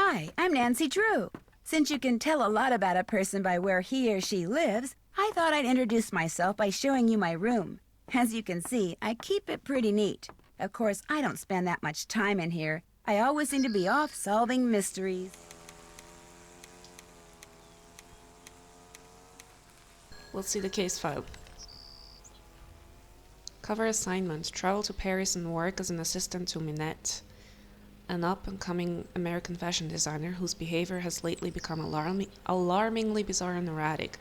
Hi, I'm Nancy Drew. Since you can tell a lot about a person by where he or she lives, I thought I'd introduce myself by showing you my room. As you can see, I keep it pretty neat. Of course, I don't spend that much time in here. I always seem to be off solving mysteries. We'll see the case file. Cover assignment. Travel to Paris and work as an assistant to Minette, an up-and-coming American fashion designer whose behavior has lately become alarmingly bizarre and erratic.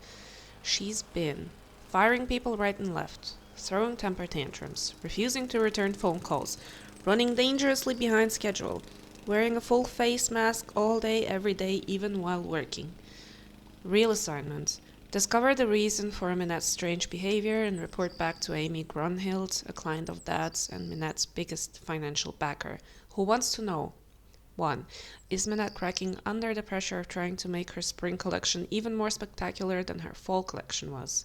She's been firing people right and left, throwing temper tantrums, refusing to return phone calls, running dangerously behind schedule, wearing a full face mask all day, every day, even while working. Real assignment. Discover the reason for Minette's strange behavior and report back to Amy Grunhild, a client of Dad's and Minette's biggest financial backer, who wants to know: 1. Is Minette cracking under the pressure of trying to make her spring collection even more spectacular than her fall collection was?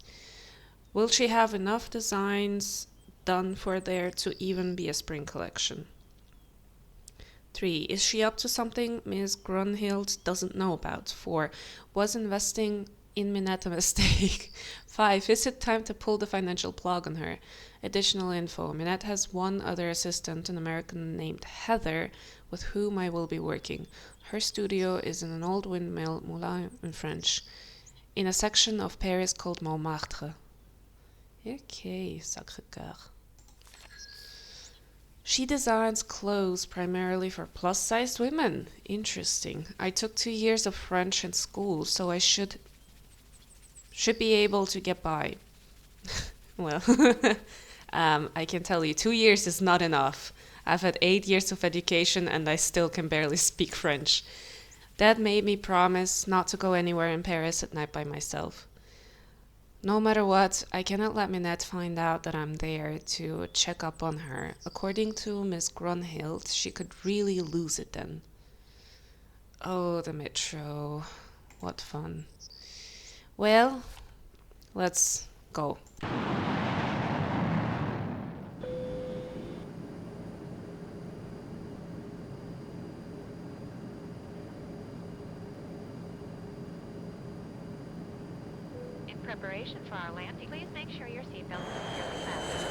Will she have enough designs done for there to even be a spring collection? 3. Is she up to something Ms. Grunhild doesn't know about? 4. Was investing in Minette a mistake? 5. Is it time to pull the financial plug on her? Additional info. Minette has one other assistant, an American named Heather, with whom I will be working. Her studio is in an old windmill, moulin in French, in a section of Paris called Montmartre. Okay, Sacré-Cœur. She designs clothes primarily for plus-sized women. Interesting. I took 2 years of French in school, so I should be able to get by. Well, I can tell you 2 years is not enough. I've had 8 years of education and I still can barely speak French. Dad made me promise not to go anywhere in Paris at night by myself. No matter what, I cannot let Minette find out that I'm there to check up on her. According to Miss Grunhild, she could really lose it then. Oh, the metro. What fun. Well, let's go. In preparation for our landing, please make sure your seatbelt is securely fastened.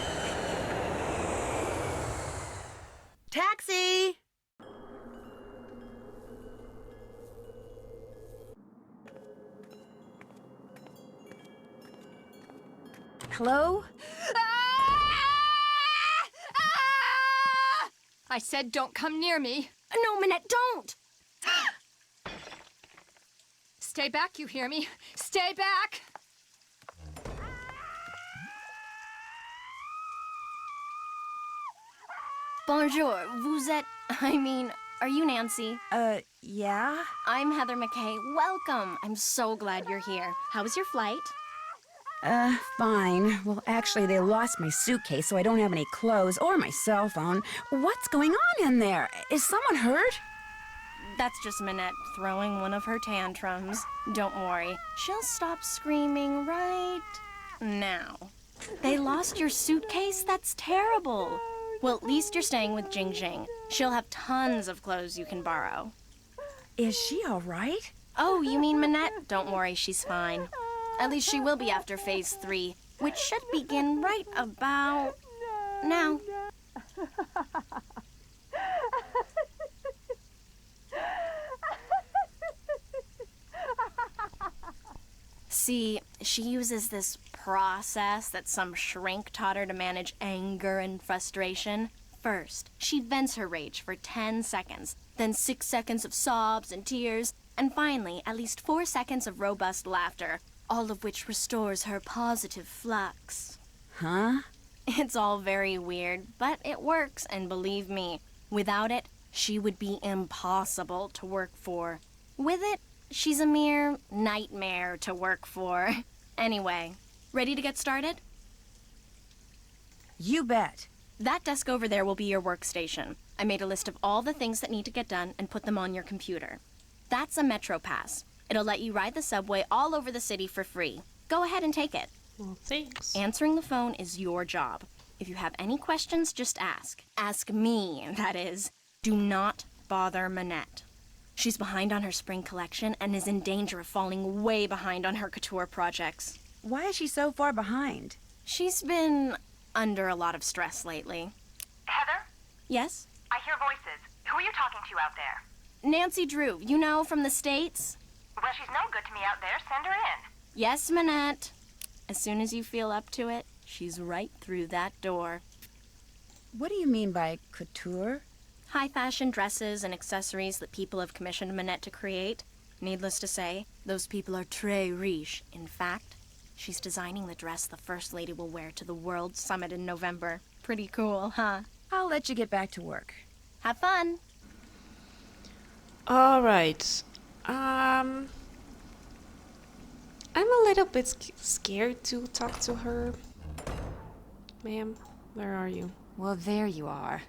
Taxi! Hello? I said don't come near me. No, Minette, don't! Stay back, you hear me? Stay back! Bonjour, vous êtes... are you Nancy? Yeah? I'm Heather McKay. Welcome. I'm so glad you're here. How was your flight? Fine. Well, actually, they lost my suitcase, so I don't have any clothes or my cell phone. What's going on in there? Is someone hurt? That's just Minette throwing one of her tantrums. Don't worry. She'll stop screaming right now. They lost your suitcase? That's terrible. Well, at least you're staying with Jing Jing. She'll have tons of clothes you can borrow. Is she all right? Oh, you mean Minette? Don't worry, she's fine. At least she will be after phase 3, which should begin right about now. See, she uses this process that some shrink taught her to manage anger and frustration. First, she vents her rage for 10 seconds, then 6 seconds of sobs and tears, and finally, at least 4 seconds of robust laughter, all of which restores her positive flux. Huh? It's all very weird, but it works, and believe me, without it, she would be impossible to work for. With it, she's a mere nightmare to work for. Anyway, ready to get started? You bet. That desk over there will be your workstation. I made a list of all the things that need to get done and put them on your computer. That's a Metro Pass. It'll let you ride the subway all over the city for free. Go ahead and take it. Well, thanks. Answering the phone is your job. If you have any questions, just ask. Ask me, that is. Do not bother Minette. She's behind on her spring collection and is in danger of falling way behind on her couture projects. Why is she so far behind? She's been under a lot of stress lately. Heather? Yes? I hear voices. Who are you talking to out there? Nancy Drew, you know, from the States? Well, she's no good to me out there. Send her in. Yes, Minette. As soon as you feel up to it, she's right through that door. What do you mean by couture? High fashion dresses and accessories that people have commissioned Minette to create. Needless to say, those people are très riche. In fact, she's designing the dress the First Lady will wear to the World Summit in November. Pretty cool, huh? I'll let you get back to work. Have fun! Alright. I'm a little bit scared to talk to her. Ma'am, where are you? Well, there you are.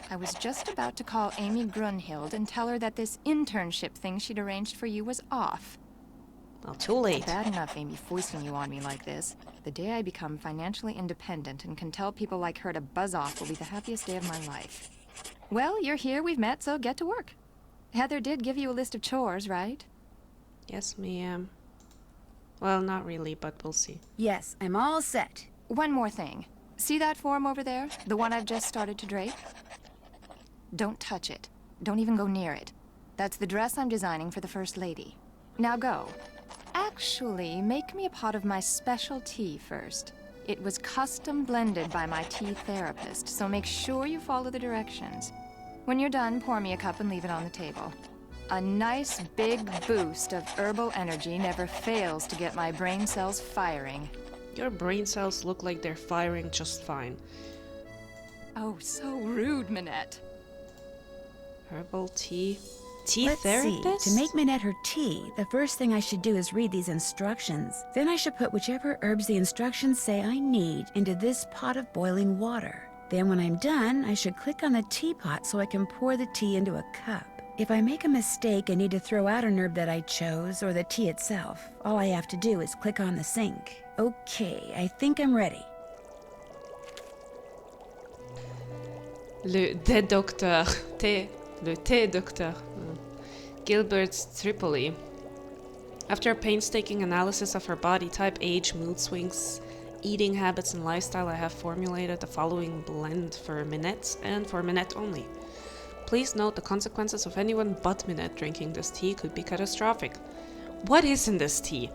I was just about to call Amy Grunhild and tell her that this internship thing she'd arranged for you was off. Well, too late. Bad enough Amy foisting you on me like this. The day I become financially independent and can tell people like her to buzz off will be the happiest day of my life. Well, you're here, we've met, so get to work. Heather did give you a list of chores, right? Yes, ma'am. Well, not really, but we'll see. Yes, I'm all set. One more thing. See that form over there? The one I've just started to drape? Don't touch it. Don't even go near it. That's the dress I'm designing for the First Lady. Now go. Actually, make me a pot of my special tea first. It was custom blended by my tea therapist, so make sure you follow the directions. When you're done, pour me a cup and leave it on the table. A nice big boost of herbal energy never fails to get my brain cells firing. Your brain cells look like they're firing just fine. Oh, so rude, Minette. Herbal tea? Tea Let's therapist? see. To make Minette her tea, the first thing I should do is read these instructions. Then I should put whichever herbs the instructions say I need into this pot of boiling water. Then when I'm done, I should click on the teapot so I can pour the tea into a cup. If I make a mistake and need to throw out an herb that I chose, or the tea itself, all I have to do is click on the sink. Okay, I think I'm ready. Le thé docteur. Le thé docteur. Gilbert Tripoli. After a painstaking analysis of her body type, age, mood swings, eating habits, and lifestyle, I have formulated the following blend for Minette and for Minette only. Please note the consequences of anyone but Minette drinking this tea could be catastrophic. What is in this tea?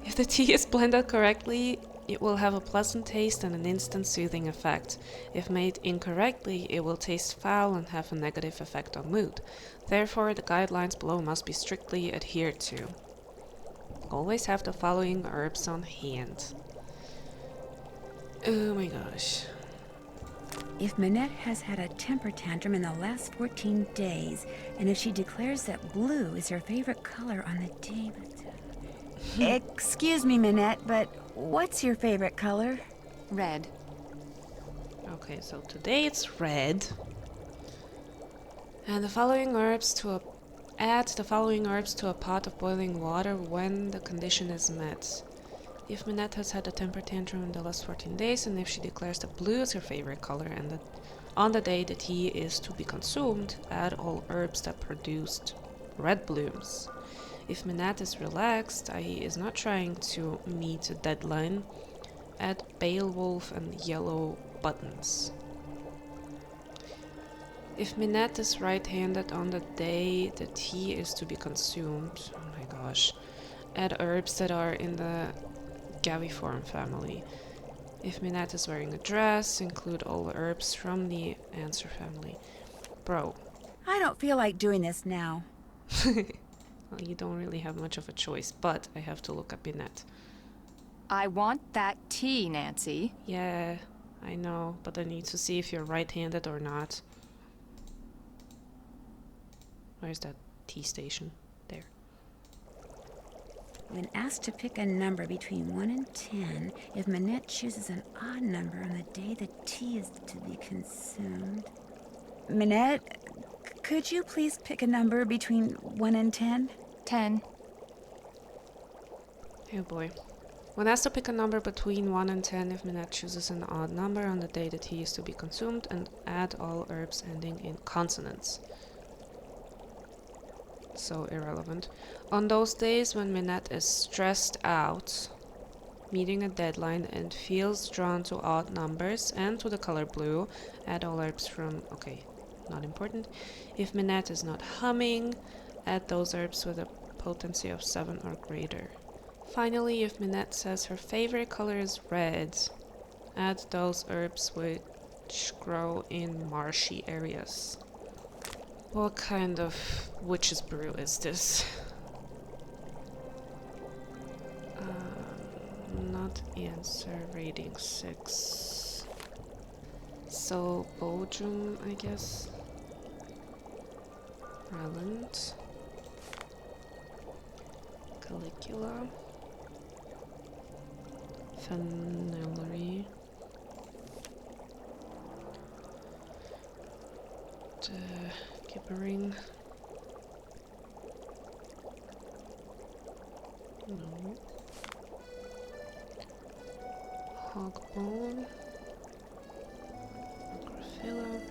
If the tea is blended correctly, it will have a pleasant taste and an instant soothing effect. If made incorrectly, it will taste foul and have a negative effect on mood. Therefore, the guidelines below must be strictly adhered to. Always have the following herbs on hand. Oh my gosh. If Minette has had a temper tantrum in the last 14 days, and if she declares that blue is her favorite color on the day... Excuse me, Minette, but what's your favorite color? Red. Okay, so today it's red. And the following herbs to add the following herbs to a pot of boiling water when the condition is met. If Minette has had a temper tantrum in the last 14 days, and if she declares that blue is her favorite color, and that on the day the tea is to be consumed, add all herbs that produced red blooms. If Minette is relaxed, i.e. is not trying to meet a deadline, add Beowulf and yellow buttons. If Minette is right-handed on the day the tea is to be consumed, oh my gosh, add herbs that are in the Gaviform family. If Minette is wearing a dress, include all the herbs from the Answer family. Bro. I don't feel like doing this now. Well, you don't really have much of a choice, but I have to look up Minette. I want that tea, Nancy. Yeah, I know, but I need to see if you're right-handed or not. Where's that tea station? There. When asked to pick a number between 1 and 10, if Minette chooses an odd number on the day the tea is to be consumed... Minette, could you please pick a number between 1 and 10? 10. Oh boy. When asked to pick a number between 1 and 10, if Minette chooses an odd number on the day the tea is to be consumed, and add all herbs ending in consonants. so irrelevant. On those days when Minette is stressed out, meeting a deadline, and feels drawn to odd numbers and to the color blue, add all herbs from, okay, not important. If Minette is not humming, add those herbs with a potency of 7 or greater. Finally, if Minette says her favorite color is red, add those herbs which grow in marshy areas. What kind of witch's brew is this? Not answer, rating 6. So, Bochum, I guess. Relent. Caligula. Fenellery. Gibbering. No. Hogbone. Necrophila.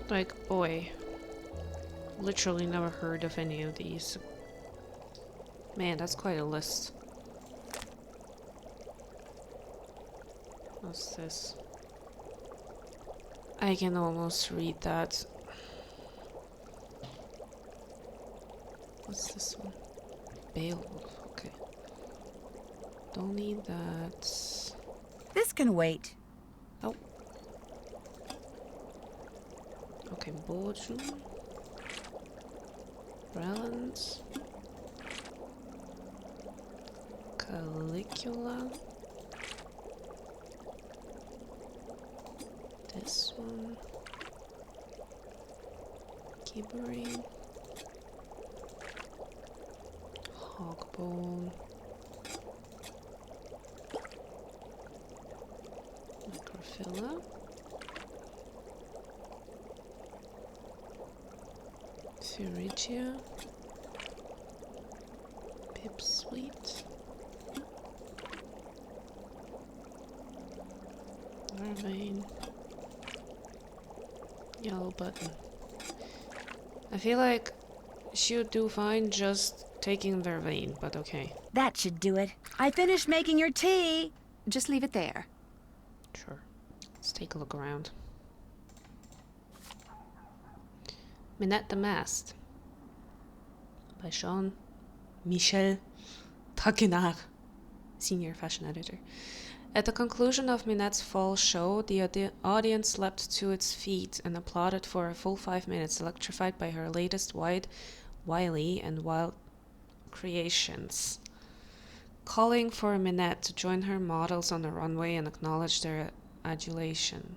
Like, boy. Literally never heard of any of these. Man, that's quite a list. What's this? I can almost read that. What's this one? Beowulf, okay. Don't need that. This can wait. Oh. Okay, Bochum. Relent. Caligula. This one. Gibbering. Hogbone. Necrophila. Phrygia. Pipsweet. Vervain. Yellow button. I feel like she would do fine just taking Vervain, but okay. That should do it. I finished making your tea. Just leave it there. Sure. Let's take a look around. Minette the Masked by Jean-Michel Traquenard, senior fashion editor. At the conclusion of Minette's fall show, the audience leapt to its feet and applauded for a full 5 minutes, electrified by her latest wily and wild creations, calling for Minette to join her models on the runway and acknowledge their adulation.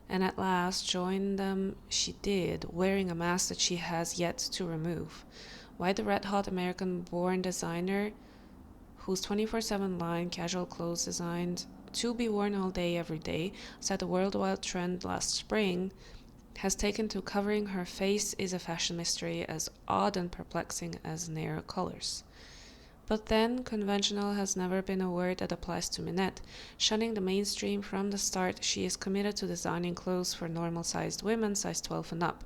And at last join them she did, wearing a mask that she has yet to remove. Why the red-hot American-born designer, whose 24/7 line, casual clothes designed to be worn all day every day, set a worldwide trend last spring, has taken to covering her face is a fashion mystery as odd and perplexing as Nair colors. But then, conventional has never been a word that applies to Minette. Shunning the mainstream from the start, she is committed to designing clothes for normal-sized women, size 12 and up.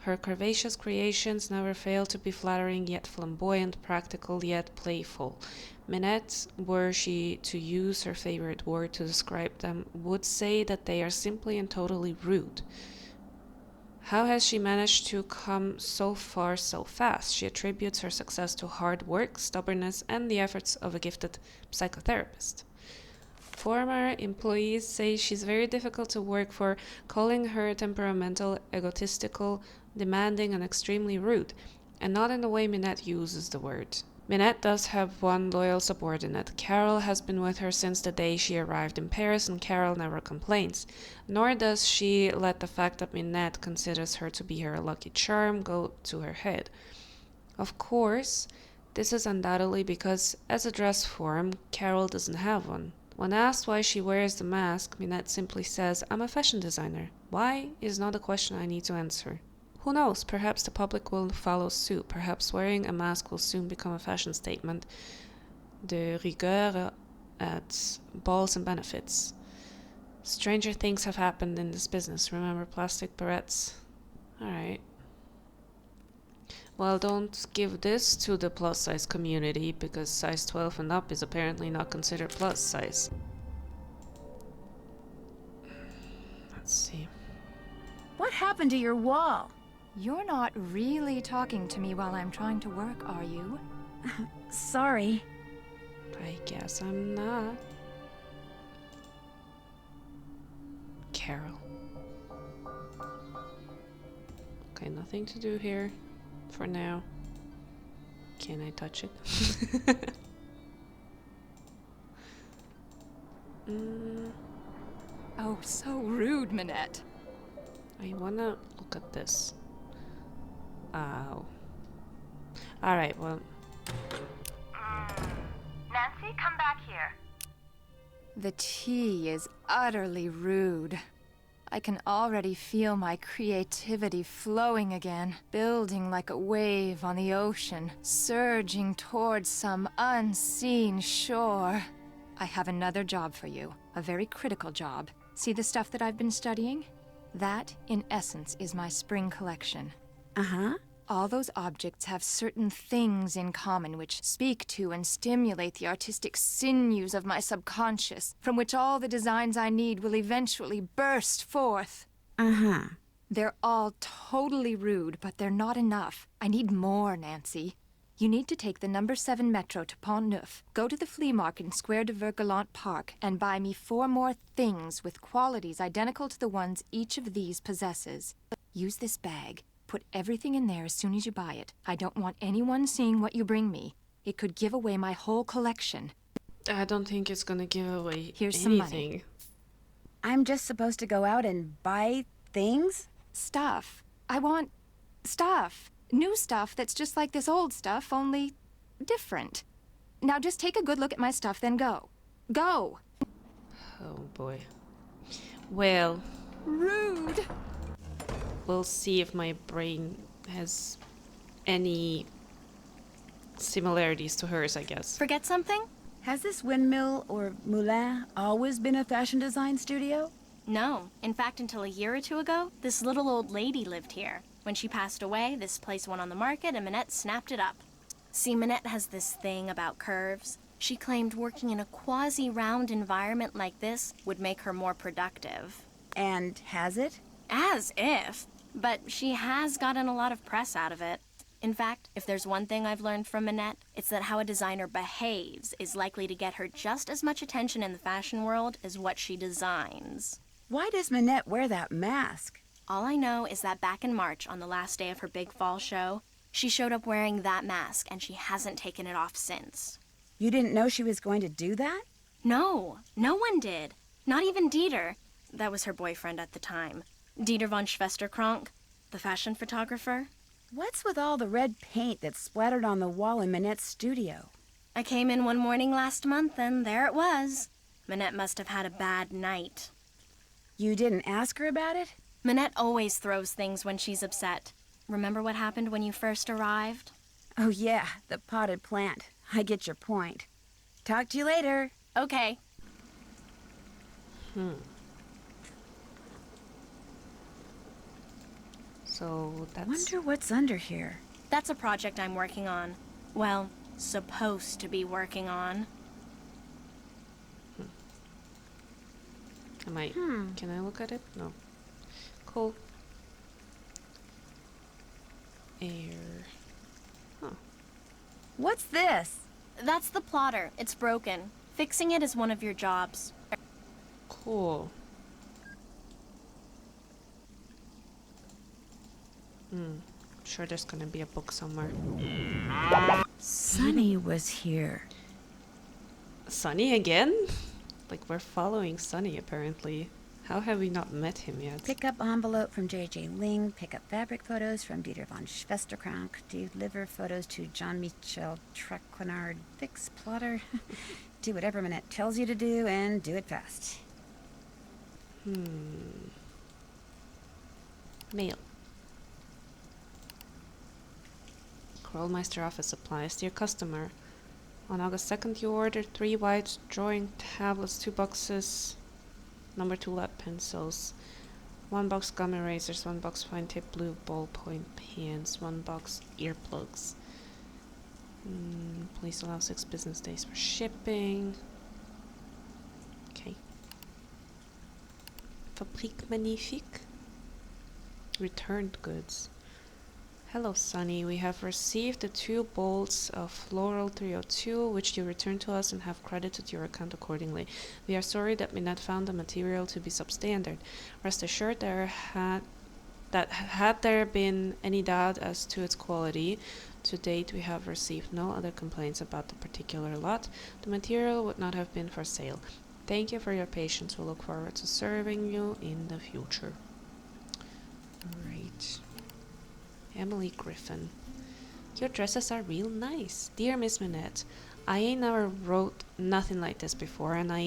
Her curvaceous creations never fail to be flattering yet flamboyant, practical yet playful. Minette, were she to use her favorite word to describe them, would say that they are simply and totally rude. How has she managed to come so far so fast? She attributes her success to hard work, stubbornness, and the efforts of a gifted psychotherapist. Former employees say she's very difficult to work for, calling her temperamental, egotistical, demanding, and extremely rude, and not in the way Minette uses the word. Minette does have one loyal subordinate. Carol has been with her since the day she arrived in Paris, and Carol never complains. Nor does she let the fact that Minette considers her to be her lucky charm go to her head. Of course, this is undoubtedly because, as a dress form, Carol doesn't have one. When asked why she wears the mask, Minette simply says, "I'm a fashion designer." Why is not a question I need to answer. Who knows, perhaps the public will follow suit. Perhaps wearing a mask will soon become a fashion statement. De rigueur at balls and benefits. Stranger things have happened in this business. Remember plastic barrettes? Alright. Well, don't give this to the plus size community because size 12 and up is apparently not considered plus size. Let's see. What happened to your wall? You're not really talking to me while I'm trying to work, are you? Sorry. I guess I'm not. Carol. Okay, nothing to do here for now. Can I touch it? Oh, so rude, Minette. I wanna look at this. Ow. Alright, well. Nancy, come back here. The tea is utterly rude. I can already feel my creativity flowing again, building like a wave on the ocean, surging towards some unseen shore. I have another job for you, a very critical job. See the stuff that I've been studying? That, in essence, is my spring collection. Uh-huh. All those objects have certain things in common which speak to and stimulate the artistic sinews of my subconscious, from which all the designs I need will eventually burst forth. Uh-huh. They're all totally rude, but they're not enough. I need more, Nancy. You need to take the number 7 metro to Pont Neuf, go to the flea market in Square de Vergelant Park, and buy me 4 more things with qualities identical to the ones each of these possesses. Use this bag. Put everything in there as soon as you buy it. I don't want anyone seeing what you bring me. It could give away my whole collection. I don't think it's gonna give away Here's some anything. money. I'm just supposed to go out and buy things? Stuff. I want stuff. New stuff that's just like this old stuff, only different. Now just take a good look at my stuff, then go. Go! Oh boy. Well, Rude! we'll see if my brain has any similarities to hers, I guess. Forget something? Has this windmill or moulin always been a fashion design studio? No. In fact, until a year or two ago, this little old lady lived here. When she passed away, this place went on the market and Minette snapped it up. See, Minette has this thing about curves. She claimed working in a quasi-round environment like this would make her more productive. And has it? As if. But she has gotten a lot of press out of it. In fact, if there's one thing I've learned from Minette, it's that how a designer behaves is likely to get her just as much attention in the fashion world as what she designs. Why does Minette wear that mask? All I know is that back in March, on the last day of her big fall show, she showed up wearing that mask and she hasn't taken it off since. You didn't know she was going to do that? No, no one did. Not even Dieter. That was her boyfriend at the time. Dieter von Schwesterkrank, the fashion photographer. What's with all the red paint that's splattered on the wall in Minette's studio? I came in one morning last month and there it was. Minette must have had a bad night. You didn't ask her about it? Minette always throws things when she's upset. Remember what happened when you first arrived? Oh yeah, the potted plant. I get your point. Talk to you later. Okay. So that's... Wonder what's under here. That's a project I'm working on. Well, supposed to be working on. Am I... Can I look at it? No. Cool. Air. Huh. What's this? That's the plotter. It's broken. Fixing it is one of your jobs. Cool. Sure there's gonna be a book somewhere. Sonny was here. Sunny again? Like, we're following Sunny, apparently. How have we not met him yet? Pick up envelope from J.J. Ling. Pick up fabric photos from Dieter von Schwesterkrank. Deliver photos to Jean-Michel Traquenard. Fix plotter. Do whatever Minette tells you to do and do it fast. Mail. Krollmeister office supplies. Dear customer, on August 2nd you ordered 3 white drawing tablets, 2 boxes. Number 2 lead pencils. 1 box gum erasers, 1 box fine tip blue ballpoint pens, 1 box earplugs. Please allow 6 business days for shipping. Okay. Fabrique Magnifique. Returned goods. Hello, Sunny. We have received the 2 bolts of Floral 302, which you returned to us and have credited your account accordingly. We are sorry that Minette found the material to be substandard. Rest assured had there been any doubt as to its quality, to date we have received no other complaints about the particular lot. The material would not have been for sale. Thank you for your patience. We look forward to serving you in the future. Alright. Emily Griffin. Your dresses are real nice. Dear Miss Minette, I ain't never wrote nothing like this before, and I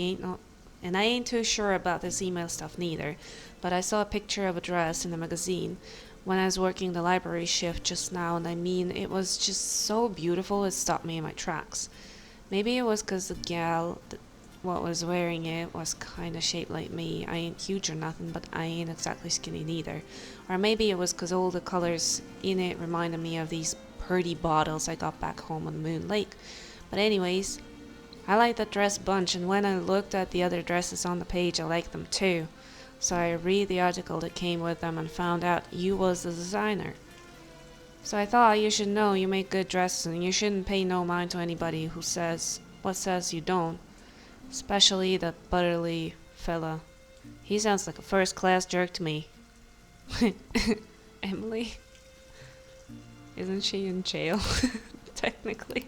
ain't too sure about this email stuff neither, but I saw a picture of a dress in the magazine when I was working the library shift just now, and I mean, it was just so beautiful it stopped me in my tracks. Maybe it was 'cause the gal what was wearing it was kinda shaped like me. I ain't huge or nothing, but I ain't exactly skinny neither. Or maybe it was 'cause all the colors in it reminded me of these pretty bottles I got back home on Moon Lake. But anyways, I like that dress bunch, and when I looked at the other dresses on the page, I liked them too. So I read the article that came with them and found out you was the designer. So I thought you should know you make good dresses and you shouldn't pay no mind to anybody who says you don't. Especially that Butterly fella. He sounds like a first-class jerk to me. Emily? Isn't she in jail? Technically.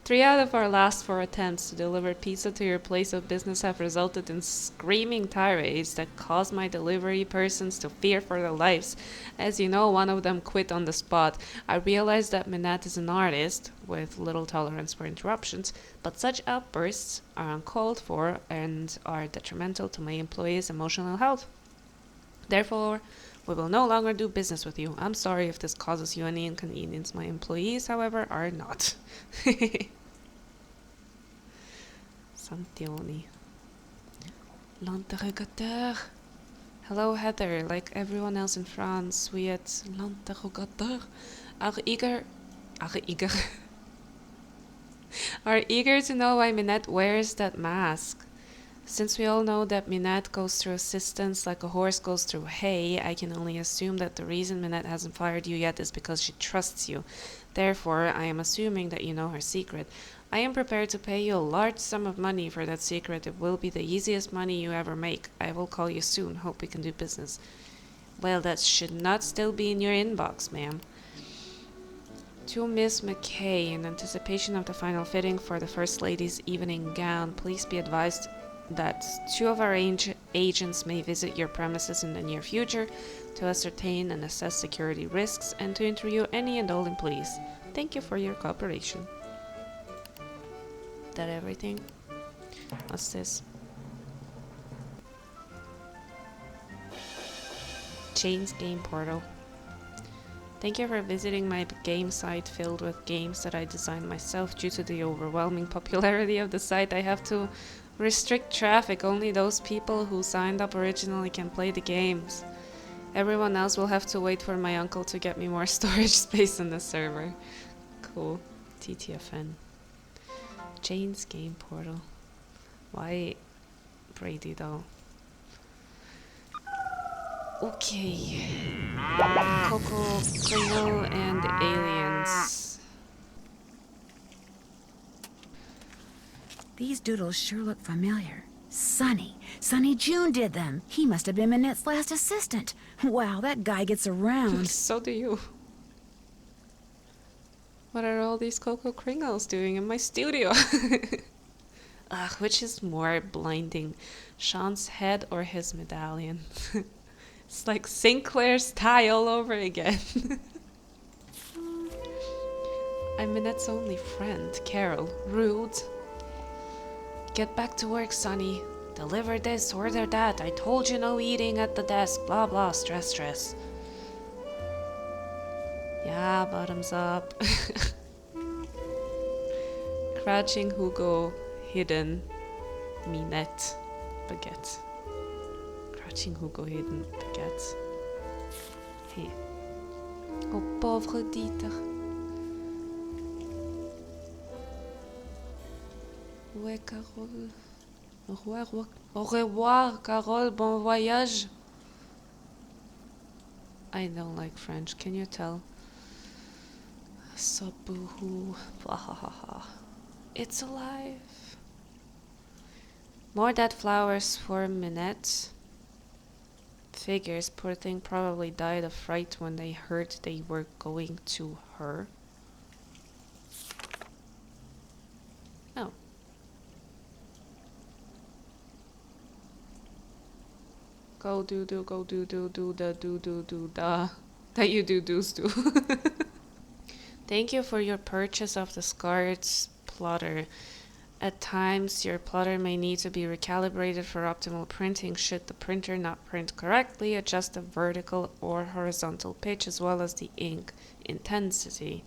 3 out of our last 4 attempts to deliver pizza to your place of business have resulted in screaming tirades that caused my delivery persons to fear for their lives. As you know, one of them quit on the spot. I realize that Minette is an artist, with little tolerance for interruptions, but such outbursts are uncalled for and are detrimental to my employees' emotional health. Therefore, we will no longer do business with you. I'm sorry if this causes you any inconvenience. My employees, however, are not. Santioni. L'interrogateur. Hello, Heather. Like everyone else in France, we at L'Interrogateur are eager to know why Minette wears that mask. Since we all know that Minette goes through assistance like a horse goes through hay, I can only assume that the reason Minette hasn't fired you yet is because she trusts you. Therefore, I am assuming that you know her secret. I am prepared to pay you a large sum of money for that secret. It will be the easiest money you ever make. I will call you soon. Hope we can do business. Well, that should not still be in your inbox, ma'am. To Miss McKay, in anticipation of the final fitting for the First Lady's evening gown, please be advised that 2 of our agents may visit your premises in the near future to ascertain and assess security risks and to interview any and all employees. Thank you for your cooperation. That everything? What's this? Jane's Game Portal. Thank you for visiting my game site filled with games that I designed myself. Due to the overwhelming popularity of the site, I have to restrict traffic. Only those people who signed up originally can play the games. Everyone else will have to wait for my uncle to get me more storage space on the server. Cool. TTFN. Jane's Game Portal. Why Brady though? Okay. Coco, Kringle, and aliens. These doodles sure look familiar. Sonny June did them. He must have been Minette's last assistant. Wow, that guy gets around. So do you. What are all these Coco Kringles doing in my studio? Ugh, which is more blinding, Sean's head or his medallion? It's like Sinclair's tie all over again. I'm Minette's only friend, Carol. Rude. Get back to work, Sonny. Deliver this, order that. I told you no eating at the desk. Blah blah, stress. Yeah, bottoms up. Crouching Hugo, hidden. Minette baguette. Crouching Hugo hidden baguette. Hey. Oh, pauvre Dieter. Où est Carole? Au revoir, Carole. Bon voyage. I don't like French. Can you tell? So boohoo. It's alive. More dead flowers for Minette. Figures, poor thing, probably died of fright when they heard they were going to her. Oh. Go do do go do do do da do do do da. That you do do's do. Thank you for your purchase of the scarred plotter. At times, your plotter may need to be recalibrated for optimal printing should the printer not print correctly. Adjust the vertical or horizontal pitch as well as the ink intensity.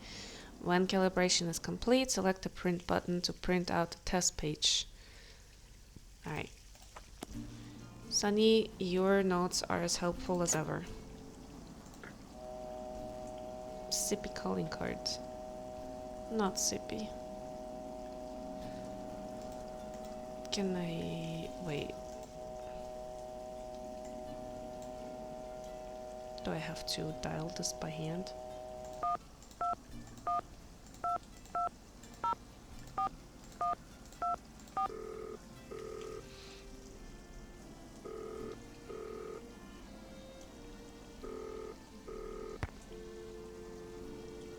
When calibration is complete, select the print button to print out the test page. Alright. Sunny, your notes are as helpful as ever. Sippy calling cards. Not sippy. Can I... wait. Do I have to dial this by hand?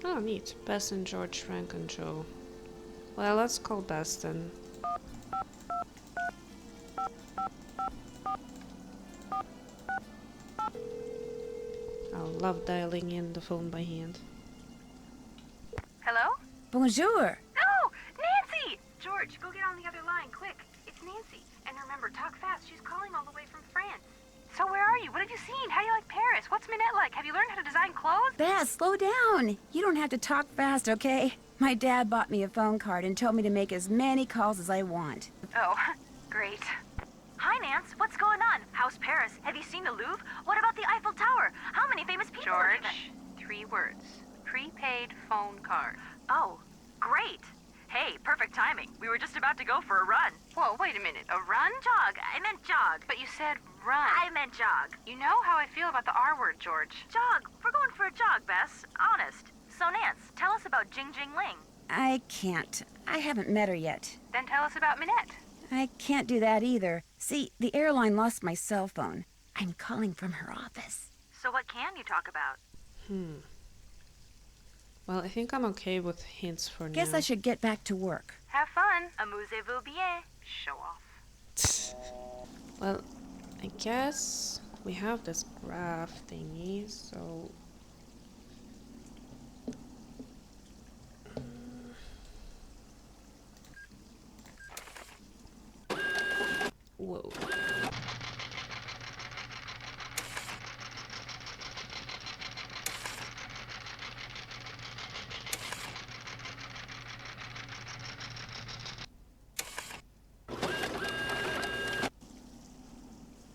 Oh, neat. Bess and George, Frank and Joe. Well, let's call Bess then. I love dialing in the phone by hand. Hello? Bonjour. No! Nancy! George, go get on the other line, quick. It's Nancy. And remember, talk fast. She's calling all the way from France. So where are you? What have you seen? How do you like Paris? What's Minette like? Have you learned how to design clothes? Bess, slow down. You don't have to talk fast, okay? My dad bought me a phone card and told me to make as many calls as I want. Oh, great. Hi, Nance. What's going on? How's Paris? Have you seen the Louvre? What about the Eiffel Tower? How many famous people have you met? George, 3 words. Prepaid phone card. Oh, great. Hey, perfect timing. We were just about to go for a run. Whoa, wait a minute. A run? Jog. I meant jog. But you said run. I meant jog. You know how I feel about the R word, George. Jog. We're going for a jog, Bess. Honest. So, Nance, tell us about Jing Jing Ling. I can't. I haven't met her yet. Then tell us about Minette. I can't do that either. See, the airline lost my cell phone. I'm calling from her office. So what can you talk about? Well, I think I'm okay with hints for now. Guess I should get back to work. Have fun. Amusez-vous bien. Show off. Well, I guess we have this graph thingy, so... Whoa.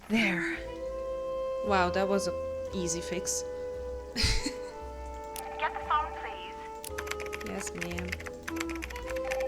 There. Wow, that was a easy fix. Get the phone, please. Yes, ma'am.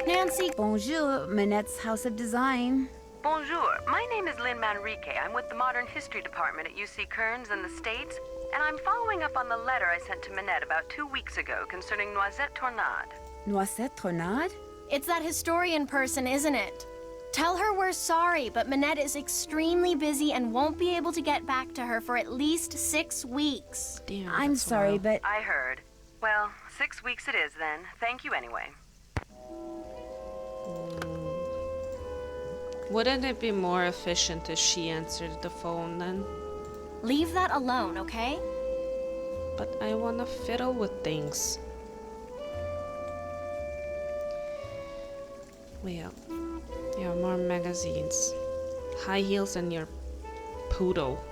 Nancy, Bonjour, Minette's House of Design. Bonjour. My name is Lynn Manrique. I'm with the Modern History Department at UC Kearns in the States, and I'm following up on the letter I sent to Minette about 2 weeks ago concerning Noisette Tornade. Noisette Tornade? it's that historian person, isn't it? Tell her we're sorry, but Minette is extremely busy and won't be able to get back to her for at least 6 weeks. Damn, I'm that's a sorry, while. but I heard. Well, 6 weeks it is then. Thank you anyway. Wouldn't it be more efficient if she answered the phone then? Leave that alone, okay? But I wanna fiddle with things. Well, yeah, more magazines. High heels and your poodle.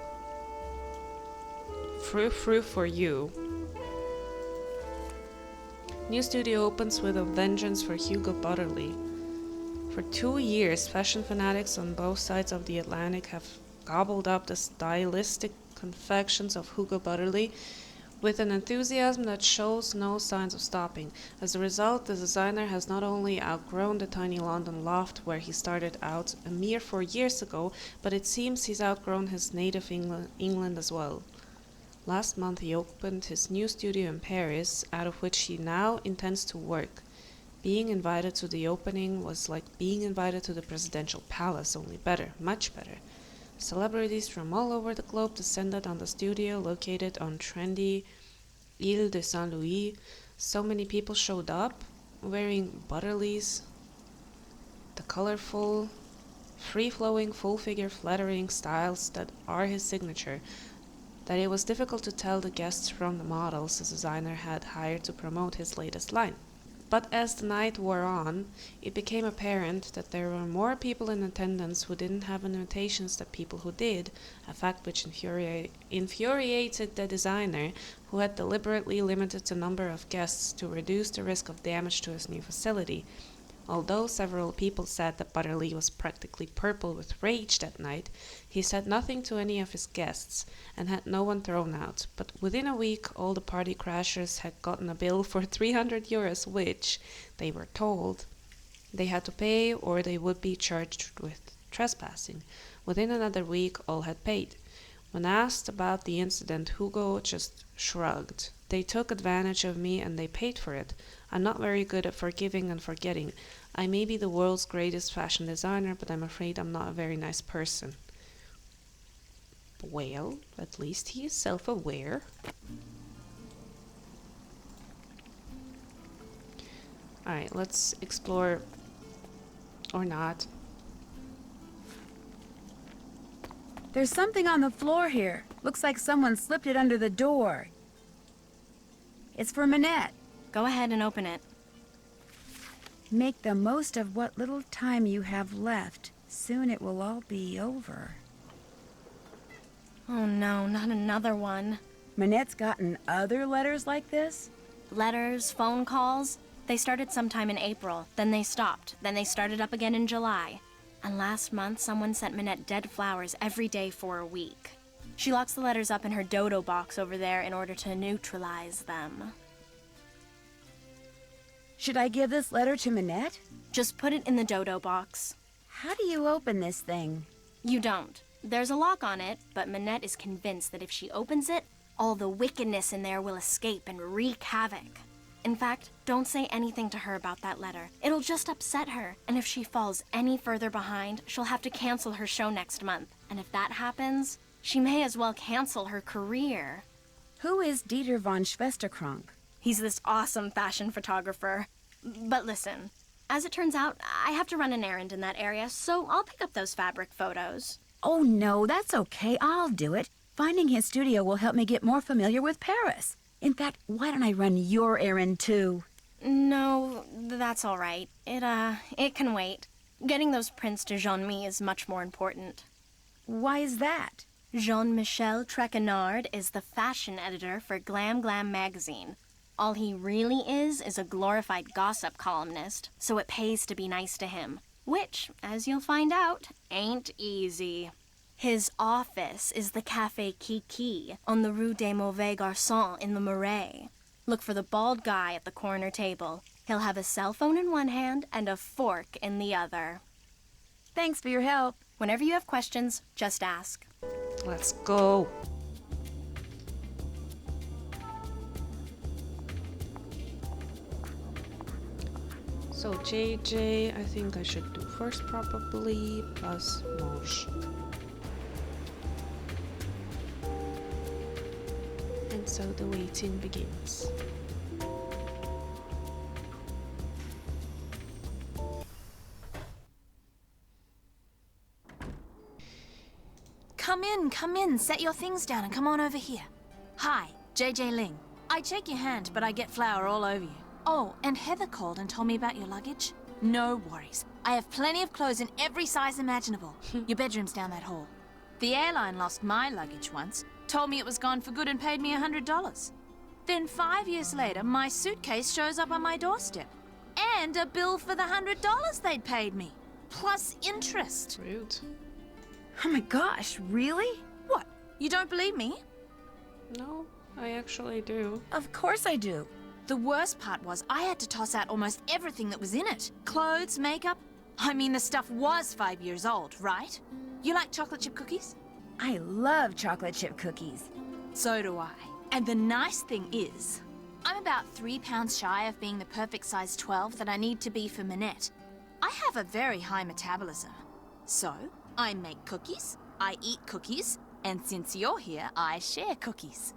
Frou for you. New studio opens with a vengeance for Hugo Butterly. For 2 years, fashion fanatics on both sides of the Atlantic have gobbled up the stylistic confections of Hugo Butterly with an enthusiasm that shows no signs of stopping. As a result, the designer has not only outgrown the tiny London loft where he started out a mere 4 years ago, but it seems he's outgrown his native England as well. Last month he opened his new studio in Paris, out of which he now intends to work. Being invited to the opening was like being invited to the presidential palace, only better, much better. Celebrities from all over the globe descended on the studio located on trendy Ile de Saint Louis. So many people showed up wearing Butterly's, the colorful, free-flowing, full-figure flattering styles that are his signature, that it was difficult to tell the guests from the models the designer had hired to promote his latest line. But as the night wore on, it became apparent that there were more people in attendance who didn't have invitations than people who did, a fact which infuriated the designer, who had deliberately limited the number of guests to reduce the risk of damage to his new facility. Although several people said that Butterly was practically purple with rage that night, he said nothing to any of his guests and had no one thrown out. But within a week, all the party crashers had gotten a bill for 300 euros, which, they were told, they had to pay or they would be charged with trespassing. Within another week, all had paid. When asked about the incident, Hugo just shrugged. They took advantage of me and they paid for it. I'm not very good at forgiving and forgetting. I may be the world's greatest fashion designer, but I'm afraid I'm not a very nice person. Well, at least he is self-aware. Alright, let's explore, or not. There's something on the floor here. Looks like someone slipped it under the door. It's for Minette. Go ahead and open it. Make the most of what little time you have left. Soon it will all be over. Oh no, not another one. Minette's gotten other letters like this? Letters, phone calls. They started sometime in April, then they stopped, then they started up again in July. And last month, someone sent Minette dead flowers every day for a week. She locks the letters up in her dodo box over there in order to neutralize them. Should I give this letter to Minette? Just put it in the dodo box. How do you open this thing? You don't. There's a lock on it, but Minette is convinced that if she opens it, all the wickedness in there will escape and wreak havoc. In fact, don't say anything to her about that letter. It'll just upset her, and if she falls any further behind, she'll have to cancel her show next month. And if that happens, she may as well cancel her career. Who is Dieter von Schwesterkrank? He's this awesome fashion photographer. But listen, as it turns out, I have to run an errand in that area, so I'll pick up those fabric photos. Oh no, that's okay. I'll do it. Finding his studio will help me get more familiar with Paris. In fact, why don't I run your errand too? No, that's all right. It can wait. Getting those prints to Jean-Mi is much more important. Why is that? Jean-Michel Trequenard is the fashion editor for Glam Glam magazine. All he really is a glorified gossip columnist, so it pays to be nice to him. Which, as you'll find out, ain't easy. His office is the Café Kiki on the Rue des Mauvais Garçons in the Marais. Look for the bald guy at the corner table. He'll have a cell phone in one hand and a fork in the other. Thanks for your help. Whenever you have questions, just ask. Let's go. So JJ, I think I should do first probably, plus Mosh. And so the waiting begins. Come in, set your things down and come on over here. Hi, JJ Ling. I shake your hand, but I get flour all over you. Oh, and Heather called and told me about your luggage. No worries. I have plenty of clothes in every size imaginable. Your bedroom's down that hall. The airline lost my luggage once, told me it was gone for good and paid me $100. Then 5 years later, my suitcase shows up on my doorstep. And a bill for the $100 they'd paid me. plus interest. Rude. Oh my gosh, really? What? You don't believe me? No, I actually do. Of course I do. The worst part was I had to toss out almost everything that was in it. Clothes, makeup. I mean, the stuff was 5 years old, right? You like chocolate chip cookies? I love chocolate chip cookies. So do I. And the nice thing is, I'm about 3 pounds shy of being the perfect size 12 that I need to be for Minette. I have a very high metabolism. So, I make cookies, I eat cookies, and since you're here, I share cookies.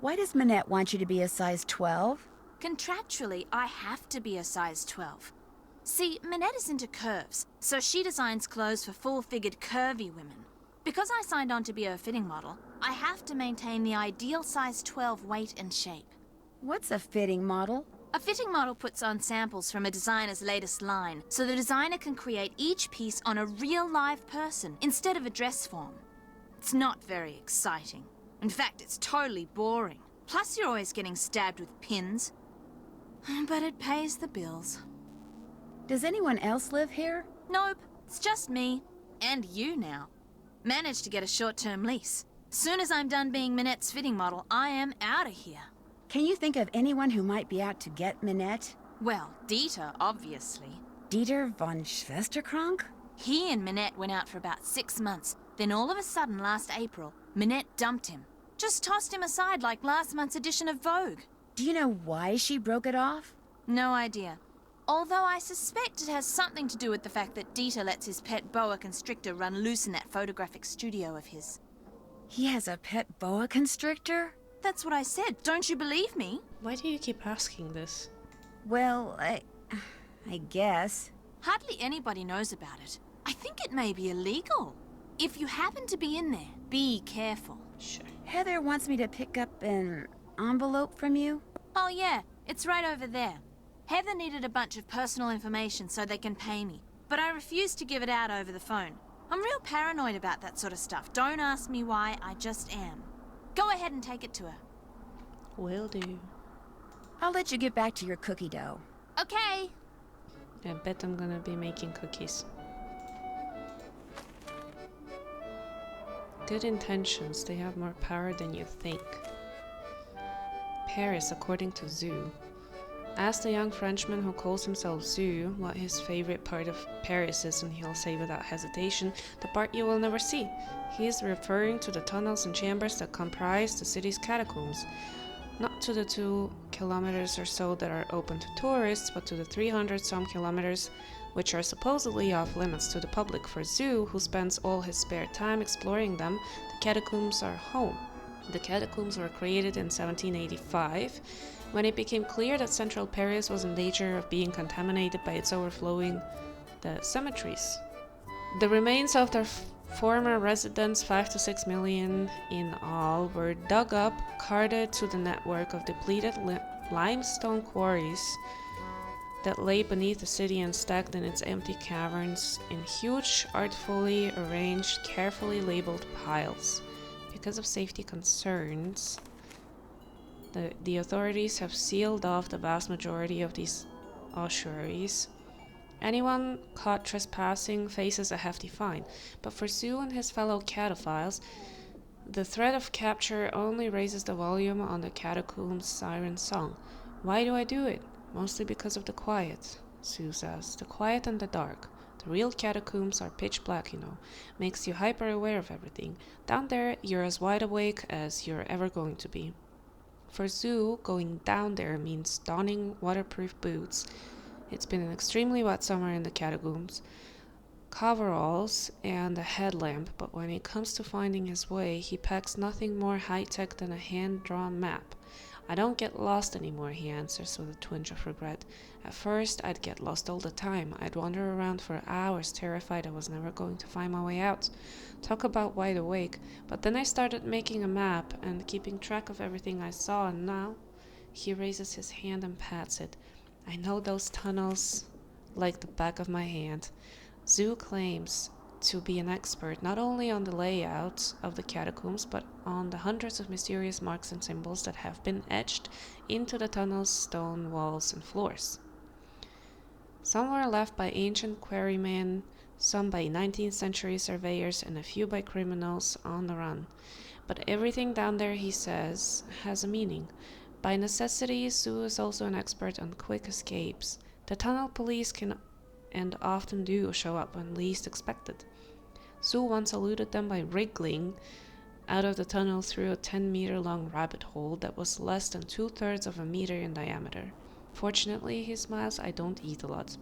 Why does Minette want you to be a size 12? Contractually, I have to be a size 12. See, Minette is into curves, so she designs clothes for full-figured curvy women. Because I signed on to be a fitting model, I have to maintain the ideal size 12 weight and shape. What's a fitting model? A fitting model puts on samples from a designer's latest line, so the designer can create each piece on a real live person instead of a dress form. It's not very exciting. In fact, it's totally boring. Plus, you're always getting stabbed with pins. But it pays the bills. Does anyone else live here? Nope, it's just me. And you now. Managed to get a short-term lease. Soon as I'm done being Minette's fitting model, I am out of here. Can you think of anyone who might be out to get Minette? Well, Dieter, obviously. Dieter von Schwesterkrank? He and Minette went out for about 6 months. Then all of a sudden, last April, Minette dumped him. Just tossed him aside like last month's edition of Vogue. Do you know why she broke it off? No idea. Although I suspect it has something to do with the fact that Dieter lets his pet boa constrictor run loose in that photographic studio of his. He has a pet boa constrictor? That's what I said. Don't you believe me? Why do you keep asking this? Well, I guess. Hardly anybody knows about it. I think it may be illegal. If you happen to be in there, be careful. Sure. Heather wants me to pick up an envelope from you. Oh yeah, it's right over there. Heather needed a bunch of personal information so they can pay me, but I refused to give it out over the phone. I'm real paranoid about that sort of stuff. Don't ask me why, I just am. Go ahead and take it to her. Will do. I'll let you get back to your cookie dough. Okay. I bet I'm gonna be making cookies. Good intentions, they have more power than you think. Paris, according to Zoo. Ask the young Frenchman who calls himself Zoo what his favorite part of Paris is, and he'll say without hesitation, the part you will never see. He is referring to the tunnels and chambers that comprise the city's catacombs. Not to the 2 kilometers or so that are open to tourists, but to the 300-some kilometers which are supposedly off limits to the public. For Zoo, who spends all his spare time exploring them, the catacombs are home. The catacombs were created in 1785, when it became clear that central Paris was in danger of being contaminated by its overflowing the cemeteries. The remains of their former residents, 5 to 6 million in all, were dug up, carted to the network of depleted limestone quarries that lay beneath the city and stacked in its empty caverns in huge, artfully arranged, carefully labeled piles. Because of safety concerns, the authorities have sealed off the vast majority of these ossuaries. Anyone caught trespassing faces a hefty fine, but for Sue and his fellow cataphiles, the threat of capture only raises the volume on the catacombs' siren song. Why do I do it? Mostly because of the quiet, Sue says. The quiet and the dark. The real catacombs are pitch black, you know. Makes you hyper aware of everything. Down there, you're as wide awake as you're ever going to be. For Sue, going down there means donning waterproof boots. It's been an extremely wet summer in the catacombs, coveralls, and a headlamp, but when it comes to finding his way, he packs nothing more high-tech than a hand-drawn map. I don't get lost anymore, he answers with a twinge of regret. At first, I'd get lost all the time. I'd wander around for hours, terrified I was never going to find my way out. Talk about wide awake. But then I started making a map and keeping track of everything I saw, and now he raises his hand and pats it. I know those tunnels like the back of my hand. Zoo claims to be an expert not only on the layout of the catacombs, but on the hundreds of mysterious marks and symbols that have been etched into the tunnel's stone walls and floors. Some were left by ancient quarrymen, some by 19th century surveyors, and a few by criminals on the run. But everything down there, he says, has a meaning. By necessity, Sue is also an expert on quick escapes. The tunnel police can and often do show up when least expected. Sue once eluded them by wriggling out of the tunnel through a 10-meter long rabbit hole that was less than 2/3 of a meter in diameter. Fortunately, he smiles, I don't eat a lot.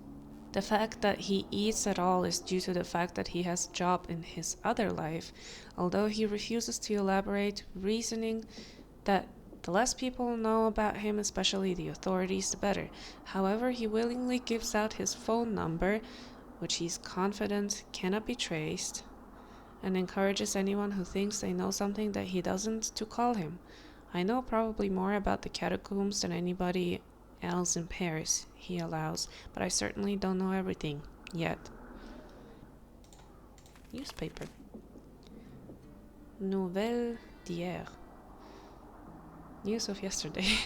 The fact that he eats at all is due to the fact that he has a job in his other life, although he refuses to elaborate, reasoning that the less people know about him, especially the authorities, the better. However, he willingly gives out his phone number, which he's confident cannot be traced, and encourages anyone who thinks they know something that he doesn't to call him. I know probably more about the catacombs than anybody else in Paris, he allows, but I certainly don't know everything, yet. Newspaper. Nouvelle d'hier. News of yesterday.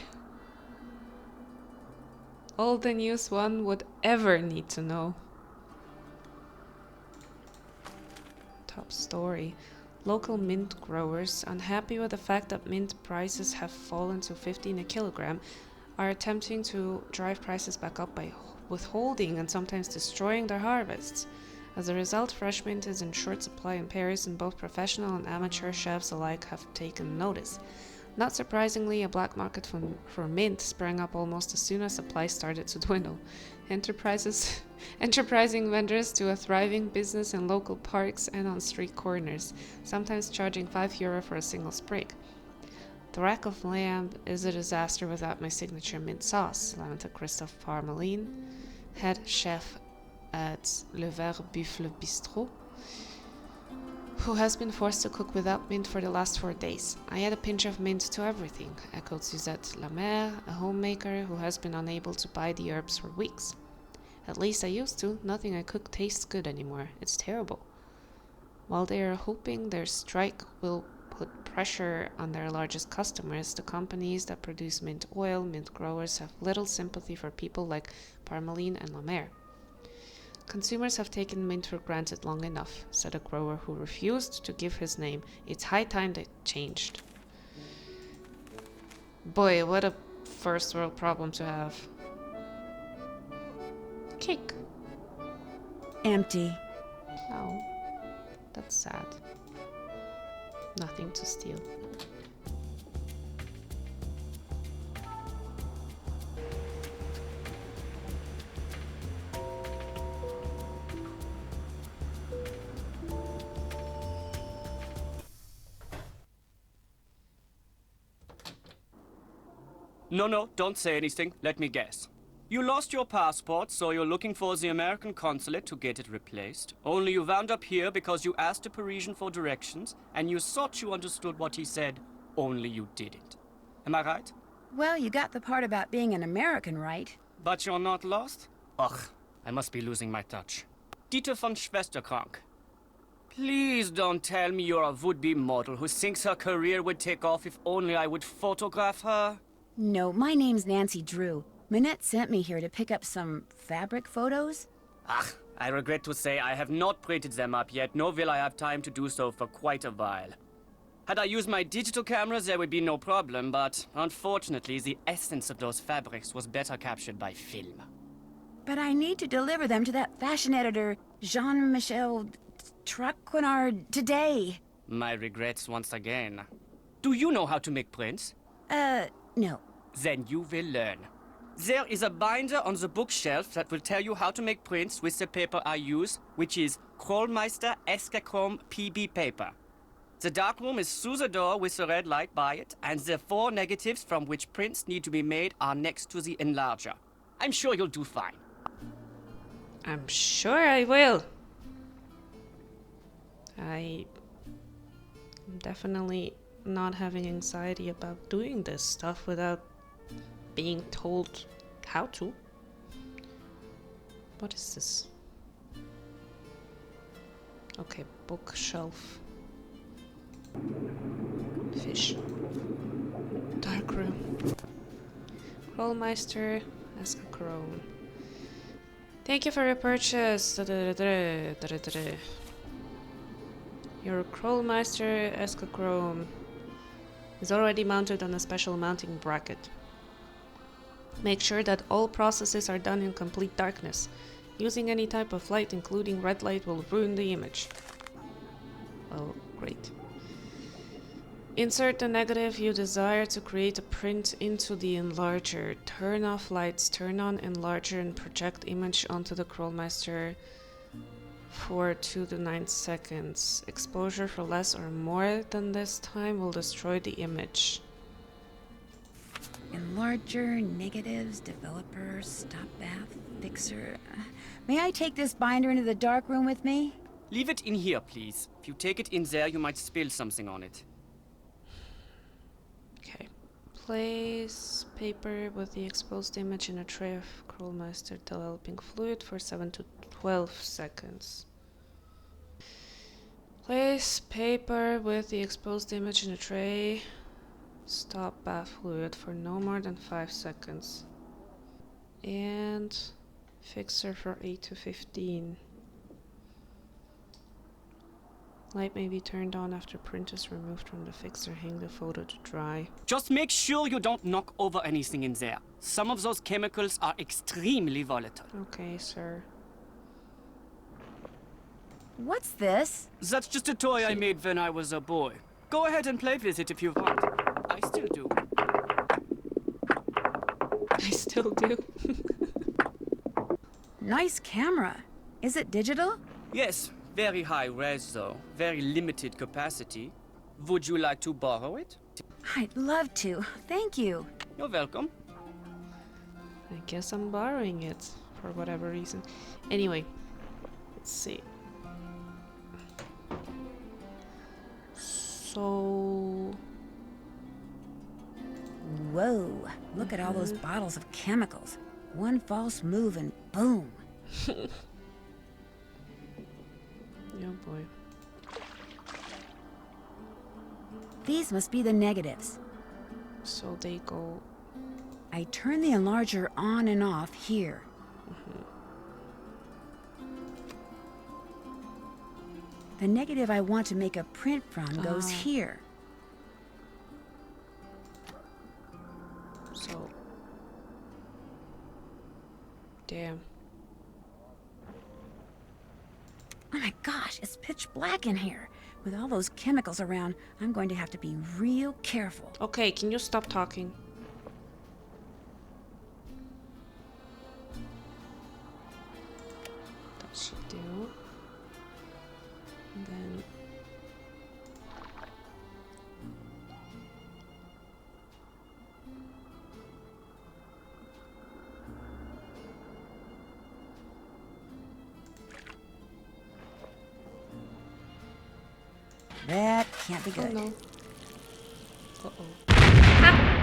All the news one would ever need to know. Top story. Local mint growers, unhappy with the fact that mint prices have fallen to 15 a kilogram, are attempting to drive prices back up by withholding and sometimes destroying their harvests. As a result, fresh mint is in short supply in Paris, and both professional and amateur chefs alike have taken notice. Not surprisingly, a black market for mint sprang up almost as soon as supply started to dwindle. Enterprising vendors to a thriving business in local parks and on street corners, sometimes charging €5 for a single sprig. The rack of lamb is a disaster without my signature mint sauce, lamented Christophe Parmeline, head chef at Le Vert Buffle Bistrot, who has been forced to cook without mint for the last 4 days. I add a pinch of mint to everything, echoed Suzette Lamère, a homemaker who has been unable to buy the herbs for weeks. At least I used to. Nothing I cook tastes good anymore. It's terrible. While they are hoping their strike will put pressure on their largest customers, the companies that produce mint oil, mint growers, have little sympathy for people like Parmeline and Lamère. Consumers have taken mint for granted long enough, said a grower who refused to give his name. It's high time they changed. Boy, what a first world problem to have. Cake. Empty. Oh, that's sad. Nothing to steal. No, don't say anything. Let me guess. You lost your passport, so you're looking for the American consulate to get it replaced. Only you wound up here because you asked a Parisian for directions, and you thought you understood what he said, only you didn't. Am I right? Well, you got the part about being an American right. But you're not lost? Ugh, I must be losing my touch. Dieter von Schwesterkrank. Please don't tell me you're a would-be model who thinks her career would take off if only I would photograph her. No, my name's Nancy Drew. Minette sent me here to pick up some fabric photos. I regret to say I have not printed them up yet, nor will I have time to do so for quite a while. Had I used my digital cameras, there would be no problem, but unfortunately, the essence of those fabrics was better captured by film. But I need to deliver them to that fashion editor, Jean-Michel Traquenard, today. My regrets once again. Do you know how to make prints? No. Then you will learn. There is a binder on the bookshelf that will tell you how to make prints with the paper I use, which is Krollmeister Escachrome PB paper. The darkroom is through the door with the red light by it, and the 4 negatives from which prints need to be made are next to the enlarger. I'm sure you'll do fine. I'm sure I will. I'm definitely not having anxiety about doing this stuff without being told how to. What is this? Okay, bookshelf. Fish. Dark room. Krollmeister, Escachrome. Thank you for your purchase. Your Krollmeister Escachrome is already mounted on a special mounting bracket. Make sure that all processes are done in complete darkness. Using any type of light, including red light, will ruin the image. Oh, great. Insert the negative you desire to create a print into the enlarger. Turn off lights, turn on enlarger, and project image onto the Krollmeister for 2 to 9 seconds. Exposure for less or more than this time will destroy the image. Enlarger, negatives, developer, stop bath, fixer. May I take this binder into the dark room with me? Leave it in here, please. If you take it in there, you might spill something on it. Okay. Place paper with the exposed image in a tray of Krollmeister developing fluid for 7 to 12 seconds. Place paper with the exposed image in a tray. Stop bath fluid for no more than 5 seconds. And fixer for 8 to 15. Light may be turned on after print is removed from the fixer. Hang the photo to dry. Just make sure you don't knock over anything in there. Some of those chemicals are extremely volatile. Okay, sir. What's this? That's just a toy I made when I was a boy. Go ahead and play with it if you want. I still do. I still do. Nice camera. Is it digital? Yes, very high res though. Very limited capacity. Would you like to borrow it? I'd love to. Thank you. You're welcome. I guess I'm borrowing it for whatever reason. Anyway, let's see. So... Whoa. Look at all those bottles of chemicals. One false move and boom. Oh boy. These must be the negatives. So they go... I turn the enlarger on and off here. The negative I want to make a print from goes here. So... Damn. Oh my gosh, it's pitch black in here. With all those chemicals around, I'm going to have to be real careful. Okay, can you stop talking? That should do. And then... That can't be good. Oh no. Uh-oh.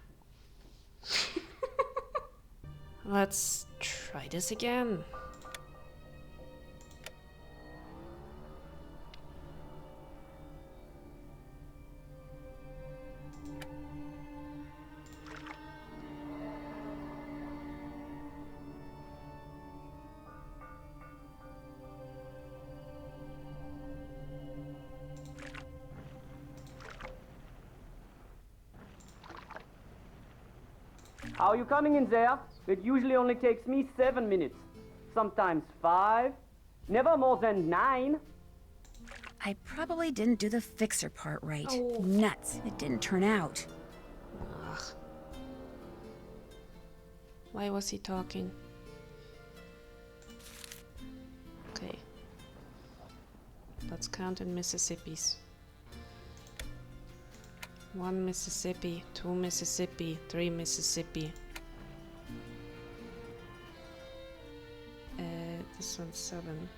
Let's try this again. How are you coming in there? It usually only takes me 7 minutes. Sometimes 5. Never more than 9. I probably didn't do the fixer part right. Oh. Nuts. It didn't turn out. Ugh. Why was he talking? Okay. Let's count in Mississippis. 1 Mississippi, 2 Mississippi, 3 Mississippi. This one's 7.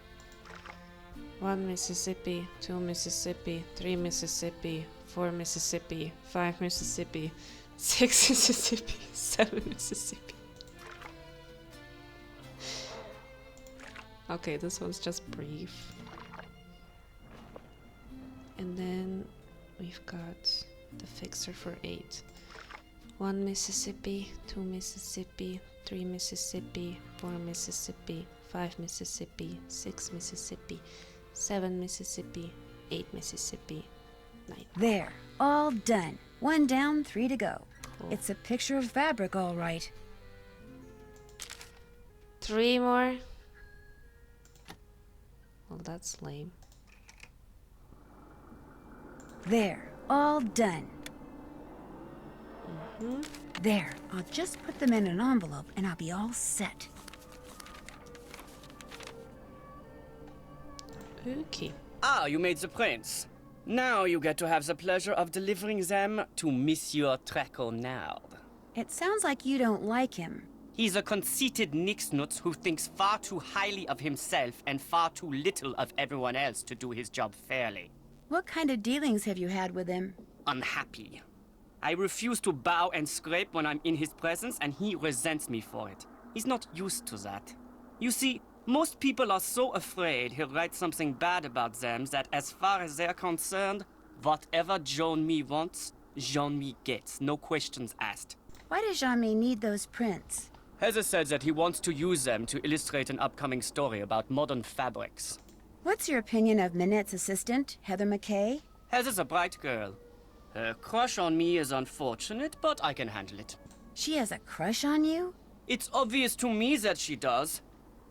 1 Mississippi, 2 Mississippi, 3 Mississippi, 4 Mississippi, 5 Mississippi, 6 Mississippi, 7 Mississippi. Okay, this one's just brief. And then we've got the fixer for 8. 1 Mississippi, 2 Mississippi, 3 Mississippi, 4 Mississippi, 5 Mississippi, 6 Mississippi, 7 Mississippi, 8 Mississippi, 9. There, all done. 1 down, 3 to go. Cool. It's a picture of fabric, all right. 3 more? Well, that's lame. There, all done. Mm-hmm. There, I'll just put them in an envelope and I'll be all set. Okay. Ah, you made the prints. Now you get to have the pleasure of delivering them to Monsieur Traquenard. It sounds like you don't like him. He's a conceited nixnut who thinks far too highly of himself and far too little of everyone else to do his job fairly. What kind of dealings have you had with him? Unhappy. I refuse to bow and scrape when I'm in his presence, and he resents me for it. He's not used to that. You see, most people are so afraid he'll write something bad about them that as far as they're concerned, whatever Jean-Mi wants, Jean-Mi gets, no questions asked. Why does Jean-Mi need those prints? Heather said that he wants to use them to illustrate an upcoming story about modern fabrics. What's your opinion of Minette's assistant, Heather McKay? Heather's a bright girl. Her crush on me is unfortunate, but I can handle it. She has a crush on you? It's obvious to me that she does.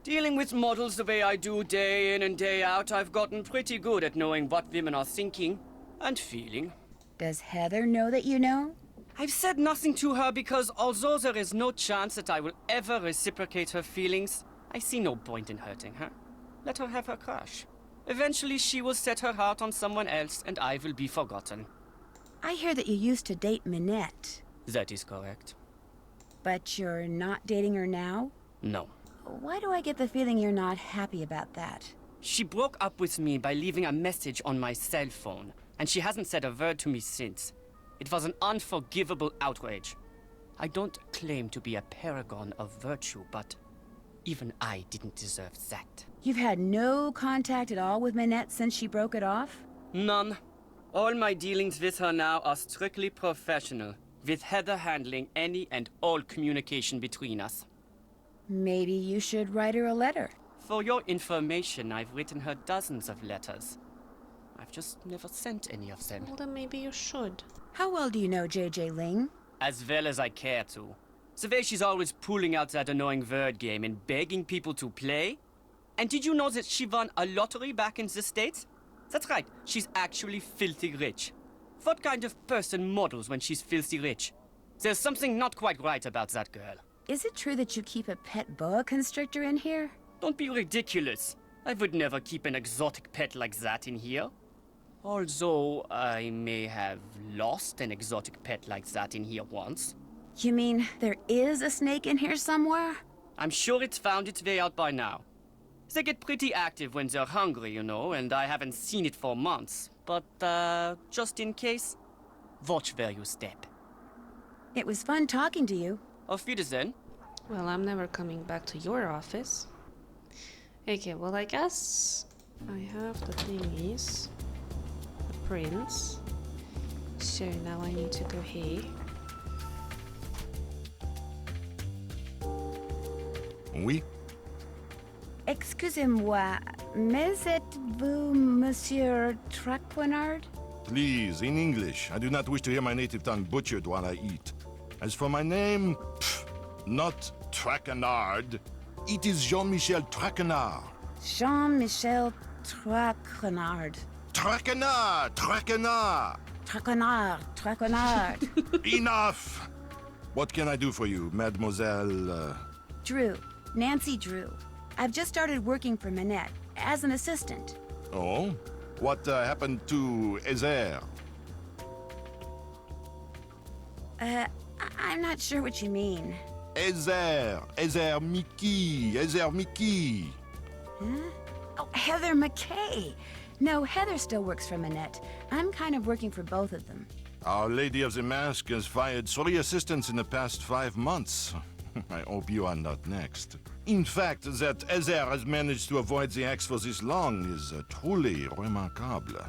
Dealing with models the way I do day in and day out, I've gotten pretty good at knowing what women are thinking and feeling. Does Heather know that you know? I've said nothing to her because although there is no chance that I will ever reciprocate her feelings, I see no point in hurting her. Let her have her crush. Eventually she will set her heart on someone else and I will be forgotten. I hear that you used to date Minette. That is correct. But you're not dating her now? No. Why do I get the feeling you're not happy about that? She broke up with me by leaving a message on my cell phone, and she hasn't said a word to me since. It was an unforgivable outrage. I don't claim to be a paragon of virtue, but even I didn't deserve that. You've had no contact at all with Minette since she broke it off? None. All my dealings with her now are strictly professional, with Heather handling any and all communication between us. Maybe you should write her a letter. For your information, I've written her dozens of letters. I've just never sent any of them. Well, then maybe you should. How well do you know J.J. Ling? As well as I care to. The way she's always pulling out that annoying word game and begging people to play. And did you know that she won a lottery back in the States? That's right, she's actually filthy rich. What kind of person models when she's filthy rich? There's something not quite right about that girl. Is it true that you keep a pet boa constrictor in here? Don't be ridiculous. I would never keep an exotic pet like that in here. Although I may have lost an exotic pet like that in here once. You mean there is a snake in here somewhere? I'm sure it's found its way out by now. They get pretty active when they're hungry, you know, and I haven't seen it for months. But, just in case, watch where you step. It was fun talking to you. Auf Wiedersehen. Well, I'm never coming back to your office. Okay, well, I guess I have the thingies. The prints. So now I need to go here. Oui? Excusez-moi, mais êtes-vous Monsieur Traquenard? Please, in English. I do not wish to hear my native tongue butchered while I eat. As for my name, not Traquenard. It is Jean-Michel Traquenard. Jean-Michel Traquenard. Traquenard! Traquenard! Traquenard, Traquenard. Enough! What can I do for you, Mademoiselle? Drew, Nancy Drew. I've just started working for Minette as an assistant. Oh? What happened to Ezer? I'm not sure what you mean. Ezer Mickey. Huh? Oh, Heather McKay. No, Heather still works for Minette. I'm kind of working for both of them. Our Lady of the Mask has fired 3 assistants in the past 5 months. I hope you are not next. In fact, that Ezer has managed to avoid the axe for this long is truly remarkable.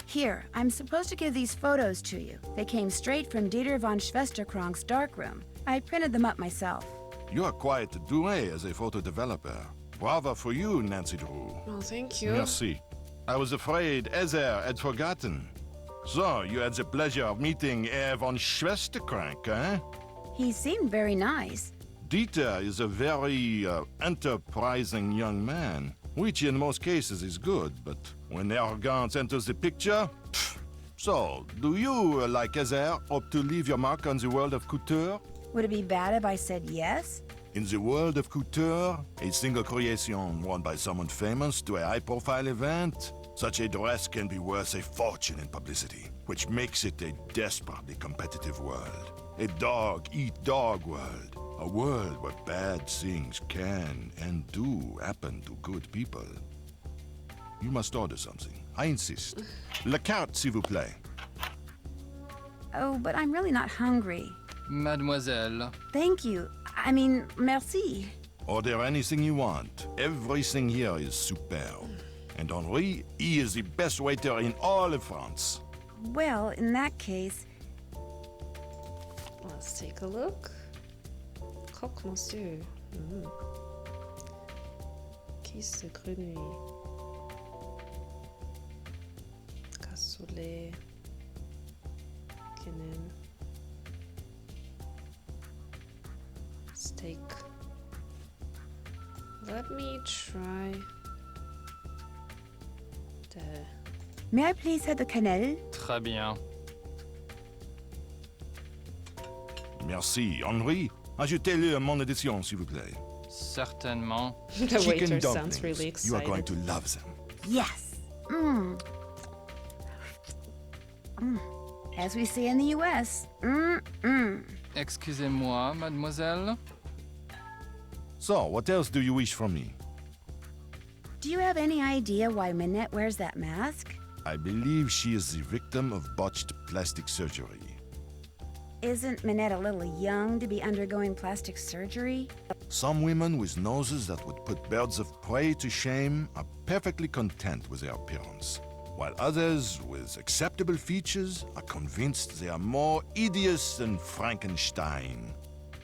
Here, I'm supposed to give these photos to you. They came straight from Dieter von Schwesterkrank's darkroom. I printed them up myself. You are quite doué as a photo developer. Bravo for you, Nancy Drew. Oh, thank you. Merci. I was afraid Ezer had forgotten. So, you had the pleasure of meeting Herr von Schwesterkrank, eh? He seemed very nice. Dieter is a very enterprising young man, which in most cases is good, but when arrogance enters the picture... pfft. So, do you, like Ezer, hope to leave your mark on the world of couture? Would it be bad if I said yes? In the world of couture, a single creation worn by someone famous to a high-profile event, such a dress can be worth a fortune in publicity, which makes it a desperately competitive world. A dog-eat-dog world. A world where bad things can and do happen to good people. You must order something. I insist. La carte, s'il vous plaît. Oh, but I'm really not hungry. Mademoiselle. Thank you. I mean, merci. Order anything you want. Everything here is superb. And Henri, he is the best waiter in all of France. Well, in that case... Let's take a look. Croque monsieur. Kiss de grenouille. Cassoulet. Quenelle. Steak. Let me try the... May I please have the cannelle? Très bien. Merci. Henri, ajoutez-le mon édition, s'il vous plaît. Certainement. The Chicken waiter dumplings. sounds really excited. You are going to love them. Yes. As we say in the U.S. Excusez-moi, mademoiselle. So, what else do you wish from me? Do you have any idea why Minette wears that mask? I believe she is the victim of botched plastic surgery. Isn't Minette a little young to be undergoing plastic surgery? Some women with noses that would put birds of prey to shame are perfectly content with their appearance, while others with acceptable features are convinced they are more hideous than Frankenstein.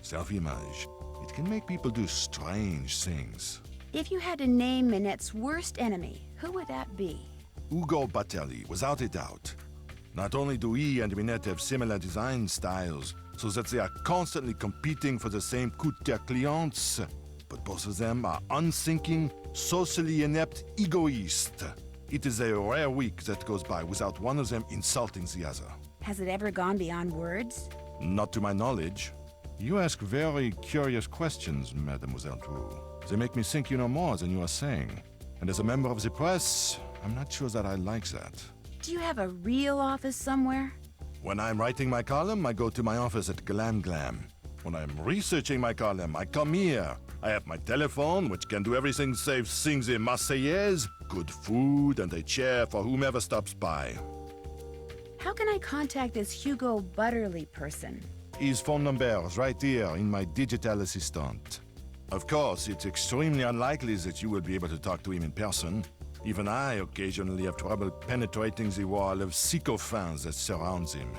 Self-image. It can make people do strange things. If you had to name Minette's worst enemy, who would that be? Ugo Batelli, without a doubt. Not only do he and Minette have similar design styles, so that they are constantly competing for the same couture clients, but both of them are unthinking, socially inept egoists. It is a rare week that goes by without one of them insulting the other. Has it ever gone beyond words? Not to my knowledge. You ask very curious questions, Mademoiselle Drew. They make me think you know more than you are saying. And as a member of the press, I'm not sure that I like that. Do you have a real office somewhere? When I'm writing my column, I go to my office at Glam Glam. When I'm researching my column, I come here. I have my telephone, which can do everything save sing the Marseillaise, good food, and a chair for whomever stops by. How can I contact this Hugo Butterly person? His phone number is right here in my digital assistant. Of course, it's extremely unlikely that you will be able to talk to him in person. Even I occasionally have trouble penetrating the wall of sycophants that surrounds him.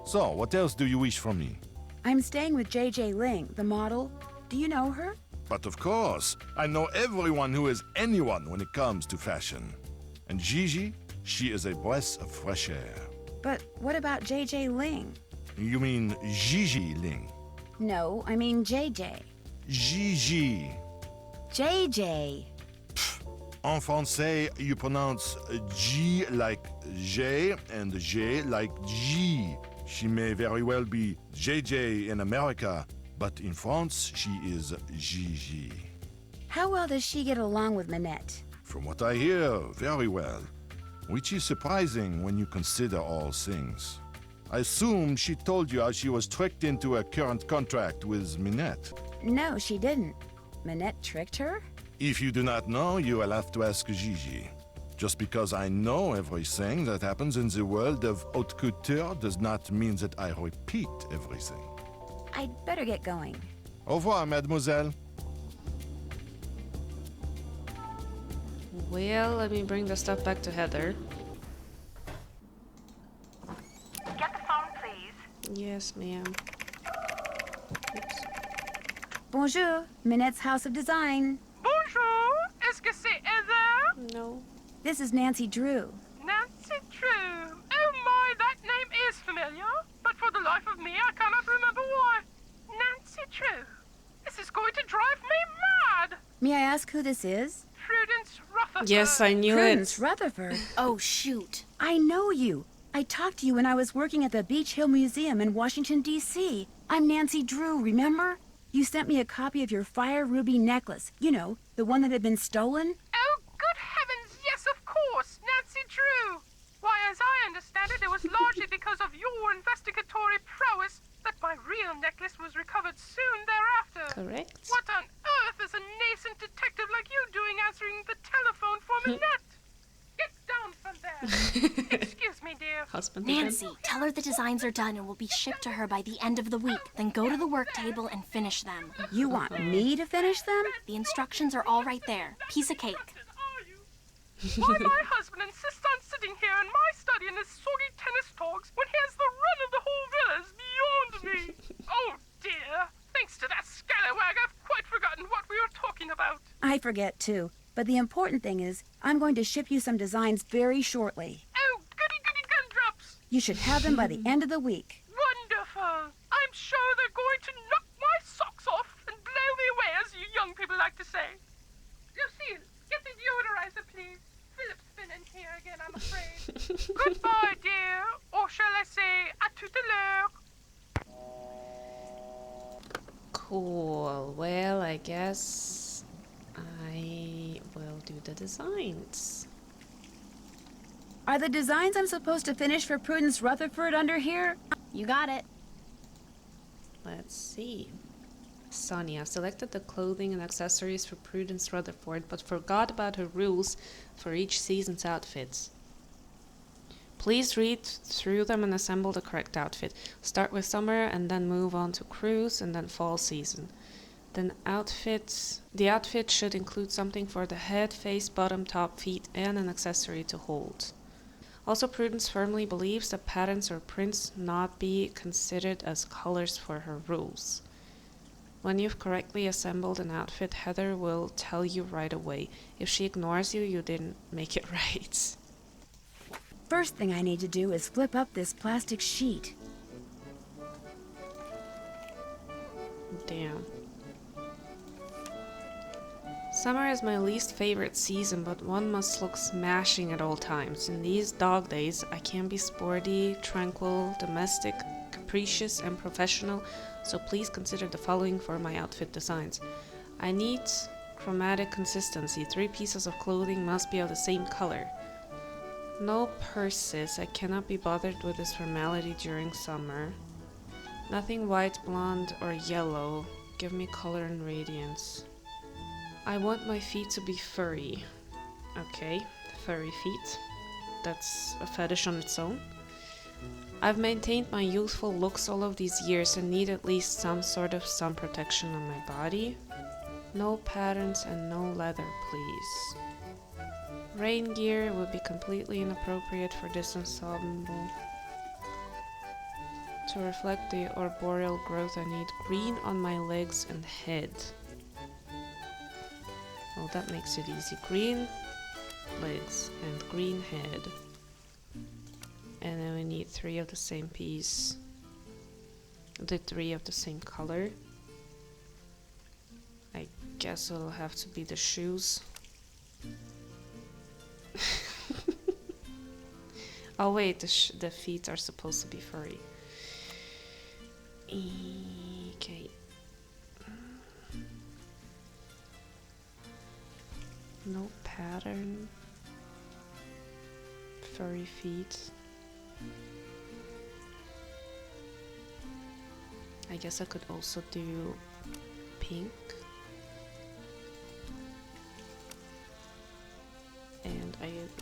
So, what else do you wish from me? I'm staying with JJ Ling, the model. Do you know her? But of course, I know everyone who is anyone when it comes to fashion. And Gigi, she is a breath of fresh air. But what about JJ Ling? You mean Gigi Ling? No, I mean JJ. Gigi. JJ. En français, you pronounce G like J and J like G. She may very well be JJ in America, but in France, she is Gigi. How well does she get along with Minette? From what I hear, very well. Which is surprising when you consider all things. I assume she told you how she was tricked into a current contract with Minette. No, she didn't. Minette tricked her? If you do not know, you will have to ask Gigi. Just because I know everything that happens in the world of haute couture does not mean that I repeat everything. I'd better get going. Au revoir, mademoiselle. Well, let me bring the stuff back to Heather. Get the phone, please. Yes, ma'am. Oops. Bonjour, Minette's House of Design. Bonjour. No. This is Nancy Drew. Nancy Drew. Oh my, that name is familiar. But for the life of me, I cannot remember why. Nancy Drew. This is going to drive me mad. May I ask who this is? Prudence Rutherford. Yes, I knew Prudence it. Rutherford. Oh, shoot. I know you. I talked to you when I was working at the Beach Hill Museum in Washington, D.C. I'm Nancy Drew, remember? You sent me a copy of your fire ruby necklace. You know, the one that had been stolen. Oh, good heavens, yes, of course, Nancy Drew. Why, as I understand it, it was largely because of your investigatory prowess that my real necklace was recovered soon thereafter. Correct. What on earth is a nascent detective like you doing answering the telephone for Minette? Get down from there. Excuse me, dear. Husband Nancy, tell her the designs are done and will be shipped to her by the end of the week. Then go to the work table and finish them. You want me to finish them? The instructions are all right there. Piece of cake. Why my husband insists on sitting here in my study in his soggy tennis togs when he has the run of the whole villa is beyond me. Oh, dear. Thanks to that scallywag, I've quite forgotten what we were talking about. I forget, too. But the important thing is, I'm going to ship you some designs very shortly. Oh, goody gumdrops. You should have them by the end of the week. Wonderful. I'm sure they're going to knock my socks off and blow me away, as you young people like to say. Lucille, get the deodorizer, please. Philip's been in here again, I'm afraid. Goodbye, dear. Or shall I say, à tout à l'heure. Cool. Well, I guess I will do the designs. Are the designs I'm supposed to finish for Prudence Rutherford under here? You got it. Let's see. Sonia selected the clothing and accessories for Prudence Rutherford, but forgot about her rules for each season's outfits. Please read through them and assemble the correct outfit. Start with summer and then move on to cruise and then fall season. The outfit should include something for the head, face, bottom, top, feet, and an accessory to hold. Also, Prudence firmly believes that patterns or prints not be considered as colors for her rules. When you've correctly assembled an outfit, Heather will tell you right away. If she ignores you, you didn't make it right. First thing I need to do is flip up this plastic sheet. Damn. Summer is my least favorite season, but one must look smashing at all times. In these dog days, I can be sporty, tranquil, domestic, capricious, and professional, so please consider the following for my outfit designs. I need chromatic consistency. 3 pieces of clothing must be of the same color. No purses. I cannot be bothered with this formality during summer. Nothing white, blonde, or yellow. Give me color and radiance. I want my feet to be furry. Okay, furry feet. That's a fetish on its own. I've maintained my youthful looks all of these years and need at least some sort of sun protection on my body. No patterns and no leather, please. Rain gear would be completely inappropriate for this ensemble. To reflect the arboreal growth, I need green on my legs and head. Well, that makes it easy. Green legs and green head. And then we need 3 of the same piece. The 3 of the same color. I guess it'll have to be the shoes. Oh wait, the feet are supposed to be furry. Okay. No pattern. Furry feet. I guess I could also do pink. And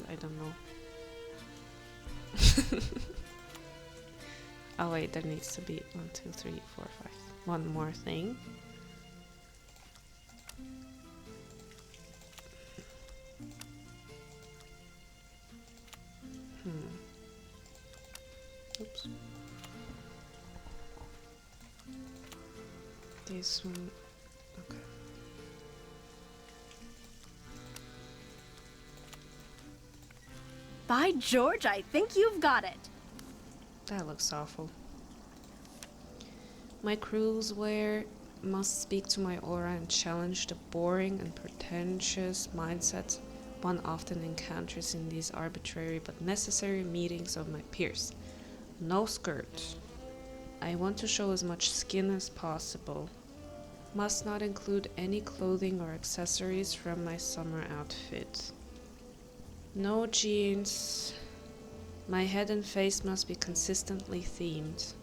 I don't know. Oh wait, there needs to be 1, 2, 3, 4, 5. One more thing. Oops. This one. Okay. By George, I think you've got it. That looks awful. My cruise wear must speak to my aura and challenge the boring and pretentious mindset one often encounters in these arbitrary but necessary meetings of my peers. No skirt. I want to show as much skin as possible. Must not include any clothing or accessories from my summer outfit. No jeans. My head and face must be consistently themed.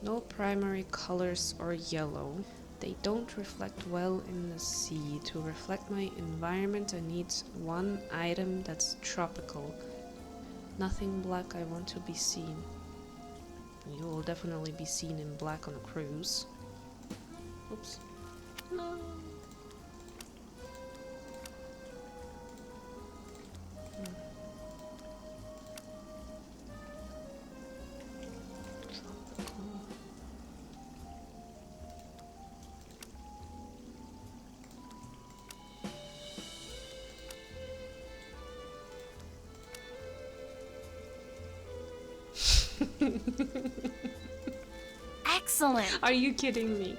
No primary colors or yellow. They don't reflect well in the sea. To reflect my environment, I need one item that's tropical. Nothing black. I want to be seen. You will definitely be seen in black on a cruise. Oops. No. Excellent. Are you kidding me?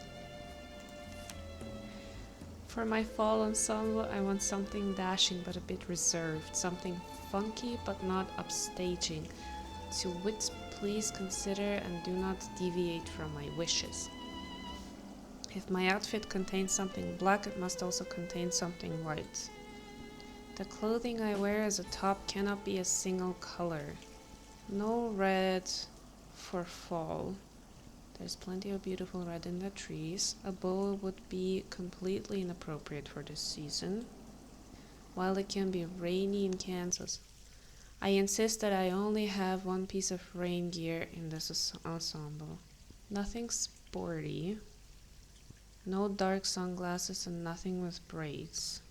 For my fall ensemble, I want something dashing but a bit reserved, something funky but not upstaging. To which please consider and do not deviate from my wishes. If my outfit contains something black, it must also contain something white. The clothing I wear as a top cannot be a single color. No red for fall. There's plenty of beautiful red in the trees. A bow would be completely inappropriate for this season. While it can be rainy in Kansas, I insist that I only have one piece of rain gear in this ensemble. Nothing sporty. No dark sunglasses and nothing with braids.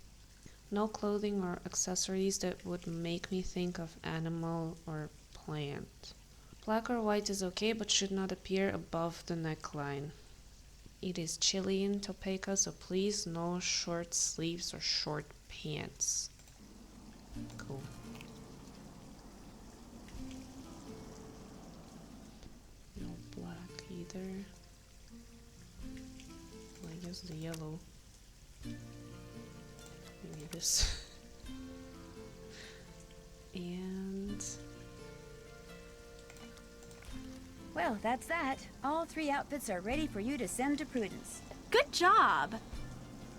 No clothing or accessories that would make me think of animal or plant. Black or white is okay, but should not appear above the neckline. It is chilly in Topeka, so please no short sleeves or short pants. Cool. No black either. Well, I guess the yellow. Maybe this. And Well, that's that. All 3 outfits are ready for you to send to Prudence. Good job.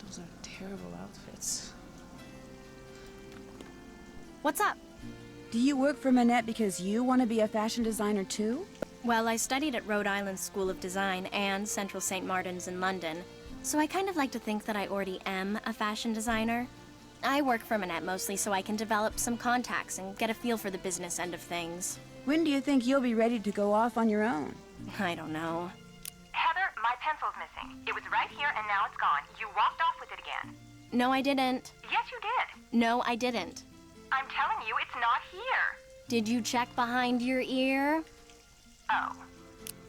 those are terrible outfits. What's up? Do you work for Minette because you want to be a fashion designer too? Well, I studied at Rhode Island School of Design and Central St. Martin's in London, so I kind of like to think that I already am a fashion designer. I work for Minette mostly so I can develop some contacts and get a feel for the business end of things. When do you think you'll be ready to go off on your own? I don't know. Heather, my pencil's missing. It was right here and now it's gone. You walked off with it again. No, I didn't. Yes, you did. No, I didn't. I'm telling you, it's not here. Did you check behind your ear? Oh.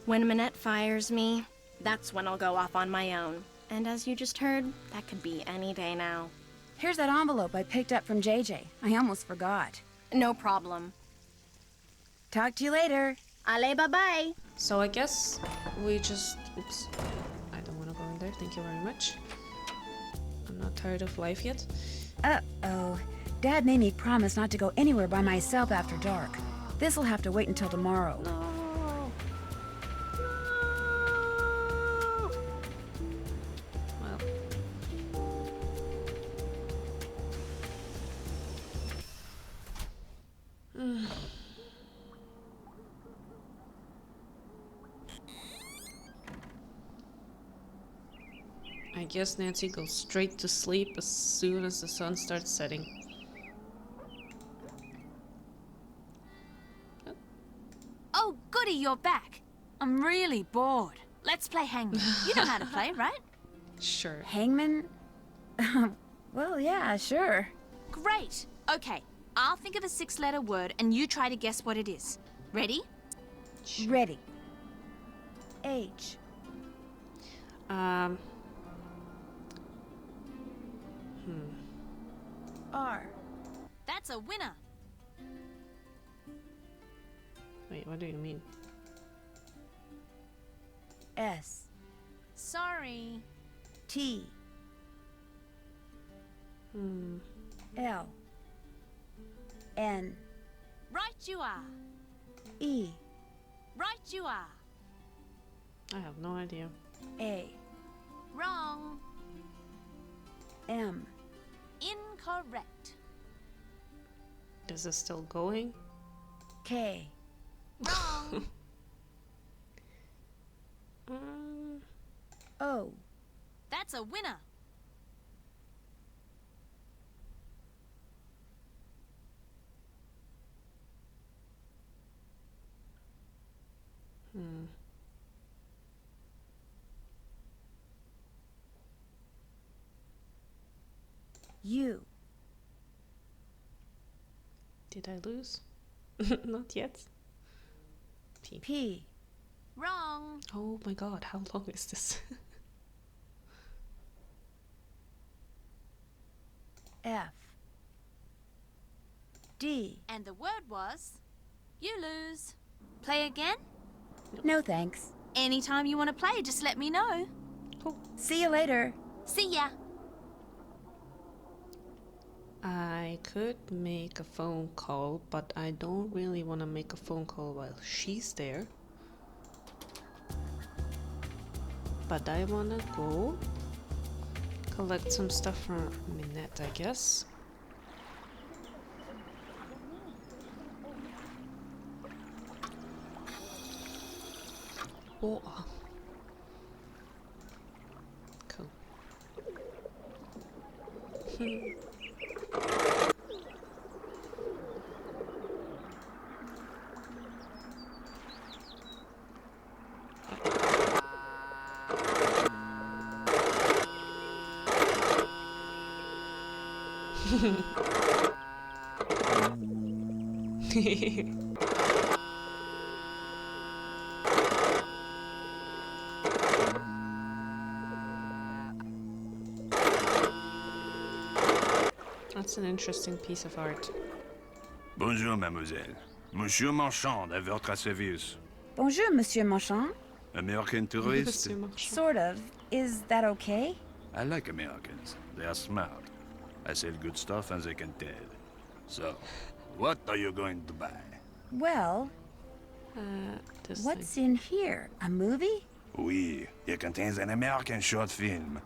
When Minette fires me, that's when I'll go off on my own. And as you just heard, that could be any day now. Here's that envelope I picked up from JJ. I almost forgot. No problem. Talk to you later. Allez, bye-bye. So I guess we just... Oops. I don't want to go in there. Thank you very much. I'm not tired of life yet. Uh-oh. Dad made me promise not to go anywhere by myself after dark. This'll have to wait until tomorrow. No. Well. I guess Nancy goes straight to sleep as soon as the sun starts setting. Oh, goody, you're back. I'm really bored. Let's play hangman. You know how to play, right? Sure. Hangman? Well, yeah, sure. Great. Okay, I'll think of a 6-letter word and you try to guess what it is. Ready? Sure. Ready. H. R. That's a winner. Wait, what do you mean? S. Sorry. T. L. N. Right you are. E. Right you are. I have no idea. A. Wrong. M. Incorrect. Is this still going? K. Wrong. O. That's a winner. U. Did I lose? Not yet. P. P. Wrong. Oh my god, how long is this? F. D. And the word was, you lose. Play again? No thanks. Anytime you want to play, just let me know. Cool. See you later. See ya. I could make a phone call, but I don't really want to make a phone call while she's there. But I want to go collect some stuff from Minette, I guess. Oh. Cool. That's an interesting piece of art. Bonjour, mademoiselle. Monsieur Marchand, à votre service. Bonjour, Monsieur Marchand. American tourist? Monsieur Marchand. Sort of. Is that okay? I like Americans. They are smart. I sell good stuff and they can tell. So, what are you going to buy? Well, This what's thing. in here? A movie? Oui, it contains an American short film.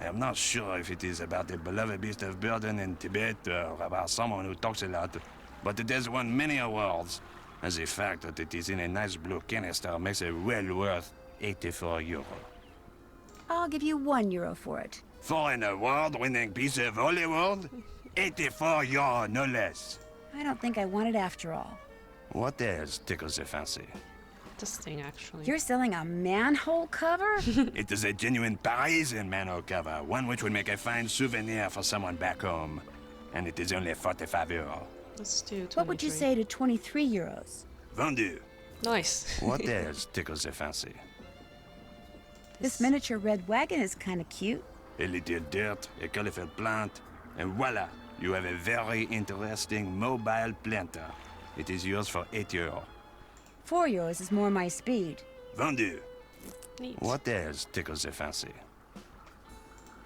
I am not sure if it is about the beloved beast of burden in Tibet or about someone who talks a lot, but it has won many awards. And the fact that it is in a nice blue canister makes it well worth 84 euro. I'll give you €1 for it. For an award-winning piece of Hollywood, 84 euro, no less. I don't think I want it after all. What else tickles your fancy? This thing, actually. You're selling a manhole cover? It is a genuine Parisian manhole cover, one which would make a fine souvenir for someone back home. And it is only 45 euro. Let's do 23. What would you say to €23? Vendu. Nice. What else tickles your fancy? This miniature red wagon is kind of cute. A little dirt, a colorful plant, and voila, you have a very interesting mobile planter. It is yours for 8 euro. €4 is more my speed. Vendu. Neat. What else tickles your fancy?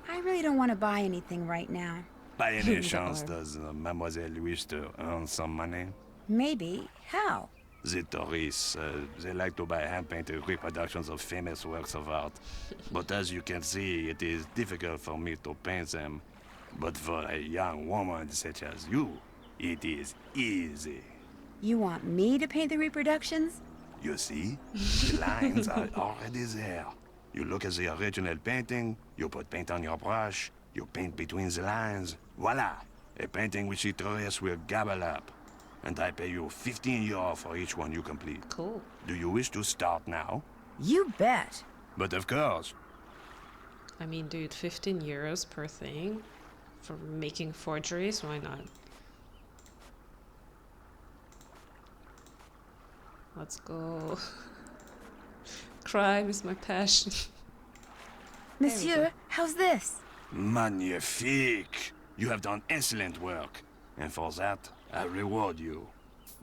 I really don't want to buy anything right now. By any chance, does Mademoiselle wish to earn some money? Maybe. How? The tourists, they like to buy hand-painted reproductions of famous works of art. But as you can see, it is difficult for me to paint them. But for a young woman such as you, it is easy. You want me to paint the reproductions? You see, the lines are already there. You look at the original painting, you put paint on your brush, you paint between the lines. Voila! A painting which the tourists will gobble up. And I pay you 15 euro for each one you complete. Cool. Do you wish to start now? You bet. But of course. I mean, dude, 15 euros per thing for making forgeries, why not? Let's go. Crime is my passion. Monsieur, how's this? Magnifique! You have done excellent work. And for that, I reward you.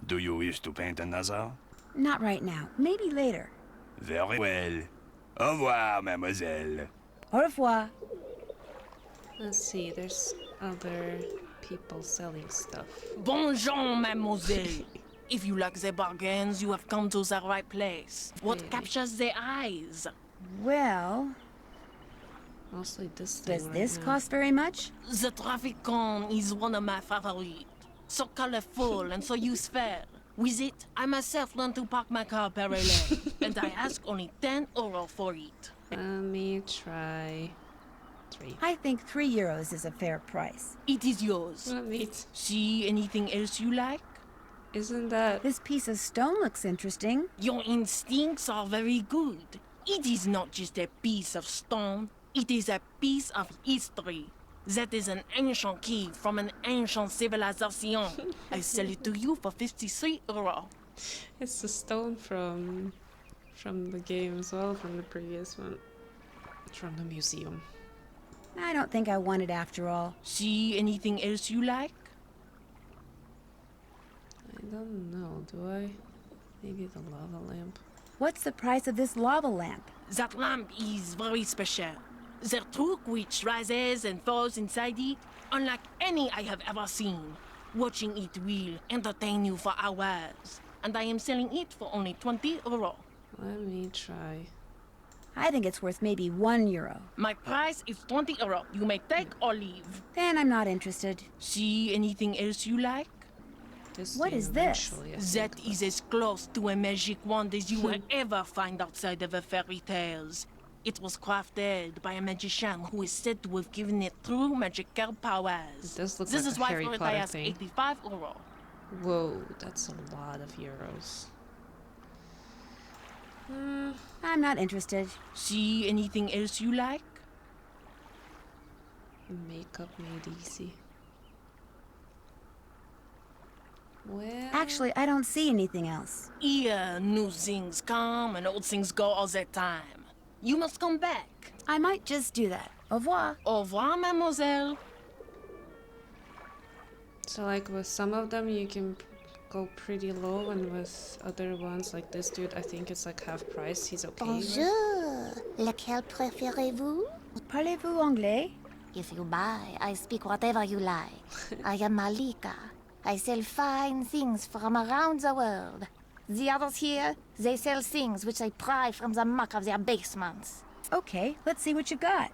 Do you wish to paint another? Not right now. Maybe later. Very well. Au revoir, mademoiselle. Au revoir. Let's see, there's other people selling stuff. Bonjour, mademoiselle. If you like the bargains, you have come to the right place. What Really? captures the eyes? Well, Mostly this thing. does right this now. cost very much? The traffic cone is one of my favorites. So colorful and so useful. With it, I myself learned to park my car parallel, and I ask only €10 for it. Let me try 3. I think €3 is a fair price. It is yours. What neat. See anything else you like? Isn't that... This piece of stone looks interesting. Your instincts are very good. It is not just a piece of stone, it is a piece of history. That is an ancient key from an ancient civilization. I sell it to you for €53. It's the stone from the game as well, from the previous one. From the museum. I don't think I want it after all. See anything else you like? I don't know, do I? Maybe the lava lamp. What's the price of this lava lamp? That lamp is very special. The truck which rises and falls inside it, unlike any I have ever seen. Watching it will entertain you for hours. And I am selling it for only €20. Let me try. I think it's worth maybe €1. My price is €20. You may take or leave. Then I'm not interested. See anything else you like? This What thing is this? eventually, I That think, is as close to a magic wand as you will ever find outside of the fairy tales. It was crafted by a magician who is said to have given it true magical powers. It does look This like is a why Harry for it I Potter ask thing. €85. Whoa, that's a lot of euros. I'm not interested. See anything else you like? Makeup made easy. Well... Actually, I don't see anything else. Here, new things come and old things go all the time. You must come back. I might just do that. Au revoir. Au revoir, mademoiselle. So like with some of them you can go pretty low, and with other ones like this dude, I think it's like half price. He's okay with. Bonjour. Lequel préférez-vous? Parlez-vous anglais? If you buy, I speak whatever you like. I am Malika. I sell fine things from around the world. The others here, they sell things which they pry from the muck of their basements. Okay, let's see what you got.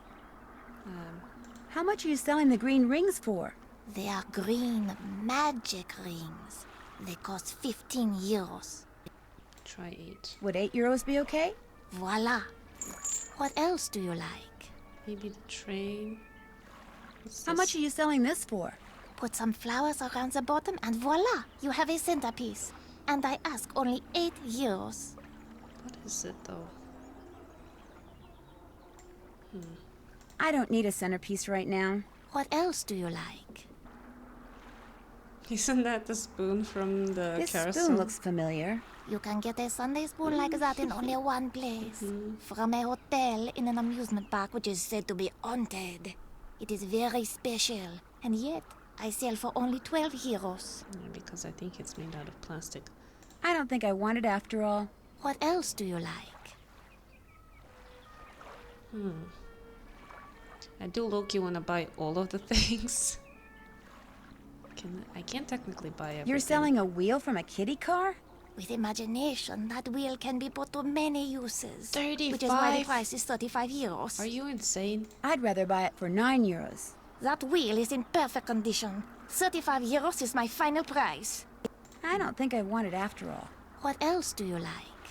How much are you selling the green rings for? They are green magic rings. They cost €15. Try 8. Would €8 be okay? Voila. What else do you like? Maybe the train. What's How this? much are you selling this for? Put some flowers around the bottom and voila, you have a centerpiece. And I ask only €8. What is it though? I don't need a centerpiece right now. What else do you like? Isn't that the spoon from the This carousel? spoon looks familiar. You can get a Sunday spoon like that in only one place. From a hotel in an amusement park which is said to be haunted. It is very special, and yet I sell for only €12. Yeah, because I think it's made out of plastic. I don't think I want it after all. What else do you like? I do low-key want to buy all of the things. I can't technically buy everything. You're selling a wheel from a kiddie car? With imagination, that wheel can be put to many uses. 35? Which is why the price is €35. Are you insane? I'd rather buy it for €9. That wheel is in perfect condition. €35 is my final price. I don't think I want it after all. What else do you like?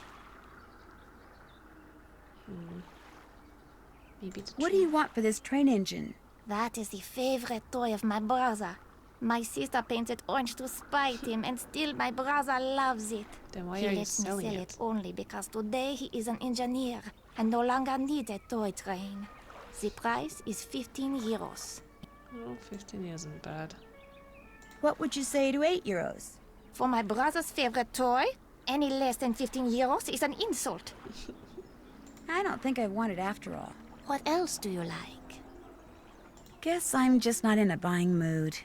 Maybe the What do you want for this train engine? That is the favorite toy of my brother. My sister paints it orange to spite him, and still my brother loves it. Then why He are you lets me selling sell it? it only because today he is an engineer and no longer needs a toy train. The price is €15. Oh, 15 isn't bad. What would you say to €8? For my brother's favorite toy, any less than €15 is an insult. I don't think I want it after all. What else do you like? Guess I'm just not in a buying mood.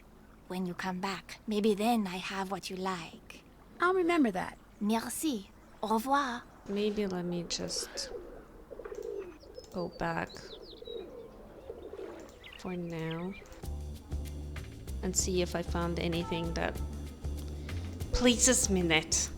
When you come back, maybe then I have what you like. I'll remember that. Merci. Au revoir. Maybe let me just go back for now and see if I found anything that pleases Minette.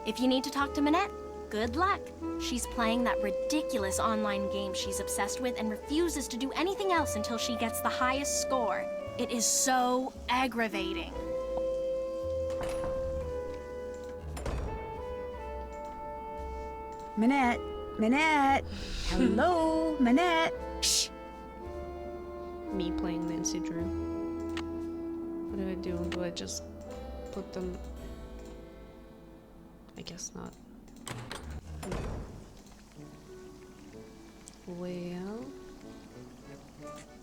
If you need to talk to Minette, good luck. She's playing that ridiculous online game she's obsessed with and refuses to do anything else until she gets the highest score. It is so aggravating. Minette, Minette. Hello, Minette. Shh. Me playing Nancy Drew. What do I do? Do I just put them? I guess not. Well,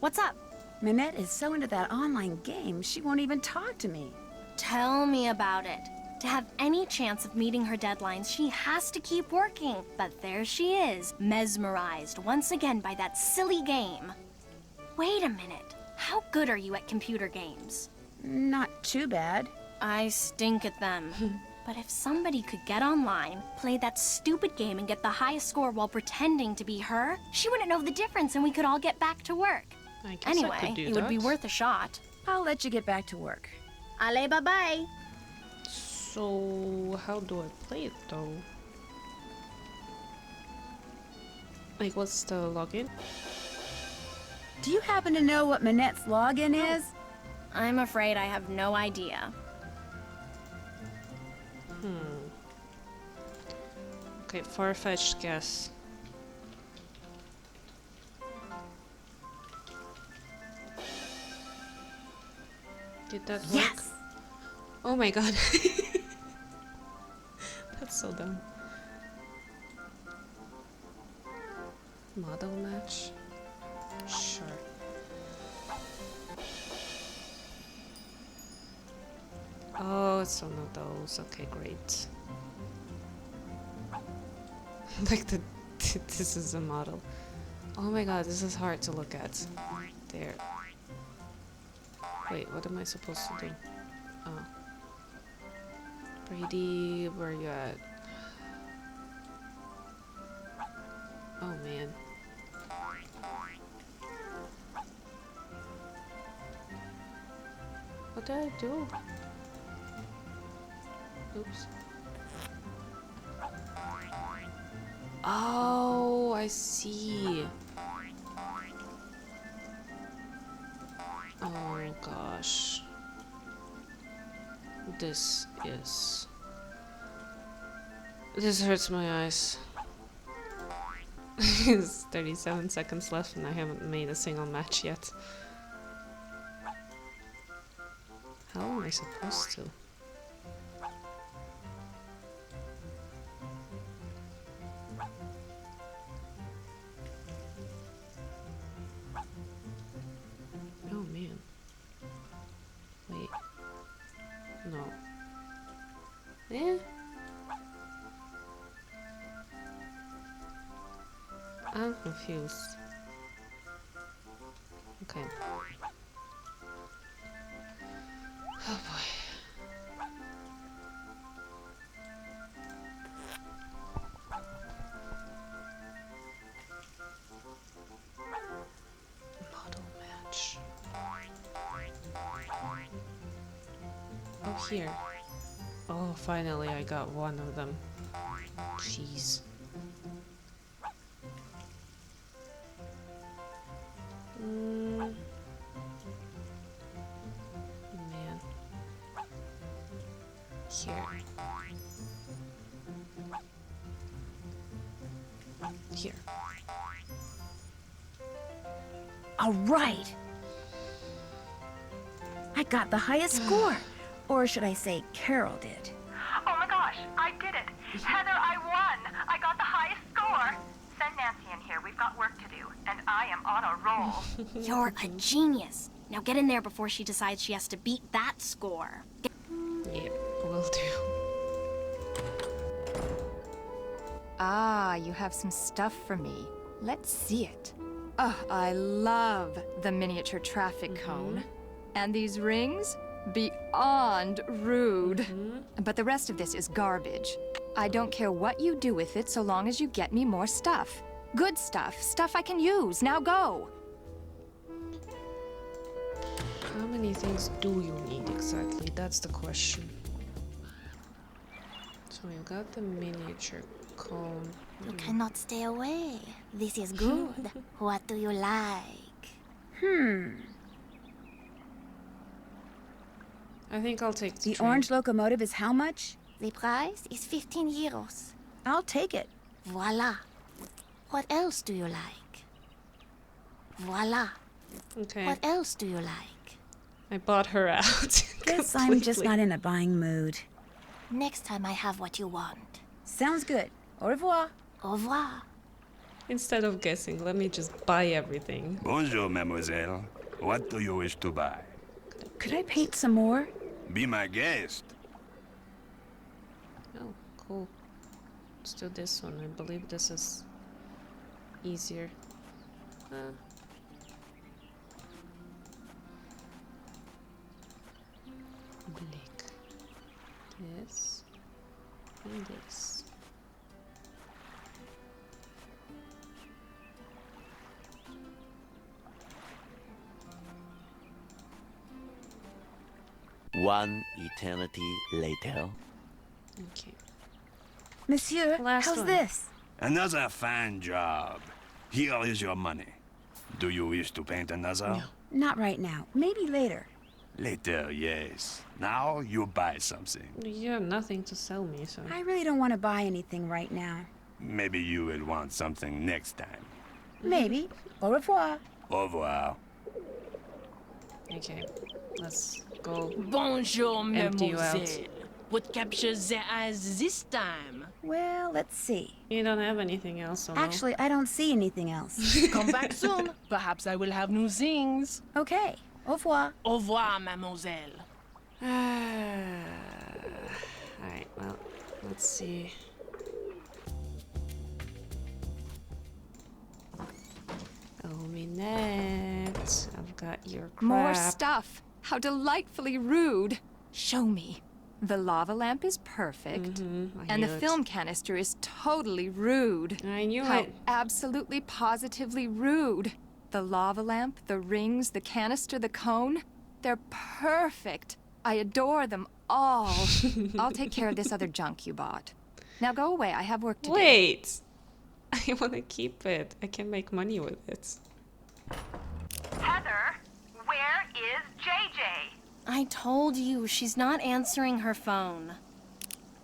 What's up? Minette is so into that online game, she won't even talk to me. Tell me about it. To have any chance of meeting her deadlines, she has to keep working. But there she is, mesmerized once again by that silly game. Wait a minute. How good are you at computer games? Not too bad. I stink at them. But if somebody could get online, play that stupid game, and get the highest score while pretending to be her, she wouldn't know the difference and we could all get back to work. I guess Anyway, I could do it would be that. worth a shot. I'll let you get back to work. Allez, bye-bye. So how do I play it though? Like, what's the login? Do you happen to know what Minette's login is? I'm afraid I have no idea. Okay, far-fetched guess. Did that work? Yes! Oh my god. That's so dumb. Model match? Sure. Oh, it's one of those. Okay, great. Like this is a model. Oh my god, this is hard to look at. There. Wait, what am I supposed to do? Oh. Brady, where are you at? Oh man. What did I do? Oops. Oh, I see. Oh gosh. This hurts my eyes. It's 37 seconds left and I haven't made a single match yet. How am I supposed to? Oh man. Wait. No. Eh? I'm confused. Okay. Oh boy. Model match. Oh, here. Oh, finally I got one of them. Jeez. Man. Here. Here. All right. I got the highest score. Or should I say Carol did. Oh my gosh, I did it. Heather, I won. I got the highest score. Send Nancy in here. We've got work to do, and I am on a roll. You're a genius. Now get in there before she decides she has to beat that score. Yeah, will do. Ah, you have some stuff for me. Let's see it. Oh, I love the miniature traffic cone. And these rings? Beyond rude. But the rest of this is garbage. I don't care what you do with it so long as you get me more stuff. Good stuff. Stuff I can use. Now go. How many things do you need exactly? That's the question. So you got the miniature cone. You cannot stay away. This is good. What do you like? I think I'll take The train. orange locomotive is how much? The price is 15 euros. I'll take it. Voila. What else do you like? Voila. Okay. What else do you like? I bought her out. Guess I'm just not in a buying mood. Next time I have what you want. Sounds good. Au revoir. Au revoir. Instead of guessing, let me just buy everything. Bonjour, mademoiselle. What do you wish to buy? Could I paint some more? Be my guest. Oh, cool. Let's do this one. I believe this is easier. Black. This. And this. One eternity later. Okay. Monsieur, Last how's one. this? Another fine job. Here is your money. Do you wish to paint another? No, not right now. Maybe later. Later, yes. Now you buy something. You have nothing to sell me, so. I really don't want to buy anything right now. Maybe you will want something next time. Maybe. Au revoir. Au revoir. Okay, let's go. Bonjour, Empty you out. mademoiselle. What captures the eyes this time? Well, let's see. You don't have anything else, so no? Actually, I don't see anything else. Come back soon. Perhaps I will have new things. Okay. Au revoir. Au revoir, mademoiselle. Alright, well, let's see. Oh, Minette, I've got your crap. More stuff. How delightfully rude. Show me. The lava lamp is perfect. I And the knew it. film canister is totally rude. I knew How it. absolutely positively rude. The lava lamp, the rings, the canister, the cone. They're perfect. I adore them all. I'll take care of this other junk you bought. Now go away. I have work to do. Wait! I want to keep it. I can make money with it. Heather, where is JJ? I told you, she's not answering her phone.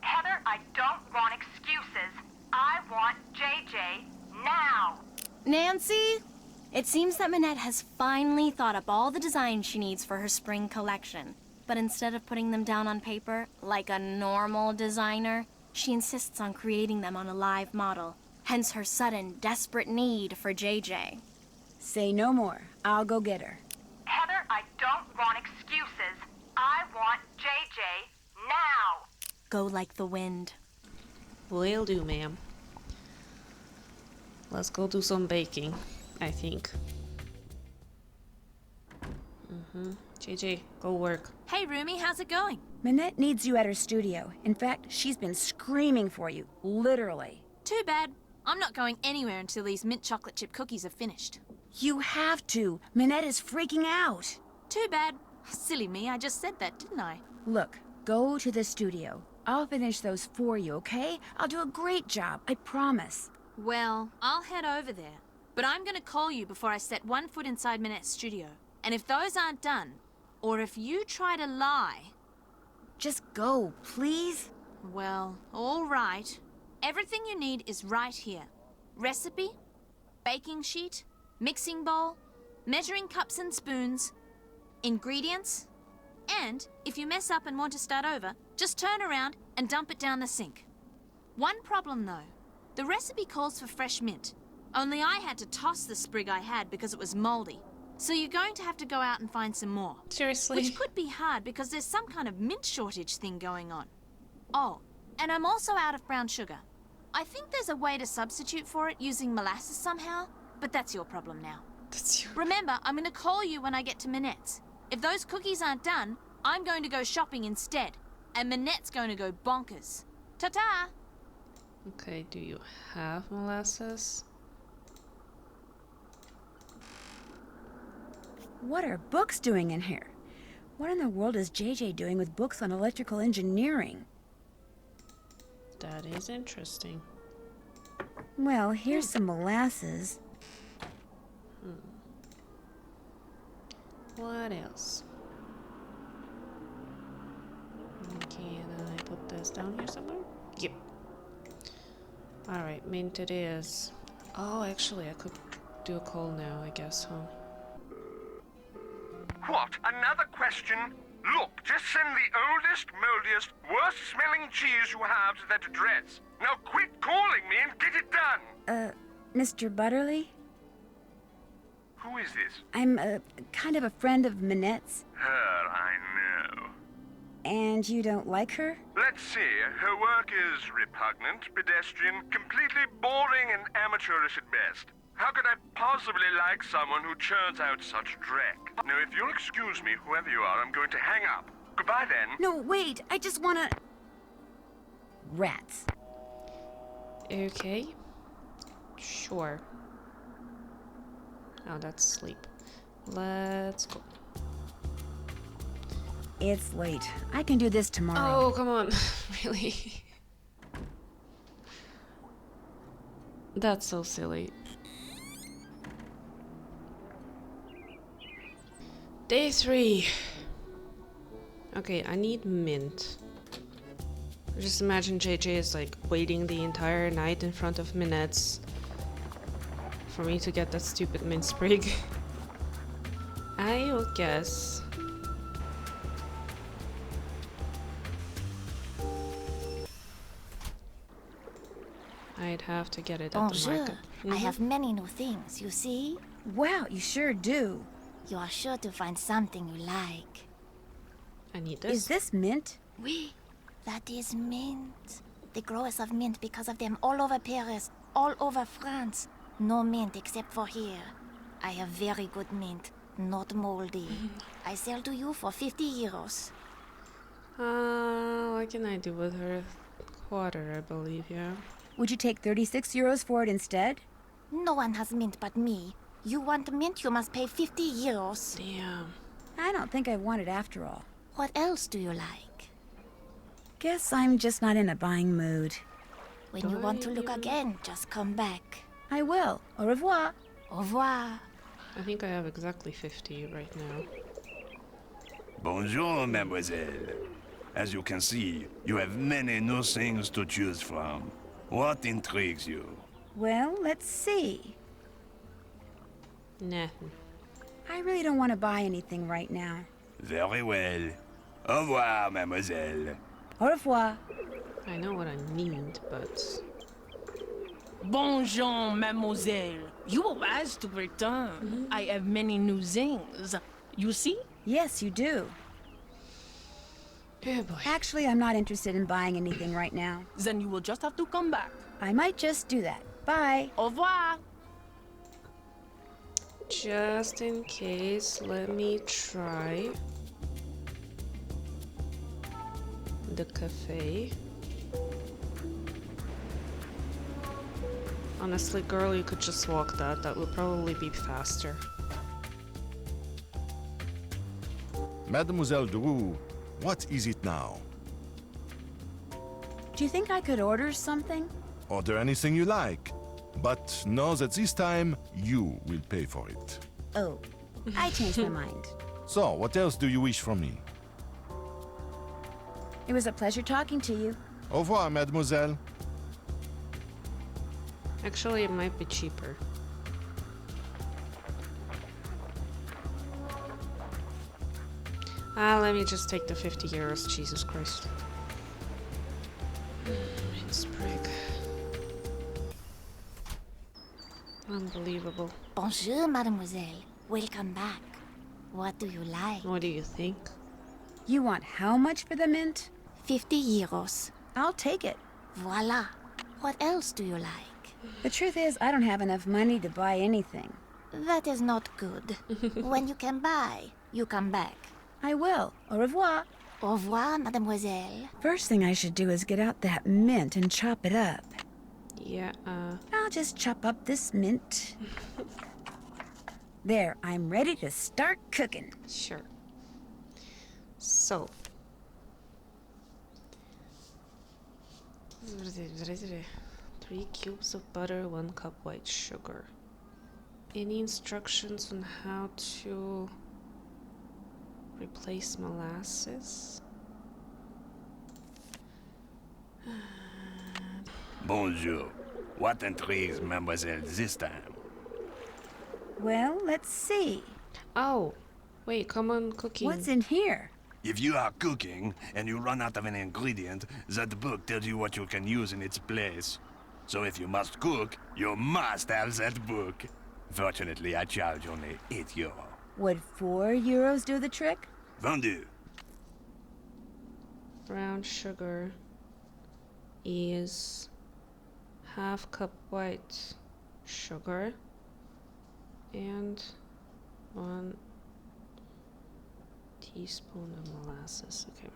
Heather, I don't want excuses. I want JJ now. Nancy? It seems that Minette has finally thought up all the designs she needs for her spring collection. But instead of putting them down on paper, like a normal designer, she insists on creating them on a live model. Hence her sudden, desperate need for JJ. Say no more. I'll go get her. Heather, I don't want excuses. I want JJ now. Go like the wind. Will do, ma'am. Let's go do some baking, I think. JJ, go work. Hey, Rumi, how's it going? Minette needs you at her studio. In fact, she's been screaming for you. Literally. Too bad. I'm not going anywhere until these mint chocolate chip cookies are finished. You have to. Minette is freaking out. Too bad. Silly me, I just said that, didn't I? Look, go to the studio. I'll finish those for you, okay? I'll do a great job, I promise. Well, I'll head over there. But I'm gonna call you before I set one foot inside Minette's studio. And if those aren't done, or if you try to lie... Just go, please? Well, all right. Everything you need is right here. Recipe, baking sheet, mixing bowl, measuring cups and spoons, ingredients, and if you mess up and want to start over, just turn around and dump it down the sink. One problem though, the recipe calls for fresh mint, only I had to toss the sprig I had because it was moldy. So you're going to have to go out and find some more. Seriously? Which could be hard because there's some kind of mint shortage thing going on. Oh, and I'm also out of brown sugar. I think there's a way to substitute for it using molasses somehow, but that's your problem now. That's your... Remember, I'm going to call you when I get to Minette's. If those cookies aren't done, I'm going to go shopping instead. And Minette's going to go bonkers. Ta-ta! Okay, do you have molasses? What are books doing in here? What in the world is JJ doing with books on electrical engineering? That is interesting. Well, here's some molasses. What else? Can I put this down here somewhere? Yep. Alright, mint it is. Oh, actually, I could do a call now, I guess, huh? What? Another question? Look, just send the oldest, moldiest, worst-smelling cheese you have to that address. Now quit calling me and get it done! Mr. Butterly? Who is this? I'm, kind of a friend of Minette's. Her, I know. And you don't like her? Let's see, her work is repugnant, pedestrian, completely boring and amateurish at best. How could I possibly like someone who churns out such dreck? Now, if you'll excuse me, whoever you are, I'm going to hang up. Goodbye, then. No, wait, I just wanna... Rats. Okay. Sure. Oh, that's sleep. Let's go. It's late. I can do this tomorrow. Oh, come on. Really? That's so silly. Day 3. Okay, I need mint. Just imagine JJ is like waiting the entire night in front of Minette's for me to get that stupid mint sprig. I will guess. I'd have to get it at the Bonjour. market. I have many new things, you see? Wow, you sure do. You are sure to find something you like. I need this. Is this mint? Oui, that is mint. The growers of mint because of them all over Paris, all over France. No mint except for here. I have very good mint, not moldy. I sell to you for 50 euros. What can I do with her? Quarter, I believe, yeah. Would you take 36 euros for it instead? No one has mint but me. You want mint, you must pay 50 euros. Damn. I don't think I want it after all. What else do you like? Guess I'm just not in a buying mood. When you want to look again, just come back. I will. Au revoir. Au revoir. I think I have exactly 50 right now. Bonjour, mademoiselle. As you can see, you have many new things to choose from. What intrigues you? Well, let's see. Nothing. I really don't want to buy anything right now. Very well. Au revoir, mademoiselle. Au revoir. I know what I need, but... Bonjour, mademoiselle. You were wise to return. I have many new things. You see? Yes, you do. Oh boy. Actually, I'm not interested in buying anything right now. Then you will just have to come back. I might just do that. Bye. Au revoir. Just in case, let me try the cafe. Honestly, girl, you could just walk that. That would probably be faster. Mademoiselle Drew, what is it now? Do you think I could order something? Order anything you like. But know that this time, you will pay for it. Oh, I changed my mind. So, what else do you wish from me? It was a pleasure talking to you. Au revoir, mademoiselle. Actually, it might be cheaper. Let me just take the 50 euros, Jesus Christ. Sprig. Unbelievable. Bonjour, mademoiselle. Welcome back. What do you like? What do you think? You want how much for the mint? 50 euros. I'll take it. Voila. What else do you like? The truth is, I don't have enough money to buy anything. That is not good. When you can buy, you come back. I will. Au revoir. Au revoir, mademoiselle. First thing I should do is get out that mint and chop it up. Yeah, I'll just chop up this mint. There, I'm ready to start cooking. Sure. So. 3 cubes of butter, 1 cup white sugar. Any instructions on how to replace molasses? Bonjour. What intrigues mademoiselle this time? Well, let's see. Oh, wait, come on, cooking. What's in here? If you are cooking and you run out of an ingredient, that book tells you what you can use in its place. So if you must cook, you must have that book. Fortunately, I charge only €8. Would €4 do the trick? Vendu. Brown sugar is half cup white sugar and 1 teaspoon of molasses. Okay,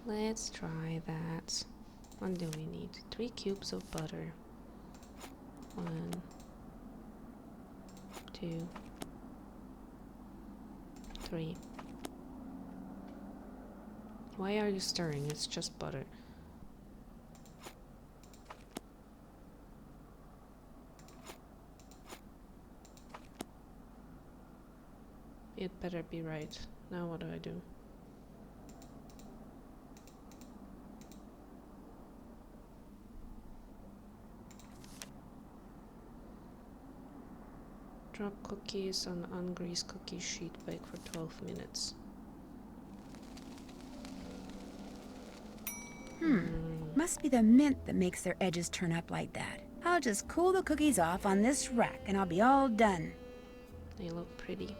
let's try that. What do we need? 3 cubes of butter. 1, 2, 3. Why are you stirring? It's just butter. It better be right. Now what do I do? Drop cookies on ungreased cookie sheet, bake for 12 minutes. Must be the mint that makes their edges turn up like that. I'll just cool the cookies off on this rack and I'll be all done. They look pretty.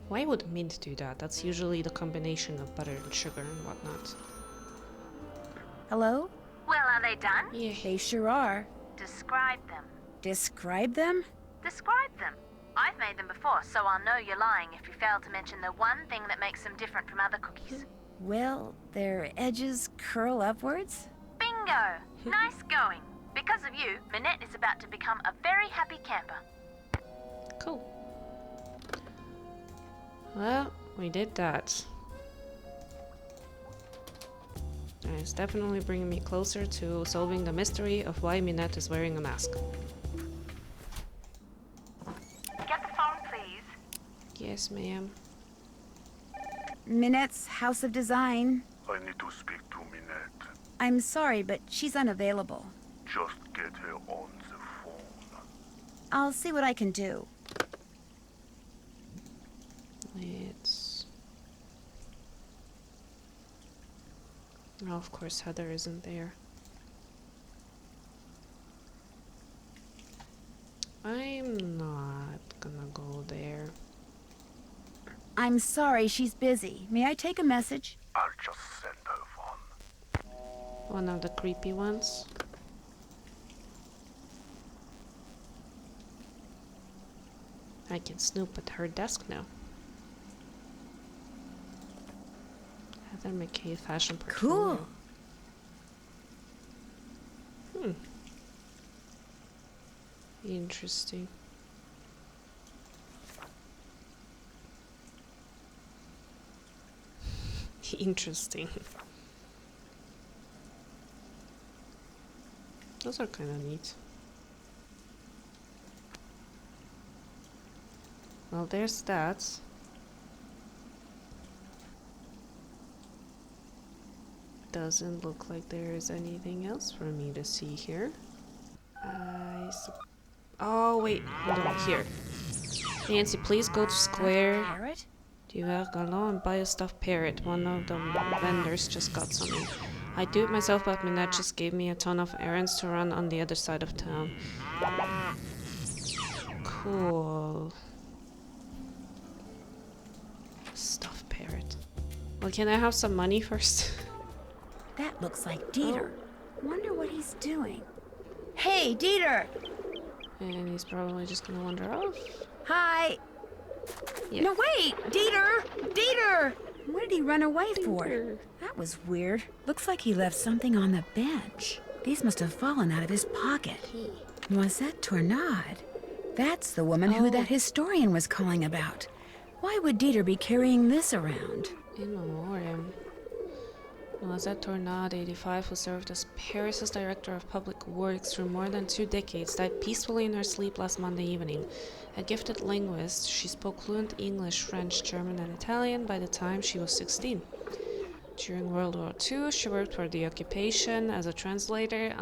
Why would mint do that? That's usually the combination of butter and sugar and whatnot. Hello? Well, are they done? Yeah. They sure are. Describe them. Describe them? Describe them. I've made them before, so I'll know you're lying if you fail to mention the one thing that makes them different from other cookies. Well, their edges curl upwards? Bingo! Nice going. Because of you, Minette is about to become a very happy camper. Cool. Well, we did that. And it's definitely bringing me closer to solving the mystery of why Minette is wearing a mask. Get the phone, please. Yes, ma'am. Minette's House of Design. I need to speak to Minette. I'm sorry, but she's unavailable. Just get her on the phone. I'll see what I can do. Let's... Oh, of course, Heather isn't there. I'm not gonna go there. I'm sorry, she's busy. May I take a message? I'll just send her one. One of the creepy ones. I can snoop at her desk now. Heather McKay fashion portfolio. Cool. Interesting. Interesting. Those are kind of neat. Well, there's that. Doesn't look like there is anything else for me to see here. Oh, wait. Hold on. Here. Nancy, please go to Square. Parrot? Divers Galon and buy a stuffed parrot. One of the vendors just got some in. I do it myself, but Minette just gave me a ton of errands to run on the other side of town. Cool. Stuffed parrot. Well, can I have some money first? That looks like Dieter. Wonder what he's doing. Hey, Dieter! And he's probably just gonna wander off. Hi! Yeah. No, wait! Dieter! Dieter! What did he run away for? That was weird. Looks like he left something on the bench. These must have fallen out of his pocket. Noisette Tournade. That's the woman who that historian was calling about. Why would Dieter be carrying this around? In memoriam. Noisette Tournade, 85, who served as Paris's Director of Public Works for more than 2 decades, died peacefully in her sleep last Monday evening. A gifted linguist, she spoke fluent English, French, German, and Italian by the time she was 16. During World War II, she worked for the occupation as a translator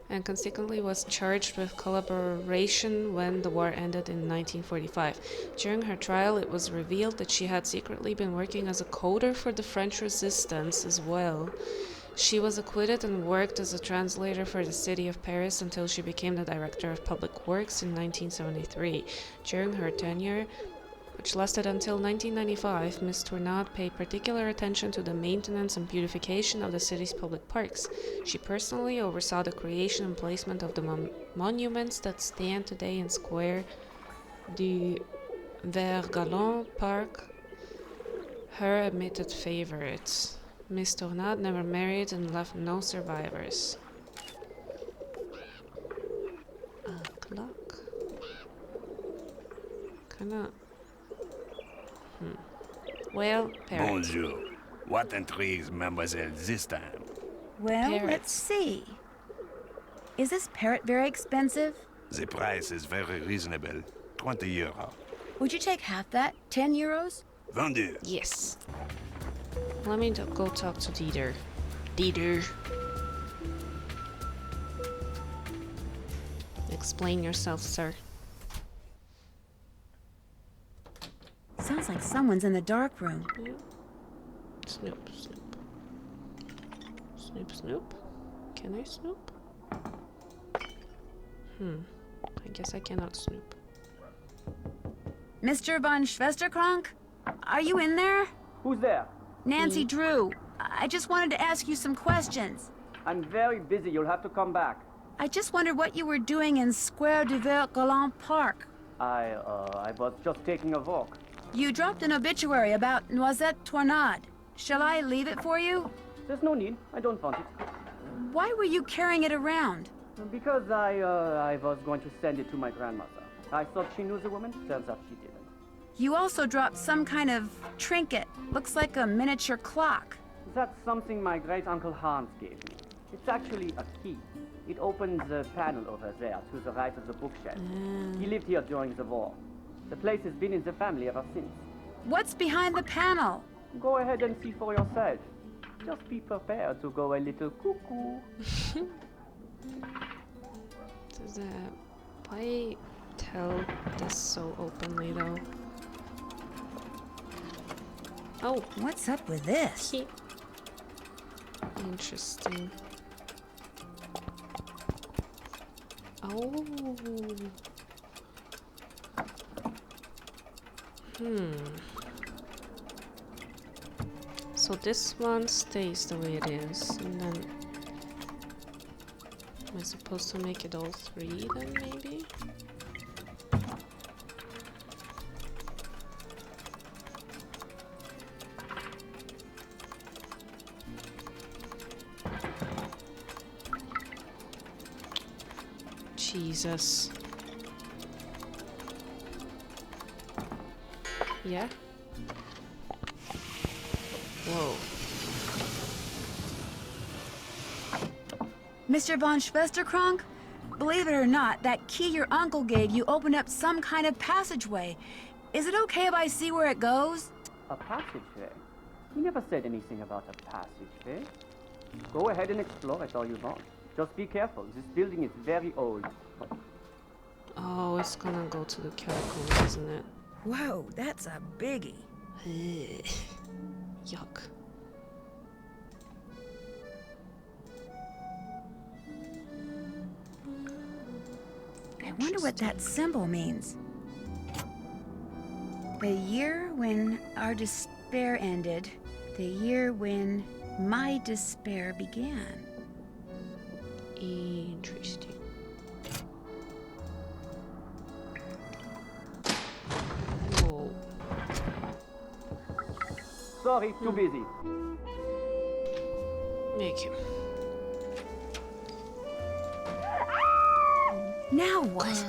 and consequently was charged with collaboration when the war ended in 1945. During her trial, it was revealed that she had secretly been working as a coder for the French resistance as well. She was acquitted and worked as a translator for the city of Paris until she became the Director of Public Works in 1973. During her tenure, which lasted until 1995, Ms. Tournade paid particular attention to the maintenance and beautification of the city's public parks. She personally oversaw the creation and placement of the monuments that stand today in Square du Vert-Galant Park, her admitted favorites. Ms. Tournade never married and left no survivors. A clock. Kinda. Well, Paris. Bonjour. What intrigues Mademoiselle this time? Well, Parrot. let's see. Is this parrot very expensive? The price is very reasonable. 20 euro. Would you take half that? 10 euros? Vendu. Yes. Let me go talk to Dieter. Dieter. Explain yourself, sir. Sounds like someone's in the dark room. Yeah. Snoop, snoop. Snoop, snoop. Can I snoop? I guess I cannot snoop. Mr. von Schwesterkrank? Are you in there? Who's there? Nancy Drew. I just wanted to ask you some questions. I'm very busy. You'll have to come back. I just wondered what you were doing in Square du Vert-Galant Park. I was just taking a walk. You dropped an obituary about Noisette Tournade. Shall I leave it for you? There's no need. I don't want it. Why were you carrying it around? Because I was going to send it to my grandmother. I thought she knew the woman. Turns out she didn't. You also dropped some kind of trinket. Looks like a miniature clock. That's something my great-uncle Hans gave me. It's actually a key. It opens the panel over there to the right of the bookshelf. He lived here during the war. The place has been in the family ever since. What's behind the panel? Go ahead and see for yourself. Just be prepared to go a little cuckoo. Why tell this so openly, though? Oh, what's up with this? Interesting. Oh. So this one stays the way it is, and then am I supposed to make it all 3 then, maybe? Jesus. Yeah? Whoa. Mr. von Schwesterkrank? Believe it or not, that key your uncle gave you opened up some kind of passageway. Is it okay if I see where it goes? A passageway? He never said anything about a passageway. Go ahead and explore it all you want. Just be careful. This building is very old. Oh, it's gonna go to the catacombs, isn't it? Whoa, that's a biggie. Yuck. I wonder what that symbol means. The year when our despair ended. The year when my despair began. Interesting. Whoa. sorry, too busy. Thank you. Now what?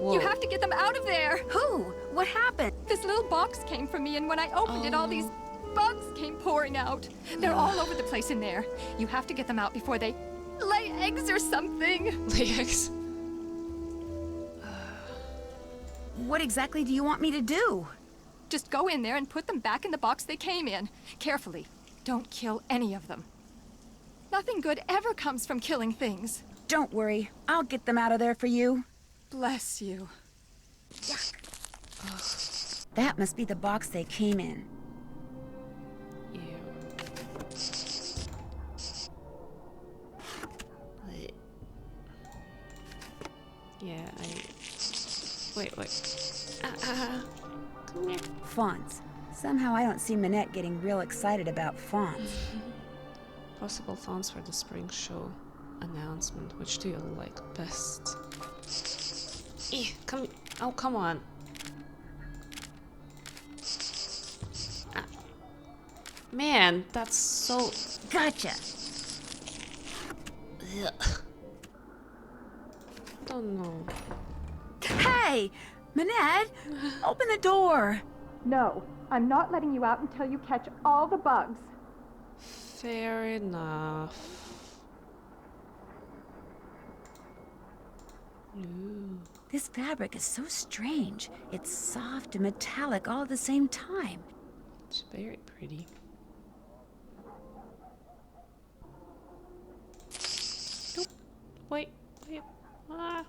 You have to get them out of there! Who? What happened? This little box came from me, and when I opened it, all these bugs came pouring out. They're all over the place in there. You have to get them out before they lay eggs or something. Lay eggs? What exactly do you want me to do? Just go in there and put them back in the box they came in. Carefully. Don't kill any of them. Nothing good ever comes from killing things. Don't worry. I'll get them out of there for you. Bless you. That must be the box they came in. Yeah, Wait. Come here. Fonts. Somehow I don't see Minette getting real excited about fonts. Possible fonts for the spring show announcement. Which do you like best? Come on. Man, that's so... Gotcha! Ugh. Don't know. Hey! Minette! Open the door! No, I'm not letting you out until you catch all the bugs. Fair enough. Ooh. This fabric is so strange. It's soft and metallic all at the same time. It's very pretty. Nope. Wait. Ah.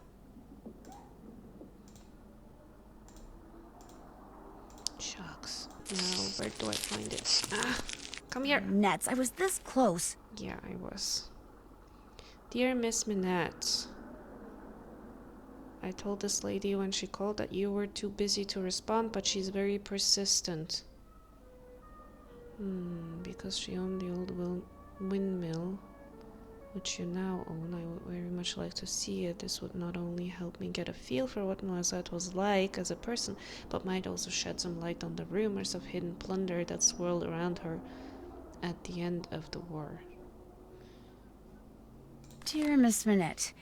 Shucks. Now, where do I find it? Ah. Come here. Nuts, I was this close. Yeah, I was. Dear Miss Minette, I told this lady when she called that you were too busy to respond, but she's very persistent. Because she owned the old windmill, which you now own, I would very much like to see it. This would not only help me get a feel for what Noisette was like as a person, but might also shed some light on the rumors of hidden plunder that swirled around her at the end of the war. Dear Miss Minette,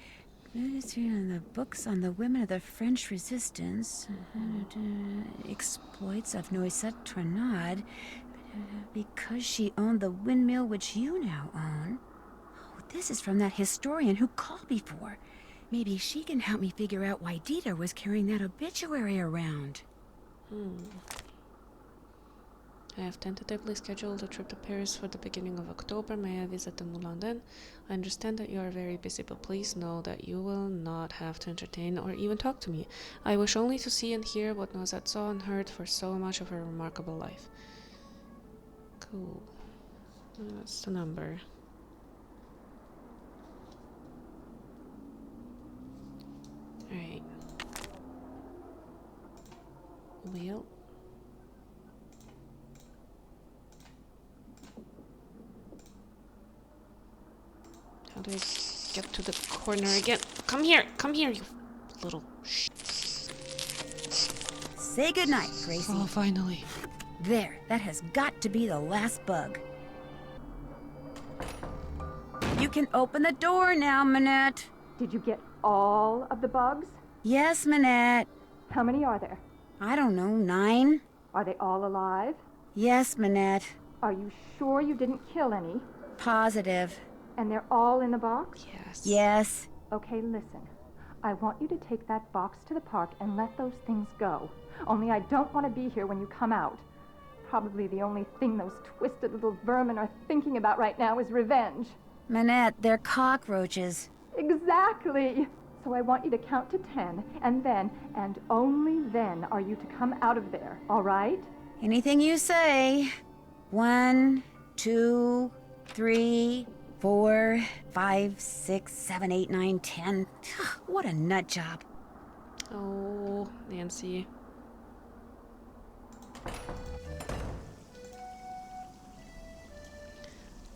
the books on the women of the French resistance, exploits of Noisette Tornade, because she owned the windmill which you now own. Oh, this is from that historian who called before. Maybe she can help me figure out why Dieter was carrying that obituary around. I have tentatively scheduled a trip to Paris for the beginning of October. May I visit the Moulin d'En? I understand that you are very busy, but please know that you will not have to entertain or even talk to me. I wish only to see and hear what Noisette saw and heard for so much of her remarkable life. Cool. That's the number. Alright. Well. How do I get to the corner again? Come here, you little sh... Say goodnight, Gracie. Oh, finally. There, that has got to be the last bug. You can open the door now, Minette. Did you get all of the bugs? Yes, Minette. How many are there? I don't know, 9? Are they all alive? Yes, Minette. Are you sure you didn't kill any? Positive. And they're all in the box? Yes. Yes. Okay, listen. I want you to take that box to the park and let those things go. Only I don't want to be here when you come out. Probably the only thing those twisted little vermin are thinking about right now is revenge. Minette, they're cockroaches. Exactly. So I want you to count to 10, and then, and only then, are you to come out of there, all right? Anything you say. 1, 2, 3, 4, 5, 6, 7, 8, 9, 10. What a nut job. Oh, Nancy.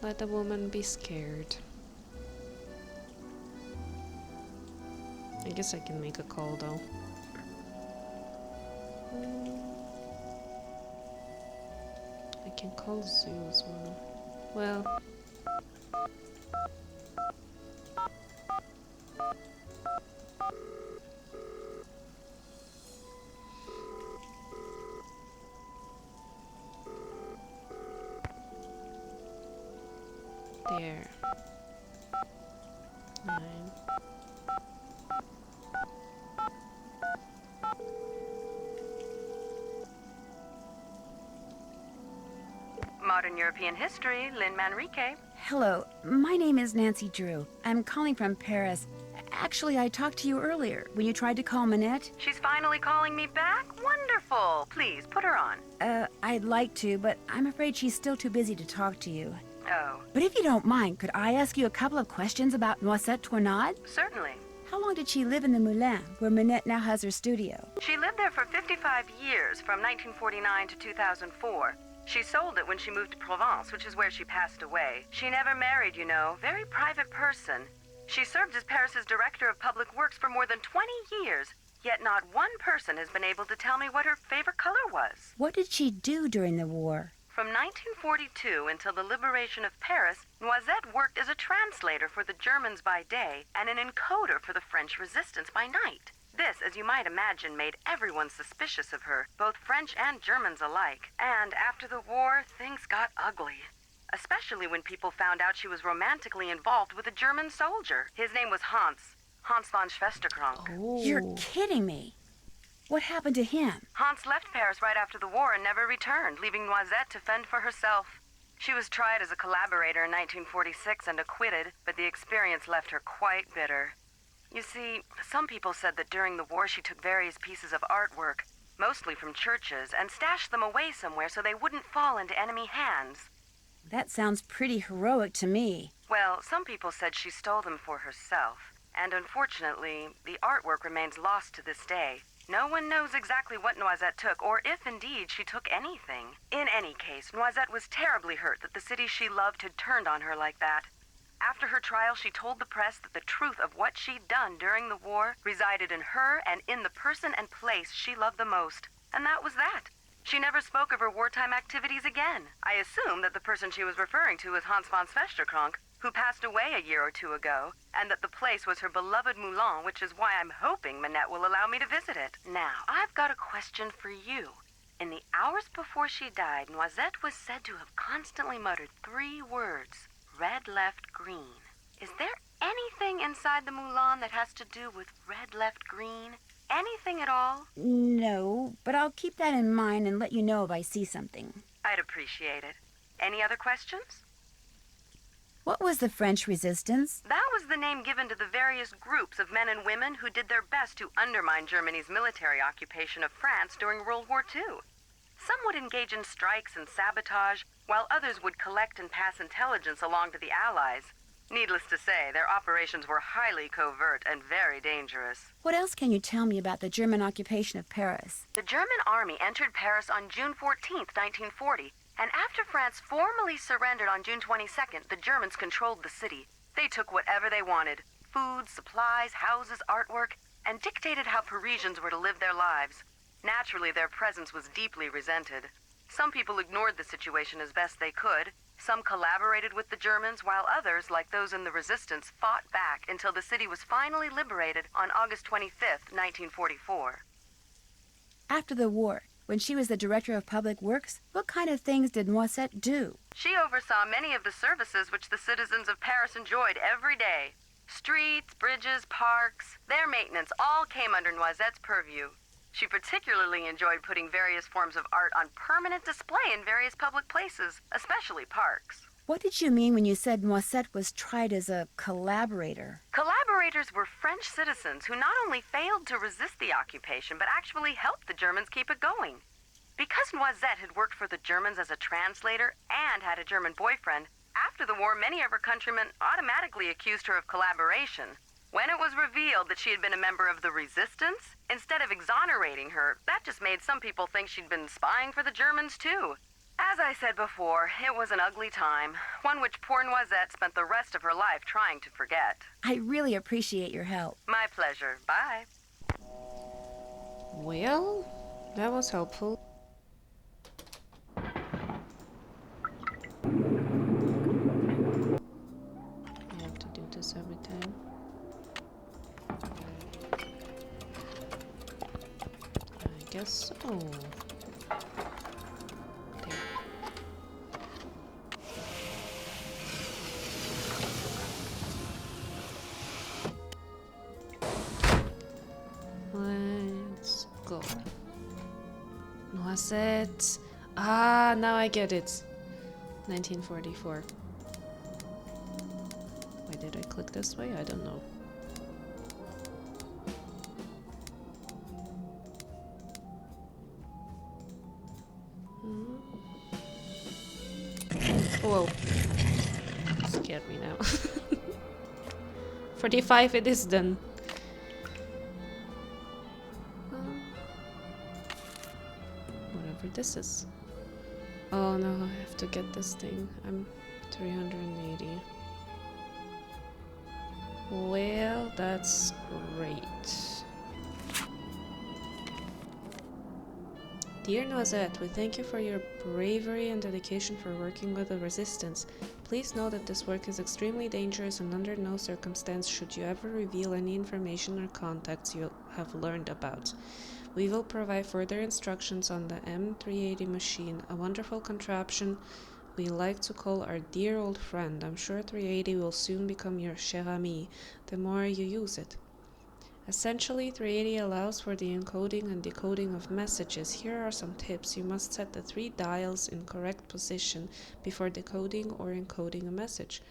Let the woman be scared. I guess I can make a call though. can call the zoo as well. Well... There. 9. Modern European History, Lynn Manrique. Hello, my name is Nancy Drew. I'm calling from Paris. Actually, I talked to you earlier when you tried to call Minette. She's finally calling me back? Wonderful. Please, put her on. I'd like to, but I'm afraid she's still too busy to talk to you. Oh. But if you don't mind, could I ask you a couple of questions about Noisette Tornade? Certainly. How long did she live in the Moulin, where Minette now has her studio? She lived there for 55 years, from 1949 to 2004. She sold it when she moved to Provence, which is where she passed away. She never married, you know. Very private person. She served as Paris's Director of Public Works for more than 20 years, yet not one person has been able to tell me what her favorite color was. What did she do during the war? From 1942 until the liberation of Paris, Noisette worked as a translator for the Germans by day and an encoder for the French resistance by night. This, as you might imagine, made everyone suspicious of her, both French and Germans alike. And after the war, things got ugly. Especially when people found out she was romantically involved with a German soldier. His name was Hans von Schwesterkrank. Oh. You're kidding me. What happened to him? Hans left Paris right after the war and never returned, leaving Noisette to fend for herself. She was tried as a collaborator in 1946 and acquitted, but the experience left her quite bitter. You see, some people said that during the war she took various pieces of artwork, mostly from churches, and stashed them away somewhere so they wouldn't fall into enemy hands. That sounds pretty heroic to me. Well, some people said she stole them for herself, and unfortunately, the artwork remains lost to this day. No one knows exactly what Noisette took, or if indeed she took anything. In any case, Noisette was terribly hurt that the city she loved had turned on her like that. After her trial, she told the press that the truth of what she'd done during the war resided in her and in the person and place she loved the most. And that was that. She never spoke of her wartime activities again. I assume that the person she was referring to was Hans von Schwesterkrank, who passed away a year or two ago, and that the place was her beloved Moulin, which is why I'm hoping Minette will allow me to visit it. Now, I've got a question for you. In the hours before she died, Noisette was said to have constantly muttered 3 words. Red, left, green. Is there anything inside the Moulin that has to do with red, left, green? Anything at all? No, but I'll keep that in mind and let you know if I see something. I'd appreciate it. Any other questions? What was the French resistance? That was the name given to the various groups of men and women who did their best to undermine Germany's military occupation of France during World War II. Some would engage in strikes and sabotage, while others would collect and pass intelligence along to the Allies. Needless to say, their operations were highly covert and very dangerous. What else can you tell me about the German occupation of Paris? The German army entered Paris on June 14th, 1940, and after France formally surrendered on June 22nd, the Germans controlled the city. They took whatever they wanted, food, supplies, houses, artwork, and dictated how Parisians were to live their lives. Naturally, their presence was deeply resented. Some people ignored the situation as best they could. Some collaborated with the Germans, while others, like those in the resistance, fought back until the city was finally liberated on August 25th, 1944. After the war, when she was the Director of Public Works, what kind of things did Noisette do? She oversaw many of the services which the citizens of Paris enjoyed every day. Streets, bridges, parks, their maintenance all came under Noisette's purview. She particularly enjoyed putting various forms of art on permanent display in various public places, especially parks. What did you mean when you said Noisette was tried as a collaborator? Collaborators were French citizens who not only failed to resist the occupation, but actually helped the Germans keep it going. Because Noisette had worked for the Germans as a translator and had a German boyfriend, after the war, many of her countrymen automatically accused her of collaboration. When it was revealed that she had been a member of the resistance, instead of exonerating her, that just made some people think she'd been spying for the Germans too. As I said before, it was an ugly time, one which poor Noisette spent the rest of her life trying to forget. I really appreciate your help. My pleasure. Bye. Well, that was helpful. guess so. There. Let's go. Noisette. Ah, now I get it. 1944. Why did I click this way? I don't know. Whoa. Scared me now. 45 it is then. Whatever this is. Oh no, I have to get this thing. I'm 380. Well, that's great. Dear Noisette, we thank you for your bravery and dedication for working with the Resistance. Please know that this work is extremely dangerous and under no circumstance should you ever reveal any information or contacts you have learned about. We will provide further instructions on the M380 machine, a wonderful contraption we like to call our dear old friend. I'm sure 380 will soon become your cher ami, the more you use it. Essentially, 380 allows for the encoding and decoding of messages. Here are some tips. You must set the 3 dials in correct position before decoding or encoding a message.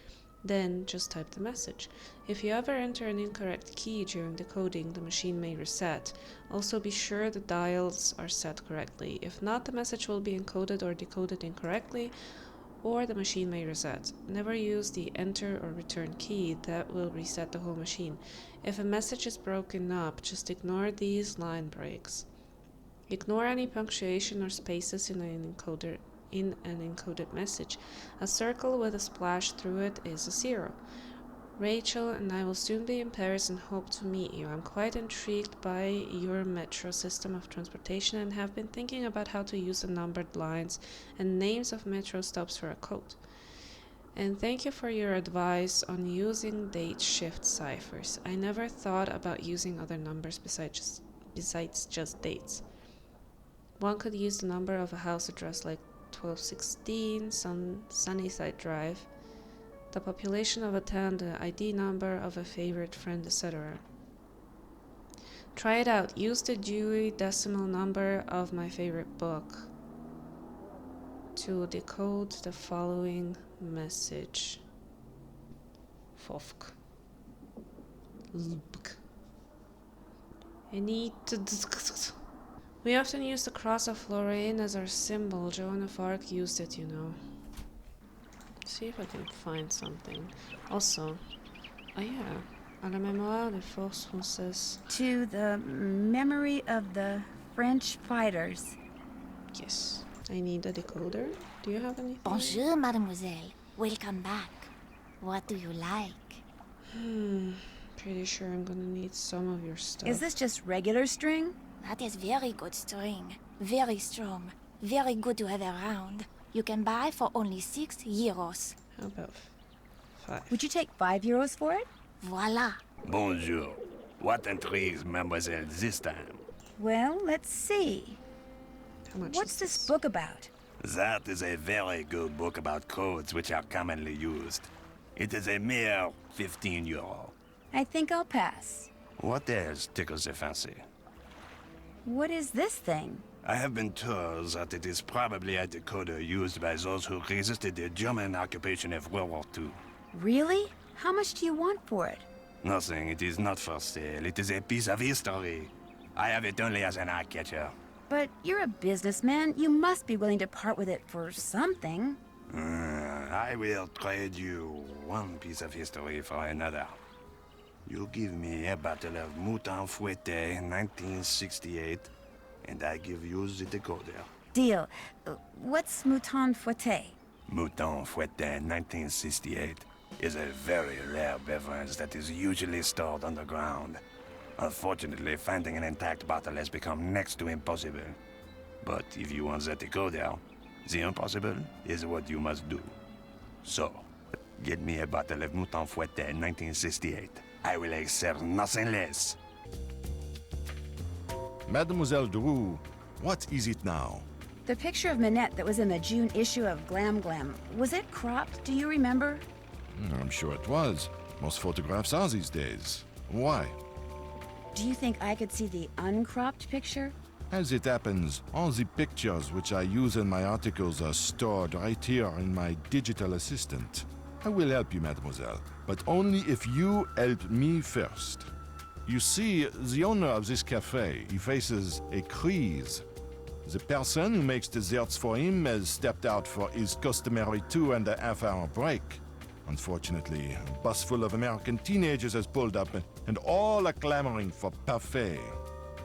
Then, just type the message. If you ever enter an incorrect key during decoding, the machine may reset. Also, be sure the dials are set correctly. If not, the message will be encoded or decoded incorrectly, or the machine may reset. Never use the enter or return key, that will reset the whole machine. If a message is broken up, just ignore these line breaks. Ignore any punctuation or spaces in an encoded message. A circle with a splash through it is a 0. Rachel and I will soon be in Paris and hope to meet you. I'm quite intrigued by your metro system of transportation and have been thinking about how to use the numbered lines and names of metro stops for a code. And thank you for your advice on using date shift ciphers. I never thought about using other numbers besides just dates. One could use the number of a house address like 1216 Sunnyside Drive, the population of a town, the ID number of a favorite friend, etc. Try it out. Use the Dewey Decimal number of my favorite book to decode the following message. Fofk. Lbk. I need to... We often use the cross of Lorraine as our symbol. Joan of Arc used it, you know. See if I can find something. Also, oh yeah, à la mémoire des forces françaises. To the memory of the French fighters. Yes. I need a decoder. Do you have anything? Bonjour, mademoiselle. Welcome back. What do you like? Pretty sure I'm gonna need some of your stuff. Is this just regular string? That is very good string. Very strong. Very good to have around. You can buy for only 6 euros. How about 5? Would you take 5 euros for it? Voila. Bonjour. What intrigues mademoiselle this time? Well, let's see. How much What's is this book about? That is a very good book about codes which are commonly used. It is a mere 15 euro. I think I'll pass. What else tickles the fancy? What is this thing? I have been told that it is probably a decoder used by those who resisted the German occupation of World War II. Really? How much do you want for it? Nothing. It is not for sale. It is a piece of history. I have it only as an eye-catcher. But you're a businessman. You must be willing to part with it for something. I will trade you one piece of history for another. You give me a bottle of Mouton Fouetté 1968, and I give you the decoder. Deal. What's Mouton Fouetté? Mouton Fouetté 1968 is a very rare beverage that is usually stored underground. Unfortunately, finding an intact bottle has become next to impossible. But if you want the decoder, the impossible is what you must do. So, get me a bottle of Mouton Fouetté 1968. I will accept nothing less. Mademoiselle Drew, What is it now? The picture of Minette that was in the June issue of Glam Glam, was it cropped? Do you remember? I'm sure it was. Most photographs are these days. Why? Do you think I could see the uncropped picture? As it happens, all the pictures which I use in my articles are stored right here in my digital assistant. I will help you, mademoiselle, but only if you help me first. You see, the owner of this cafe, he faces a crise. The person who makes desserts for him has stepped out for his customary 2.5-hour break. Unfortunately, a bus full of American teenagers has pulled up and all are clamoring for parfait.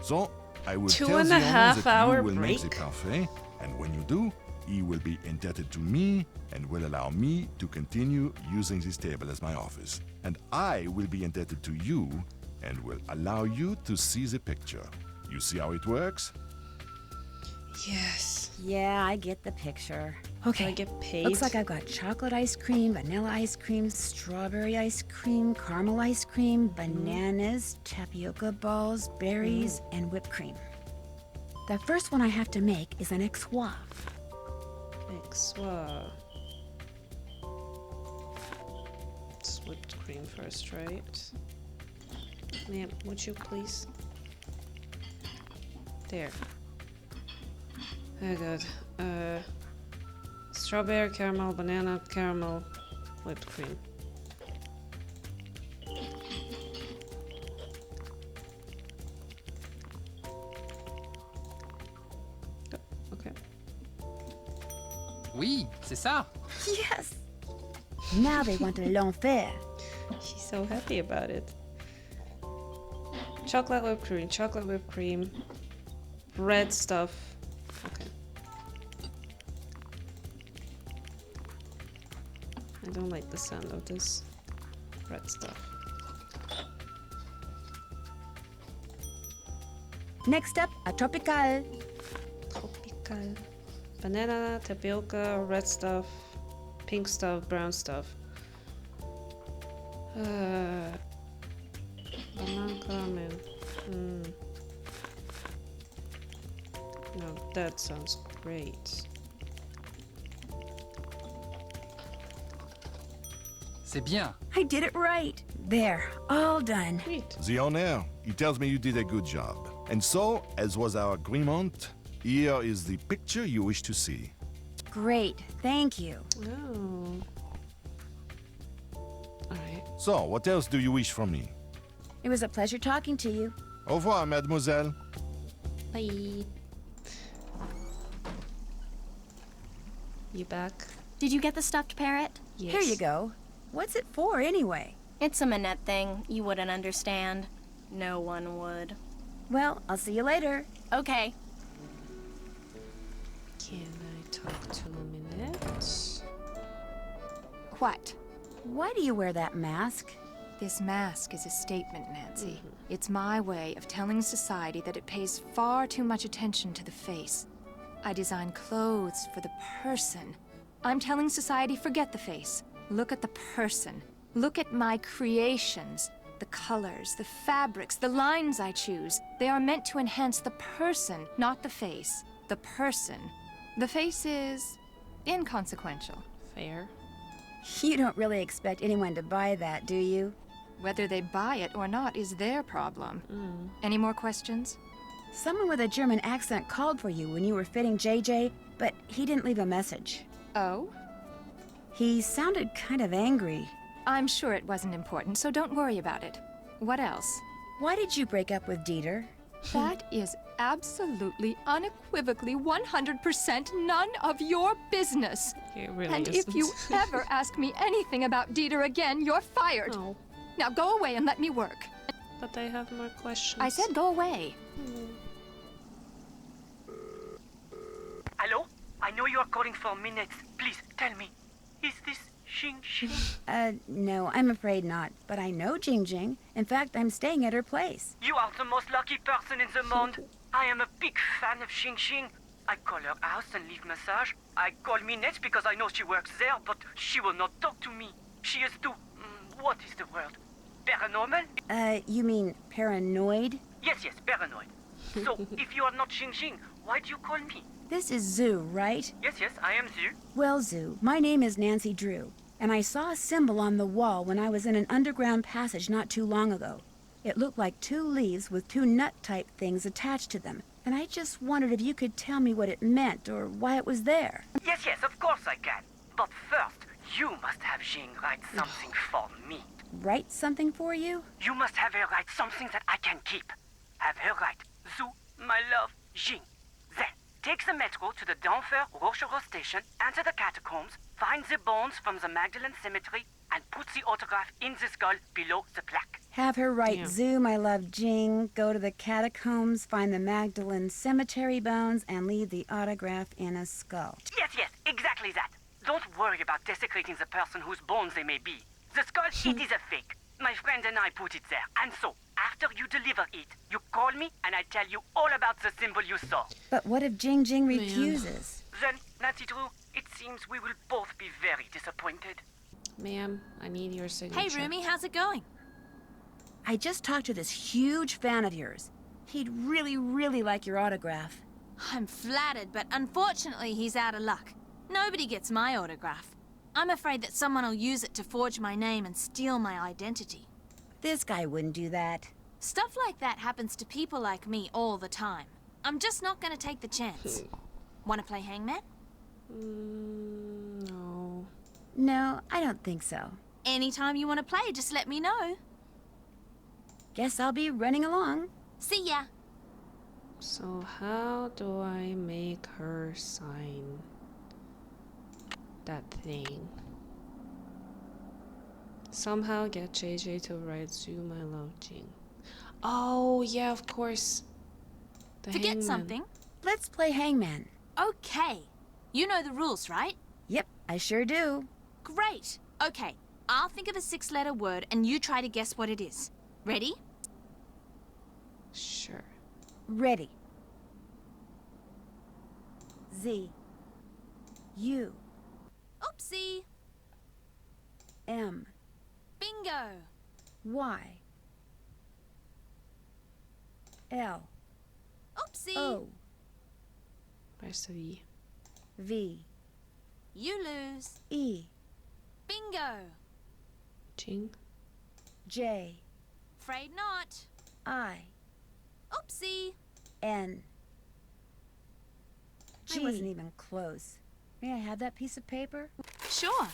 So, I will tell the owner that you will make the parfait, and when you do, he will be indebted to me and will allow me to continue using this table as my office. And I will be indebted to you and will allow you to see the picture. You see how it works? Yes. Yeah, I get the picture. Okay. Do I get paid? Looks like I've got chocolate ice cream, vanilla ice cream, strawberry ice cream, caramel ice cream, bananas, tapioca balls, berries, and whipped cream. The first one I have to make is an exoif. Exoif. It's whipped cream first, right? Ma'am, would you please? There. Very good. Strawberry, caramel, banana, caramel, whipped cream. Okay. Oui, c'est ça. Yes! Now they want a l'enfer. She's so happy about it. Chocolate whipped cream, bread stuff. Okay. I don't like the sound of this bread stuff. Next up, a tropical. Tropical. Banana, tapioca, red stuff, pink stuff, brown stuff. Banana caramel. No, that sounds great. C'est bien. I did it right. There, all done. The owner, he tells me you did a good job. And so, as was our agreement, here is the picture you wish to see. Great, thank you. Oh. Alright. So, what else do you wish from me? It was a pleasure talking to you. Au revoir, mademoiselle. Bye. You back? Did you get the stuffed parrot? Yes. Here you go. What's it for, anyway? It's a Minette thing. You wouldn't understand. No one would. Well, I'll see you later. Okay. Can I talk to Minette? What? Why do you wear that mask? This mask is a statement, Nancy. It's my way of telling society that it pays far too much attention to the face. I design clothes for the person. I'm telling society, forget the face. Look at the person. Look at my creations. The colors, the fabrics, the lines I choose. They are meant to enhance the person, not the face. The person. The face is inconsequential. Fair. You don't really expect anyone to buy that, do you? Whether they buy it or not is their problem. Any more questions? Someone with a German accent called for you when you were fitting JJ, but he didn't leave a message. Oh? He sounded kind of angry. I'm sure it wasn't important, so don't worry about it. What else? Why did you break up with Dieter? That is absolutely, unequivocally, 100% none of your business. It really And isn't. if you ever ask me anything about Dieter again, you're fired. Oh. Now go away and let me work. But I have more questions. I said go away. Hello? I know you are calling for Minette. Please, tell me. Is this Xing Xing? No, I'm afraid not. But I know Jing Jing. In fact, I'm staying at her place. You are the most lucky person in the monde. I am a big fan of Xing Xing. I call her house and leave massage. I call Minette because I know she works there, but she will not talk to me. She is too... what is the word? Paranormal? You mean paranoid? Yes, paranoid. So, if you are not Xing Xing, Why'd you call me? This is Zoo, right? Yes, I am Zoo. Well, Zoo, my name is Nancy Drew, and I saw a symbol on the wall when I was in an underground passage not too long ago. It looked like 2 leaves with 2 nut-type things attached to them, and I just wondered if you could tell me what it meant or why it was there. Yes, of course I can. But first, you must have Jing write something for me. Write something for you? You must have her write something that I can keep. Have her write, Zoo, my love, Jing. Then, take the metro to the Denver Rochereau station, enter the catacombs, find the bones from the Magdalene Cemetery, and put the autograph in the skull below the plaque. Have her write Zoo, my love, Jing, go to the catacombs, find the Magdalene Cemetery bones, and leave the autograph in a skull. Yes, exactly that. Don't worry about desecrating the person whose bones they may be. The skull, it is a fake. My friend and I put it there. And so, after you deliver it, you call me and I tell you all about the symbol you saw. But what if Jing refuses? Then, Nancy Drew, it seems we will both be very disappointed. Ma'am, I need your signature. Hey, Rumi, how's it going? I just talked to this huge fan of yours. He'd really like your autograph. I'm flattered, but unfortunately he's out of luck. Nobody gets my autograph. I'm afraid that someone will use it to forge my name and steal my identity. This guy wouldn't do that. Stuff like that happens to people like me all the time. I'm just not gonna take the chance. Wanna play hangman? No. No, I don't think so. Anytime you wanna play, just let me know. Guess I'll be running along. See ya. So how do I make her sign that thing? Somehow get JJ to write Zoo, my love, Jing. Oh, yeah, of course. The Forget hangman. something. Let's play hangman. Okay. You know the rules, right? Yep, I sure do. Great. Okay. I'll think of a 6-letter word and you try to guess what it is. Ready? Sure. Ready. Z. U. Oopsie. M. Bingo. Y. L. Oopsie. O. Where's the V? V. You lose. E. Bingo. Jing. J. Afraid not. I. Oopsie. N. G. I wasn't even close. May I have that piece of paper? Sure.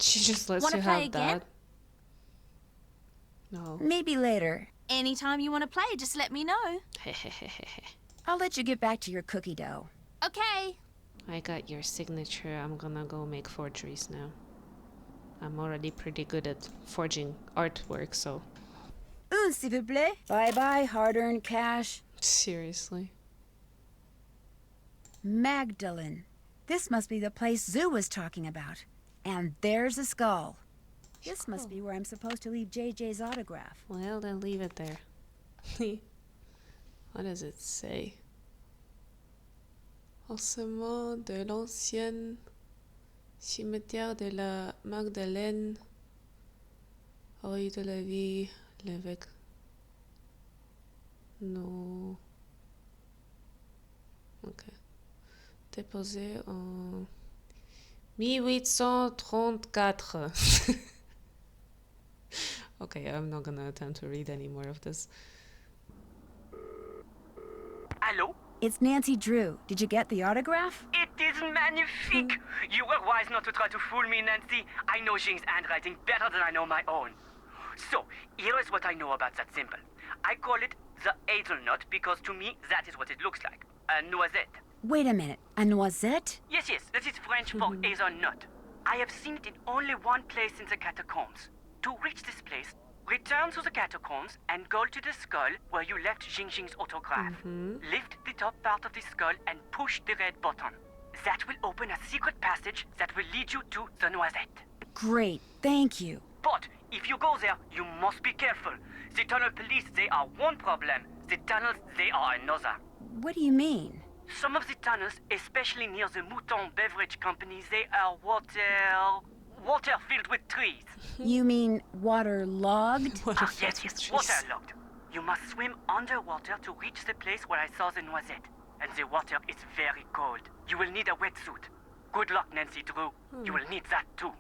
She just lets Wanna you play have again? that. No. Maybe later. Anytime you want to play, just let me know. I'll let you get back to your cookie dough. Okay. I got your signature. I'm gonna go make forgeries now. I'm already pretty good at forging artwork, so... S'il vous plaît. Bye-bye, hard-earned cash. Seriously? Magdalene. This must be the place Zoo was talking about. And there's a skull. This must be where I'm supposed to leave JJ's autograph. Well, then leave it there. What does it say? Ossements de l'ancienne cimetière de la Magdalene, rue de la Vie, l'évêque. No. Ok. Déposé en 1834. Okay, I'm not gonna attempt to read any more of this. Hello? It's Nancy Drew. Did you get the autograph? It is magnifique! You were wise not to try to fool me, Nancy. I know Jing's handwriting better than I know my own. So, here is what I know about that symbol. I call it the hazelnut because to me that is what it looks like. A noisette. Wait a minute. A noisette? Yes, that is French for hazelnut. I have seen it in only one place in the catacombs. To reach this place, return to the catacombs and go to the skull where you left Jing's autograph. Lift the top part of the skull and push the red button. That will open a secret passage that will lead you to the noisette. Great, thank you. But if you go there, you must be careful. The tunnel police, they are one problem. The tunnels, they are another. What do you mean? Some of the tunnels, especially near the Mouton Beverage Company, they are water filled with trees. You mean waterlogged? Yes, waterlogged. You must swim underwater to reach the place where I saw the noisette. and the water is very cold. You will need a wetsuit. Good luck, Nancy Drew. You will need that too.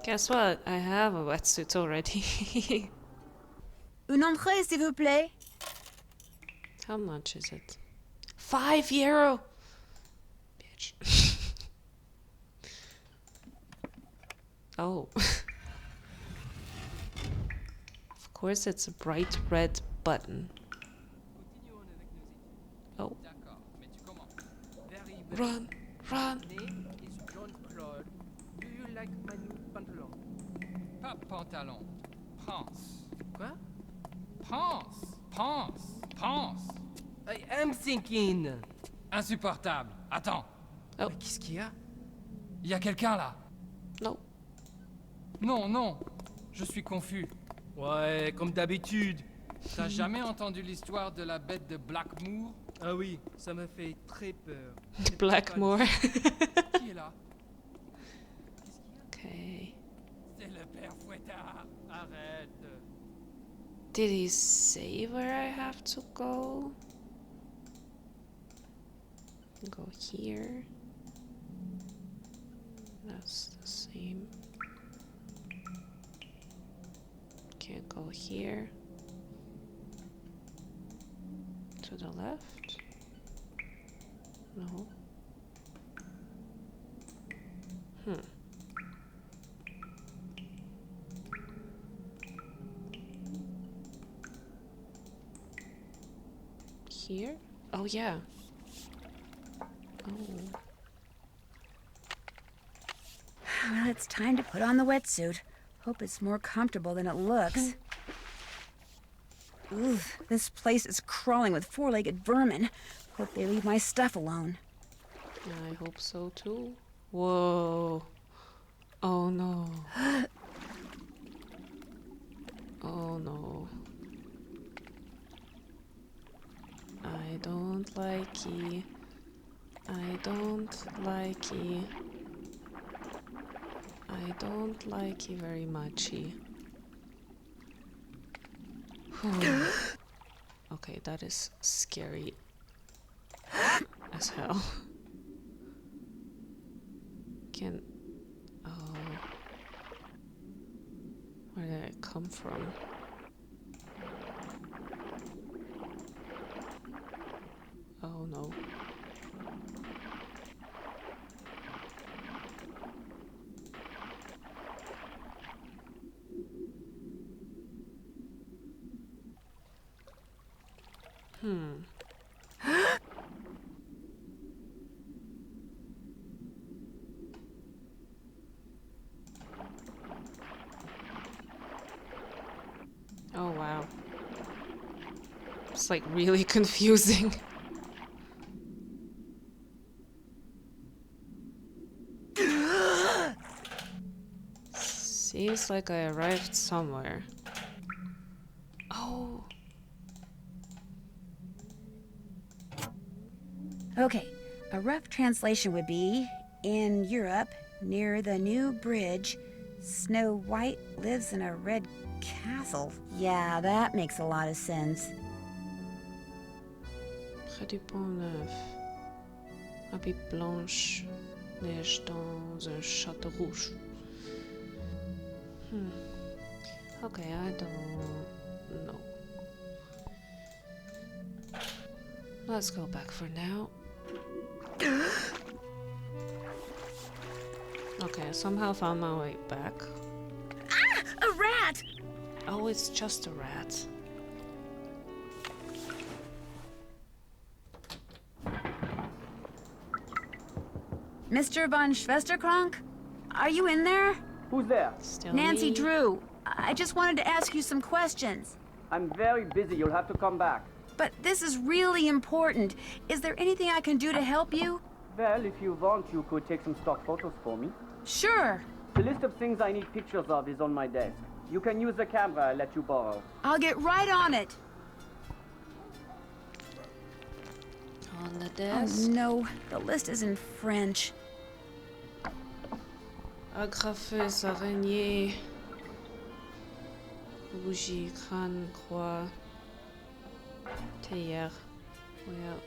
Guess what? I have a wetsuit already. Une entrée, s'il vous plaît. How much is it? €5! Bitch. Oh. Of course it's a bright red button. Oh. Run! Run! Name is John Claude. Do you like my new pantalon? Pas pantalon. Pants. Quoi? Pants. Pants. Pants. I am thinking. Insupportable. Attends. Oh. Mais qu'est-ce qu'il y a? Il y a quelqu'un là? Non. Non, non. Je suis confus. Ouais, comme d'habitude. T'as jamais entendu l'histoire de la bête de Blackmoor? Ah oui, ça m'a fait très peur. Blackmoor. Qui est là? Okay. C'est le père Fouettard. Arrête. Did he say where I have to go? Go here. That's the same. Can't go here. To the left? No. Here? Oh yeah. Oh. Well, it's time to put on the wetsuit. Hope it's more comfortable than it looks. Ooh, this place is crawling with four-legged vermin. Hope they leave my stuff alone. I hope so too. Whoa. Oh no. Oh no. I don't like it. I don't like it. I don't like it very much. Okay, that is scary as hell. Can... Oh... Where did it come from? Oh no. Oh wow. It's like really confusing. Seems like I arrived somewhere. Oh. Okay, a rough translation would be, in Europe, near the new bridge, Snow White lives in a red castle. Yeah, that makes a lot of sense. Près du pont neuf. Habit blanche neige dans un château rouge. Okay, I don't know. Let's go back for now. Okay, I somehow found my way back. Ah! A rat! Oh, it's just a rat. Mr. von Schwesterkrank? Are you in there? Who's there? Still Nancy me. Drew. I just wanted to ask you some questions. I'm very busy. You'll have to come back. But this is really important. Is there anything I can do to help you? Well, if you want, you could take some stock photos for me. Sure. The list of things I need pictures of is on my desk. You can use the camera I let you borrow. I'll get right on it. On the desk. Oh no, the list is in French. Agrafeuse, araignée. Bougie, crâne, croix. Théière. Well,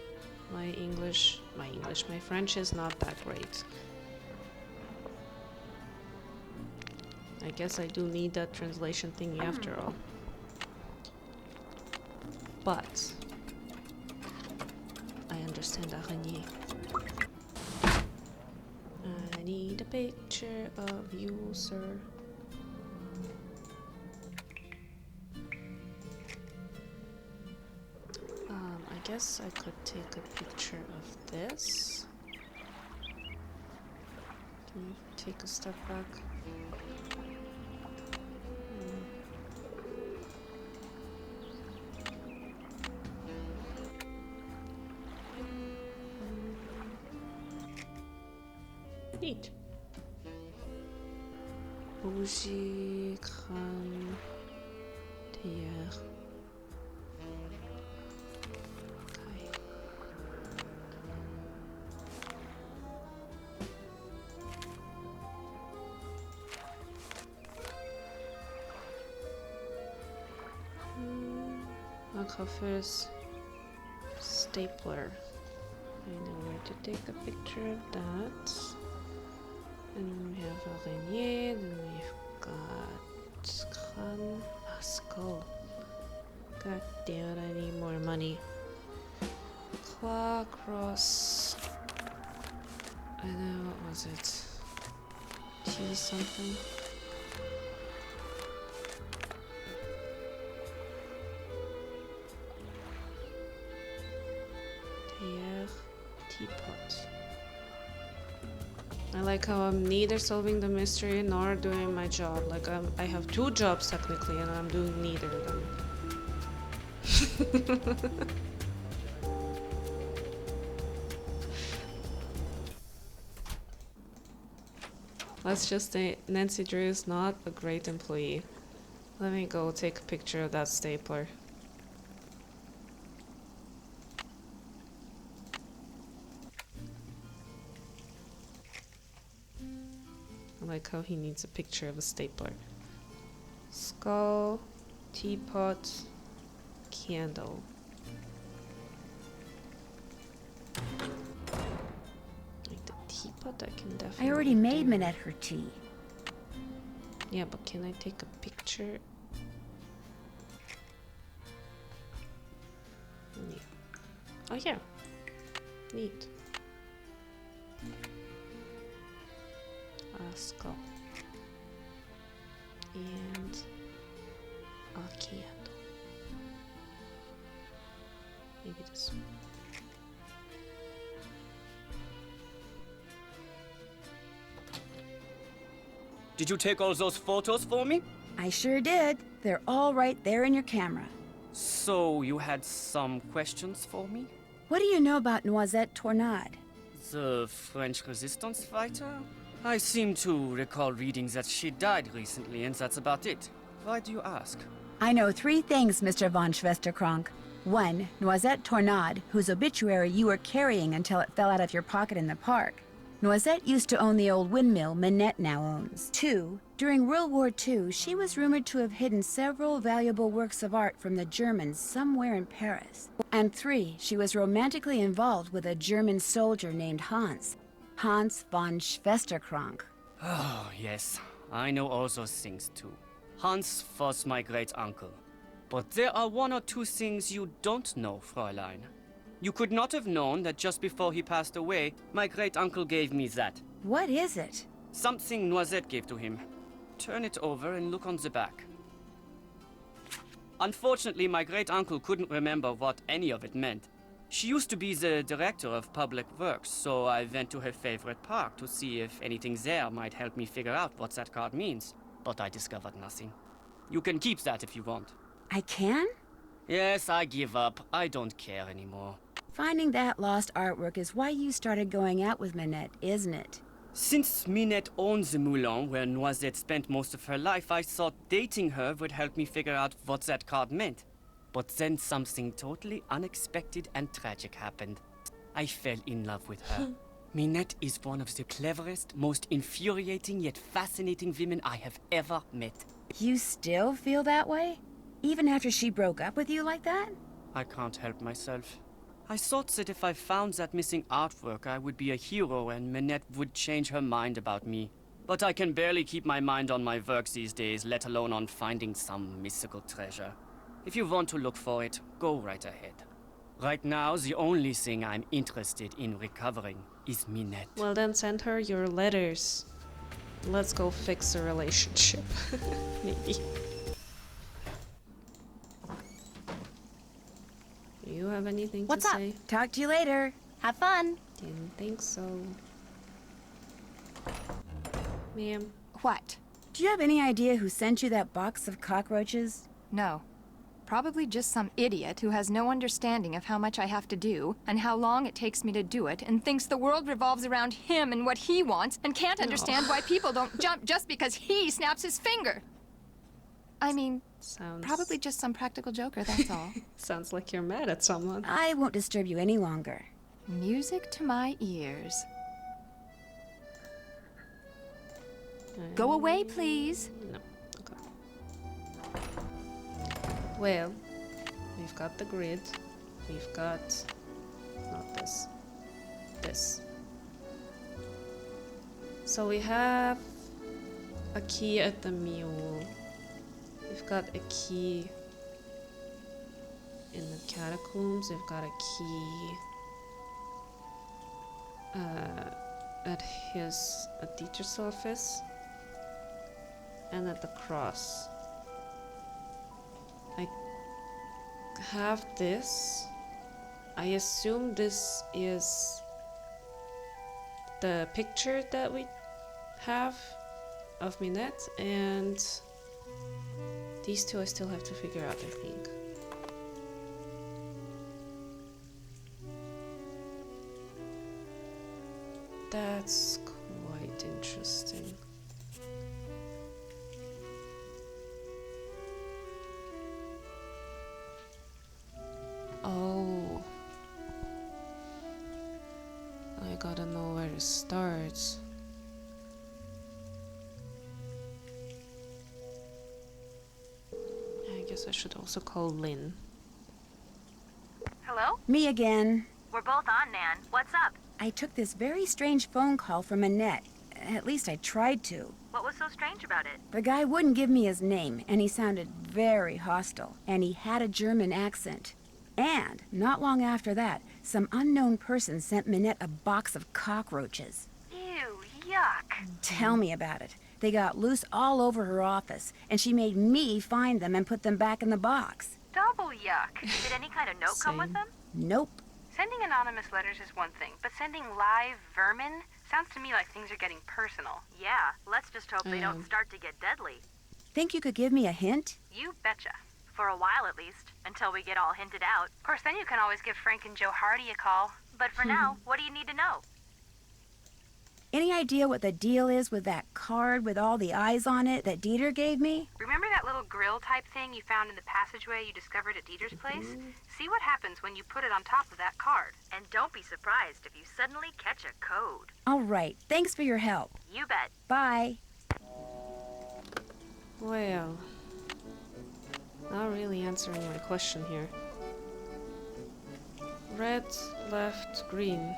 My French is not that great. I guess I do need that translation thingy after all. But I understand araignée. I need a picture of you, sir. I guess I could take a picture of this. Can you take a step back? Neat. Bougie, crâne, théière. Okay. Agraffeuse, stapler. I know where to take a picture of that. And we have araignée, then we've got crâne, skull. God damn it, I need more money. Croix, cross. I know, what was it? T something? Théière, teapot. I like how I'm neither solving the mystery nor doing my job. Like I have two jobs technically, and I'm doing neither of them. Let's just say Nancy Drew is not a great employee. Let me go take a picture of that stapler. I like how he needs a picture of a stapler. Skull, teapot, candle. Like the teapot, I can definitely. I already made Minette her tea. Yeah, but can I take a picture? Neat. Oh yeah, neat. A skull and a candle. Maybe this one. Did you take all those photos for me? I sure did. They're all right there in your camera. So you had some questions for me? What do you know about Noisette Tornade? The French resistance fighter? I seem to recall reading that she died recently, and that's about it. Why do you ask? I know 3 things, Mr. von Schwesterkrank. 1, Noisette Tornade, whose obituary you were carrying until it fell out of your pocket in the park. Noisette used to own the old windmill Minette now owns. 2, during World War II, she was rumored to have hidden several valuable works of art from the Germans somewhere in Paris. And 3, she was romantically involved with a German soldier named Hans von Schwesterkrank. Oh, yes. I know all those things too. Hans was my great-uncle. But there are 1 or 2 things you don't know, Fräulein. You could not have known that just before he passed away, my great-uncle gave me that. What is it? Something Noisette gave to him. Turn it over and look on the back. Unfortunately, my great-uncle couldn't remember what any of it meant. She used to be the director of public works, so I went to her favorite park to see if anything there might help me figure out what that card means. But I discovered nothing. You can keep that if you want. I can? Yes, I give up. I don't care anymore. Finding that lost artwork is why you started going out with Minette, isn't it? Since Minette owns the moulin where Noisette spent most of her life, I thought dating her would help me figure out what that card meant. But then something totally unexpected and tragic happened. I fell in love with her. Minette is one of the cleverest, most infuriating yet fascinating women I have ever met. You still feel that way? Even after she broke up with you like that? I can't help myself. I thought that if I found that missing artwork, I would be a hero and Minette would change her mind about me. But I can barely keep my mind on my work these days, let alone on finding some mystical treasure. If you want to look for it, go right ahead. Right now, the only thing I'm interested in recovering is Minette. Well, then send her your letters. Let's go fix the relationship. Maybe. Do you have anything What's to up? say? Talk to you later. Have fun. Didn't think so. Ma'am. What? Do you have any idea who sent you that box of cockroaches? No. Probably just some idiot who has no understanding of how much I have to do and how long it takes me to do it and thinks the world revolves around him and what he wants and can't understand why people don't jump just because he snaps his finger. I mean, probably just some practical joker, that's all. Sounds like you're mad at someone. I won't disturb you any longer. Music to my ears. Go away, please. No. Okay. Well, we've got the grid. We've got... not this. This. So we have a key at the mule. We've got a key in the catacombs. We've got a key at a teacher's office. And at the cross. I have this. I assume this is the picture that we have of Minette, and these two I still have to figure out, I think. That's quite interesting. Oh, I gotta know where to start. I guess I should also call Lynn. Hello? Me again. We're both on, Nan. What's up? I took this very strange phone call from Minette. At least I tried to. What was so strange about it? The guy wouldn't give me his name, and he sounded very hostile, and he had a German accent. And, not long after that, some unknown person sent Minette a box of cockroaches. Ew, yuck. Tell me about it. They got loose all over her office, and she made me find them and put them back in the box. Double yuck. Did any kind of note come with them? Nope. Sending anonymous letters is one thing, but sending live vermin sounds to me like things are getting personal. Yeah, let's just hope they don't start to get deadly. Think you could give me a hint? You betcha. For a while at least, until we get all hinted out. Of course, then you can always give Frank and Joe Hardy a call. But for now, what do you need to know? Any idea what the deal is with that card with all the eyes on it that Dieter gave me? Remember that little grill type thing you found in the passageway you discovered at Dieter's place? See what happens when you put it on top of that card. And don't be surprised if you suddenly catch a code. All right. Thanks for your help. You bet. Bye. Well, not really answering my question here. Red, left, green.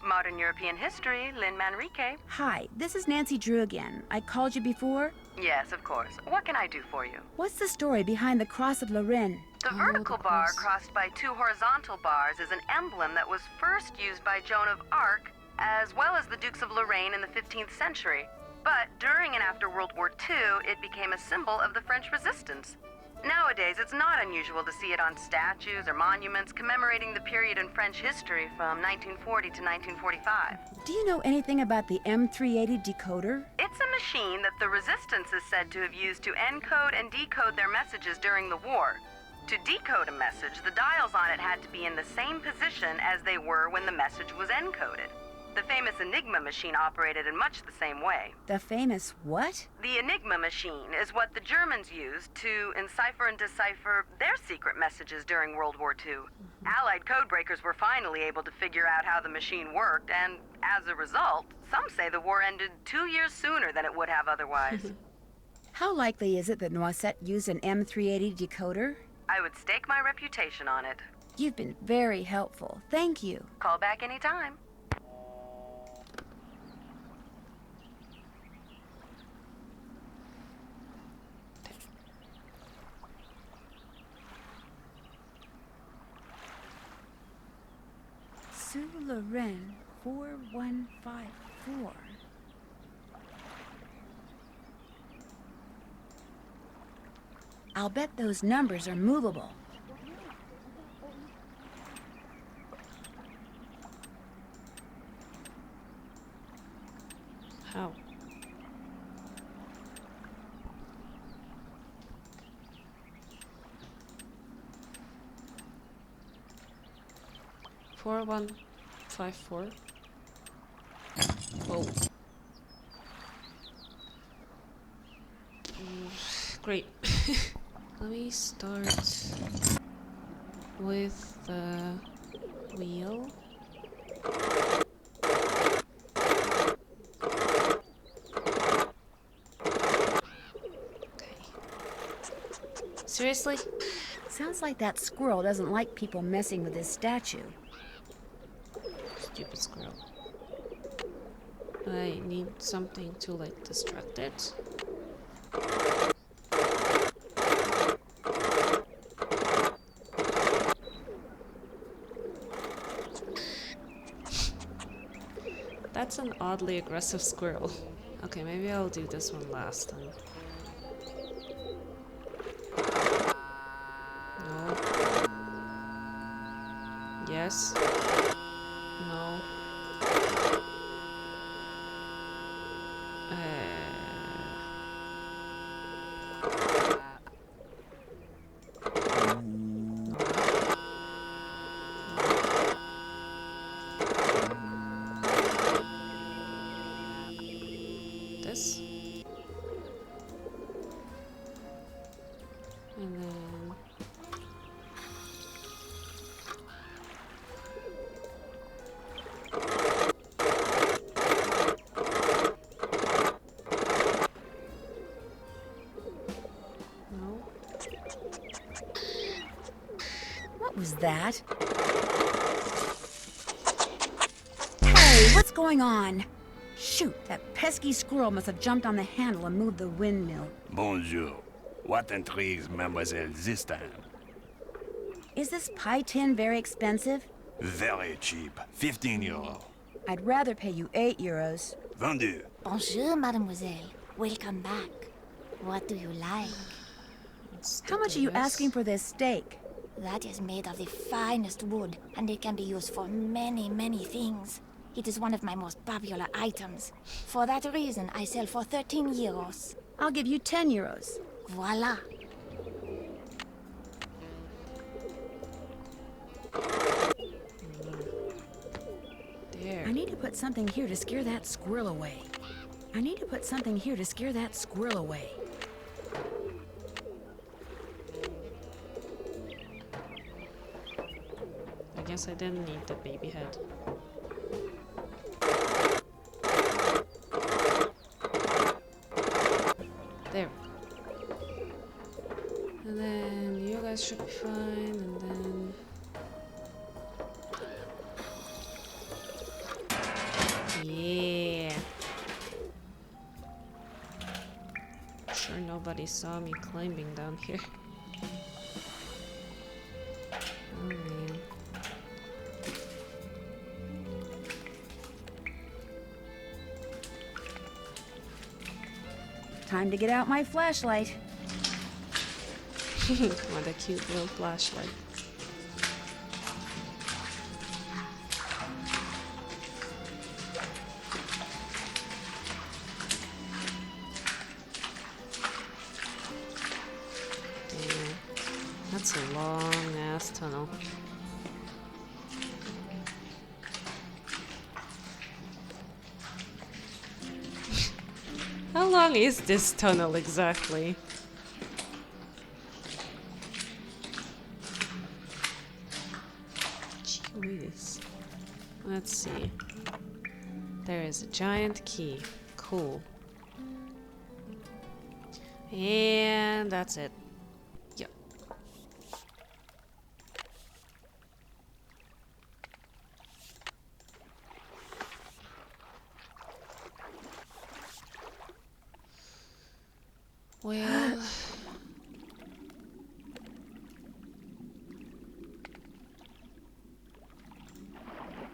Modern European History, Lynn Manrique. Hi, this is Nancy Drew again. I called you before. Yes, of course. What can I do for you? What's the story behind the Cross of Lorraine? The vertical bar crossed by two horizontal bars is an emblem that was first used by Joan of Arc, as well as the Dukes of Lorraine in the 15th century. But during and after World War II, it became a symbol of the French resistance. Nowadays, it's not unusual to see it on statues or monuments commemorating the period in French history from 1940 to 1945. Do you know anything about the M380 decoder? It's a machine that the resistance is said to have used to encode and decode their messages during the war. To decode a message, the dials on it had to be in the same position as they were when the message was encoded. The famous Enigma machine operated in much the same way. The famous what? The Enigma machine is what the Germans used to encipher and decipher their secret messages during World War II. Allied codebreakers were finally able to figure out how the machine worked, and as a result, some say the war ended 2 years sooner than it would have otherwise. How likely is it that Noisette used an M380 decoder? I would stake my reputation on it. You've been very helpful. Thank you. Call back anytime. Sue Loren, 4154. I'll bet those numbers are movable. How? Four, 1, 5, 4. Whoa. Great. Let me start with the wheel. Okay. Seriously? Sounds like that squirrel doesn't like people messing with his statue. Stupid squirrel. I need something to like distract it. That's an oddly aggressive squirrel. Okay, maybe I'll do this one last time. No. Yes. No. This. And then no. What was that? Hey, what's going on? Shoot, that pesky squirrel must have jumped on the handle and moved the windmill. Bonjour. What intrigues mademoiselle this time? Is this pie tin very expensive? Very cheap. 15 euro. I'd rather pay you 8 euros. Vendu. Bonjour, mademoiselle. Welcome back. What do you like? How much are you asking for this steak? That is made of the finest wood, and it can be used for many, many things. It is one of my most popular items. For that reason, I sell for 13 euros. I'll give you 10 euros. Voila. There. I need to put something here to scare that squirrel away. I need to put something here to scare that squirrel away. I guess I didn't need the baby head. There. And then you guys should be fine, and then... Yeah. Sure nobody saw me climbing down here. Oh man. Time to get out my flashlight. What a cute little flashlight. Damn. That's a long ass tunnel. long is this tunnel exactly? Jeez. Let's see. There is a giant key. Cool. And that's it. Yep. Well,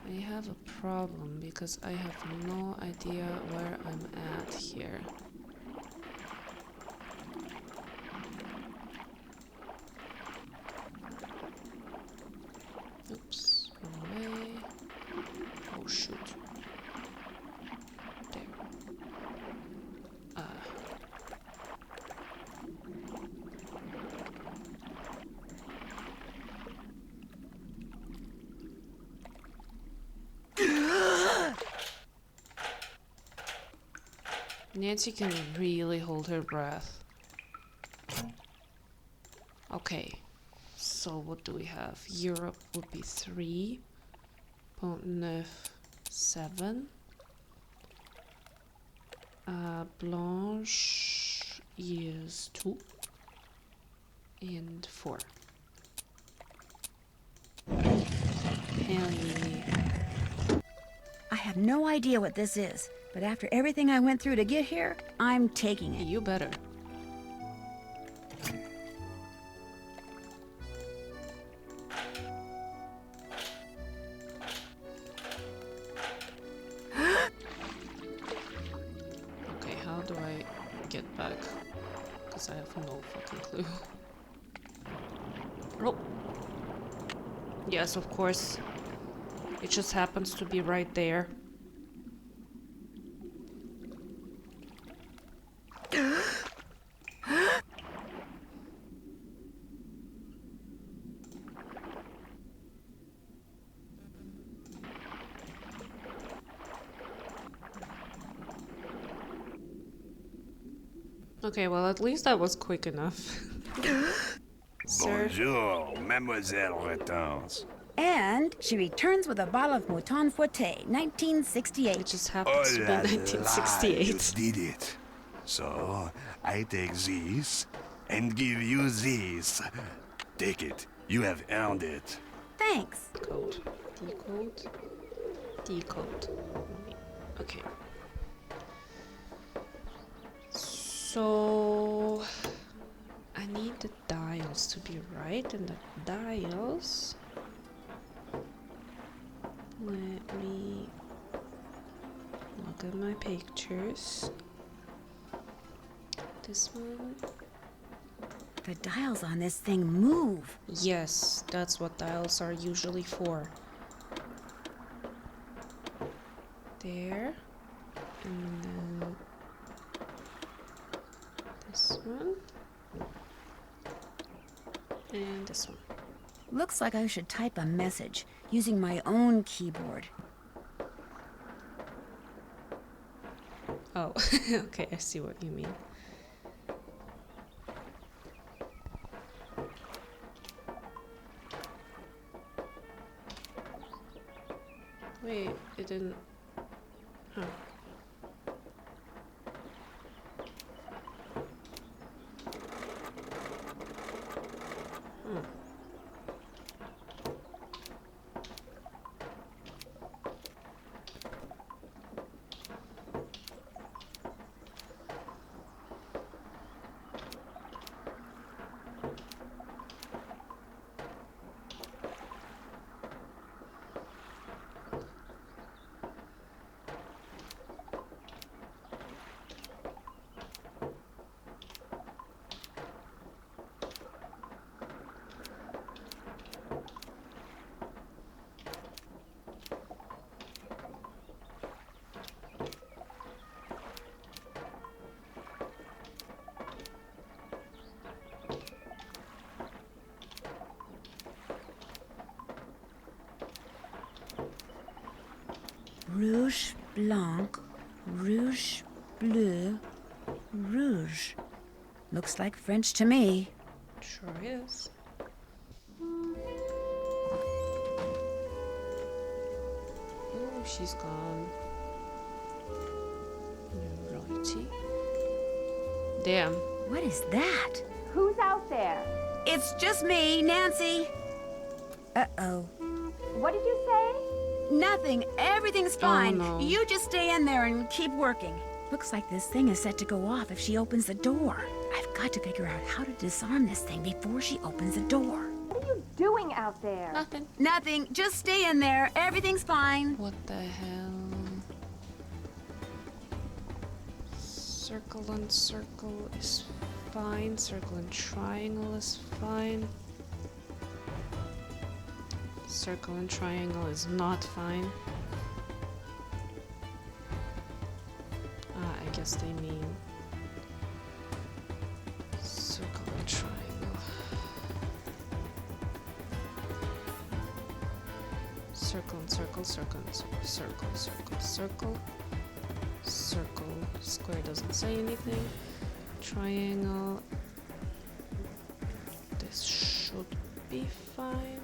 I have a problem because I have no idea where I'm at here. Oops, wrong way. Oh shoot. There. Nancy can really hold her breath. Okay, so what do we have? Europe would be 3. Pont-Neuf, 7. Blanche is 2. And 4. Henry. I have no idea what this is, but after everything I went through to get here, I'm taking it. You better. Okay, how do I get back? Because I have no fucking clue. Oh. Yes, of course. It just happens to be right there. Okay, well, at least that was quick enough. Bonjour, Mademoiselle Hortense. And she returns with a bottle of Mouton Foueté, 1968. It just happens to be 1968. You did it. So, I take this and give you this. Take it. You have earned it. Thanks. Code. Decode. Decode. Okay. So I need the dials to be right, and the dials. Let me look at my pictures. This one. The dials on this thing move. Yes, that's what dials are usually for. There. And then this one. And this one. Looks like I should type a message using my own keyboard. Oh, okay, I see what you mean. Wait, it didn't... Huh. Rouge blanc, rouge bleu, Rouge. Looks like French to me. Sure is. Oh, she's gone. Righty. Damn. What is that? Who's out there? It's just me, Nancy. Uh-oh. What did you say? Nothing. Everything's fine. no. You just stay in there and keep working. Looks like this thing is set to go off if she opens the door. I've got to figure out how to disarm this thing before she opens the door. What are you doing out there? Nothing. Nothing. Just stay in there. Everything's fine. What the hell? Circle and circle is fine. Circle and triangle is fine. Circle and triangle is not fine. I guess they mean circle and triangle. Circle and circle, circle and circle, circle, circle, circle. Circle, square doesn't say anything. Triangle. This should be fine.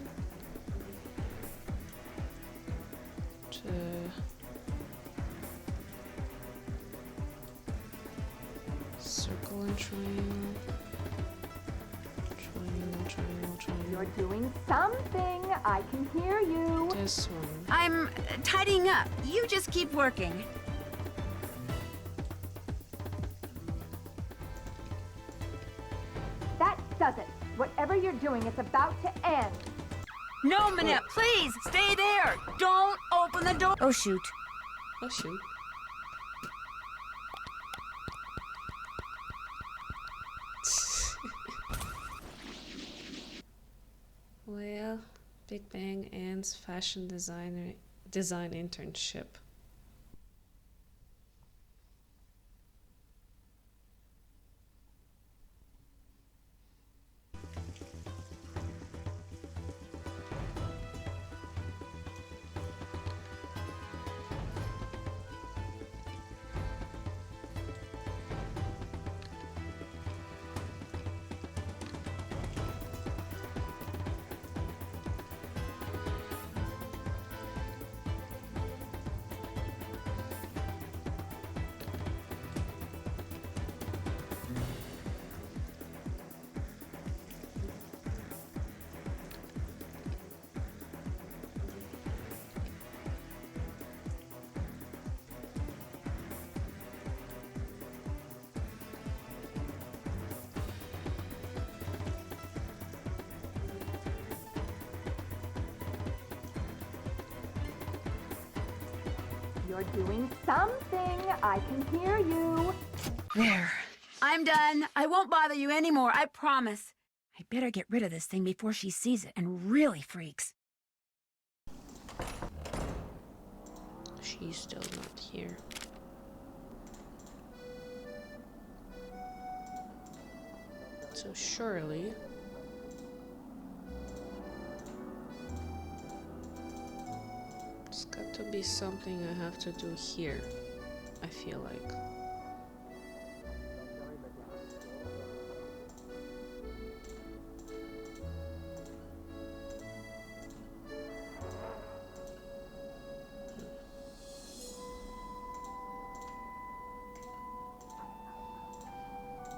Circle and triangle. Triangle, triangle, triangle. You're doing something. I can hear you. This one. I'm tidying up. You just keep working. That does it. Whatever you're doing, it's about to end. No, Minette, please, stay there. Don't open the door. Oh, shoot. Oh, shoot. Well, Big Bang ends fashion design internship. You're doing something. I can hear you. There. I'm done. I won't bother you anymore, I promise. I better get rid of this thing before she sees it and really freaks. She's still not here. So surely it's got to be something I have to do here, I feel like.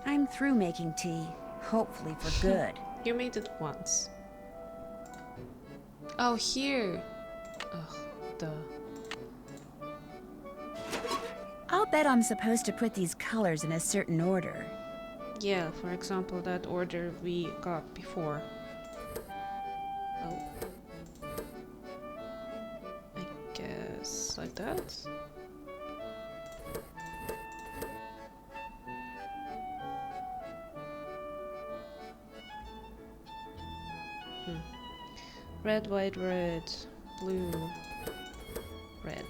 I'm through making tea, hopefully for good. You made it once. Oh, here. Ugh, duh. I'll bet I'm supposed to put these colors in a certain order. Yeah, for example, that order we got before. Oh. I guess like that. Red, white, red, blue, red.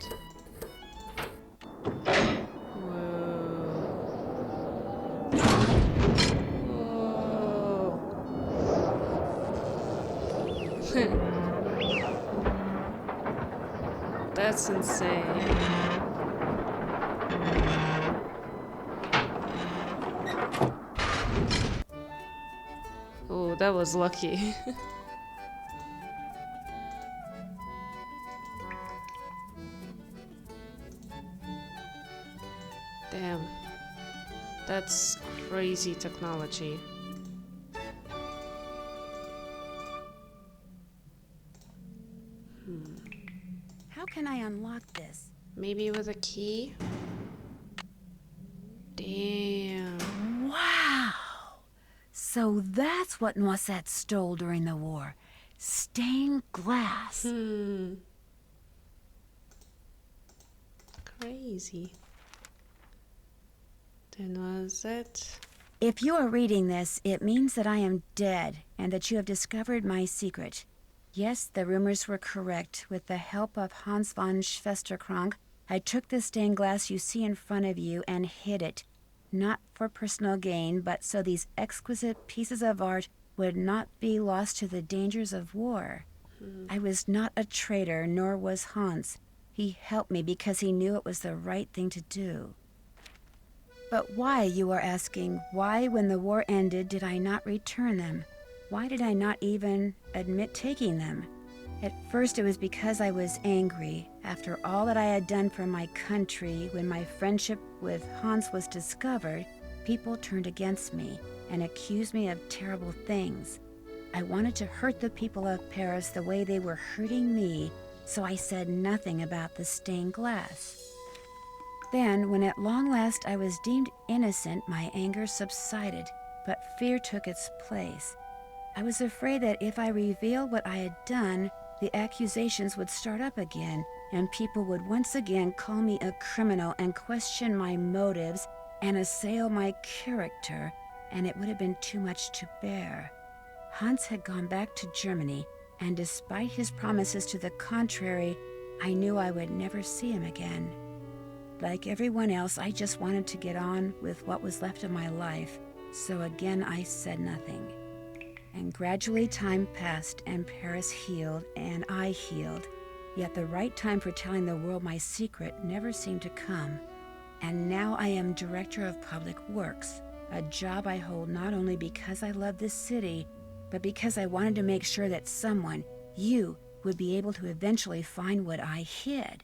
Whoa. That's insane. Oh, that was lucky. Damn. That's crazy technology. How can I unlock this? Maybe with a key? Damn. Wow! So that's what Noisette stole during the war. Stained glass. Crazy. Then was it? If you are reading this, it means that I am dead and that you have discovered my secret. Yes, the rumors were correct. With the help of Hans von Schwesterkrank, I took the stained glass you see in front of you and hid it. Not for personal gain, but so these exquisite pieces of art would not be lost to the dangers of war. I was not a traitor, nor was Hans. He helped me because he knew it was the right thing to do. But why, you are asking, why when the war ended did I not return them? Why did I not even admit taking them? At first it was because I was angry. After all that I had done for my country, when my friendship with Hans was discovered, people turned against me and accused me of terrible things. I wanted to hurt the people of Paris the way they were hurting me, so I said nothing about the stained glass. Then, when at long last I was deemed innocent, my anger subsided, but fear took its place. I was afraid that if I revealed what I had done, the accusations would start up again, and people would once again call me a criminal and question my motives and assail my character, and it would have been too much to bear. Hans had gone back to Germany, and despite his promises to the contrary, I knew I would never see him again. Like everyone else, I just wanted to get on with what was left of my life, so again I said nothing. And gradually time passed, and Paris healed, and I healed. Yet the right time for telling the world my secret never seemed to come. And now I am Director of Public Works, a job I hold not only because I love this city, but because I wanted to make sure that someone, you, would be able to eventually find what I hid.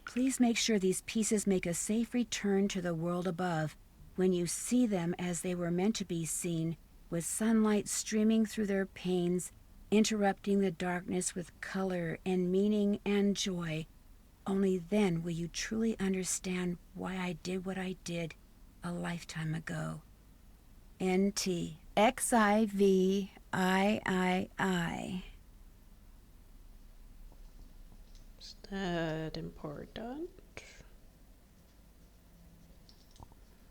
Please make sure these pieces make a safe return to the world above, when you see them as they were meant to be seen, with sunlight streaming through their panes, interrupting the darkness with color and meaning and joy. Only then will you truly understand why I did what I did a lifetime ago. N.T. Xivii. Is that important?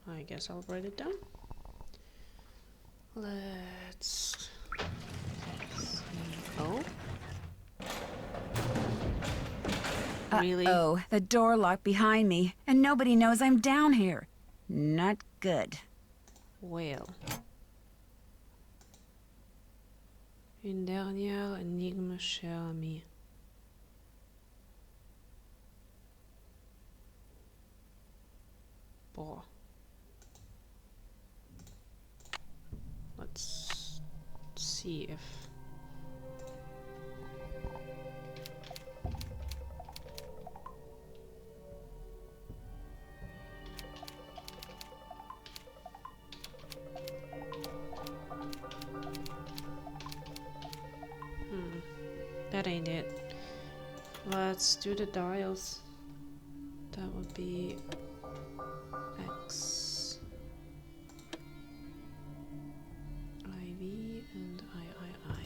I guess I'll write it down. Let's see. Oh? Really? Uh-oh, the door locked behind me, and nobody knows I'm down here. Not good. Well. Une dernière énigme, cher ami. Boah. Let's see if... That ain't it. Let's do the dials. That would be X, IV, and III.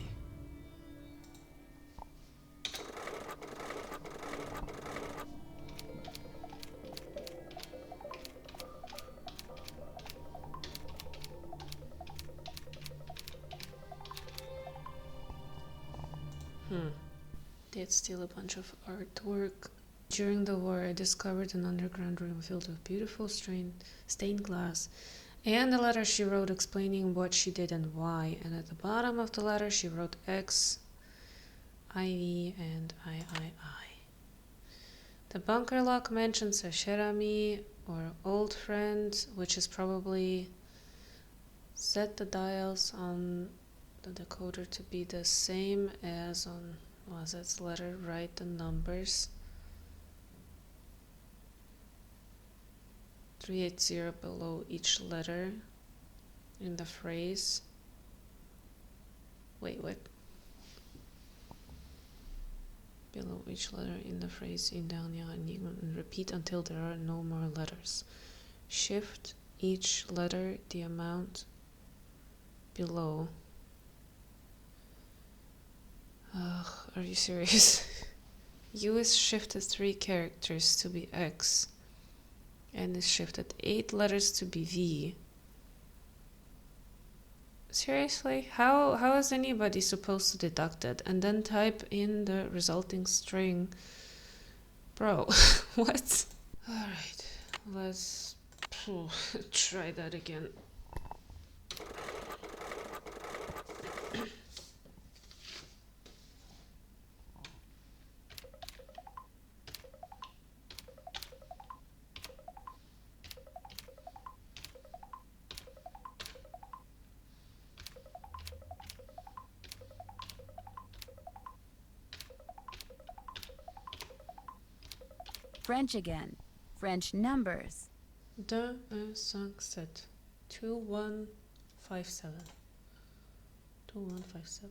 Did steal a bunch of artwork. During the war, I discovered an underground room filled with beautiful stained glass, and a letter she wrote explaining what she did and why. And at the bottom of the letter, she wrote X, IV, and III. The bunker lock mentions a cher ami, or old friend, which is probably Set the dials on the decoder to be the same as on Noisette's letter. Write the numbers 380 below each letter in the phrase. Wait, what? Below each letter in the phrase Indania Enigma and repeat until there are no more letters. Shift each letter the amount below. Ugh, are you serious? US shifted 3 characters to be X and is shifted 8 letters to be V. Seriously? How is anybody supposed to deduct it and then type in the resulting string? Bro, what? Alright, let's try that again. French again. French numbers. 2, 1, 5, 7. 2157. 2157.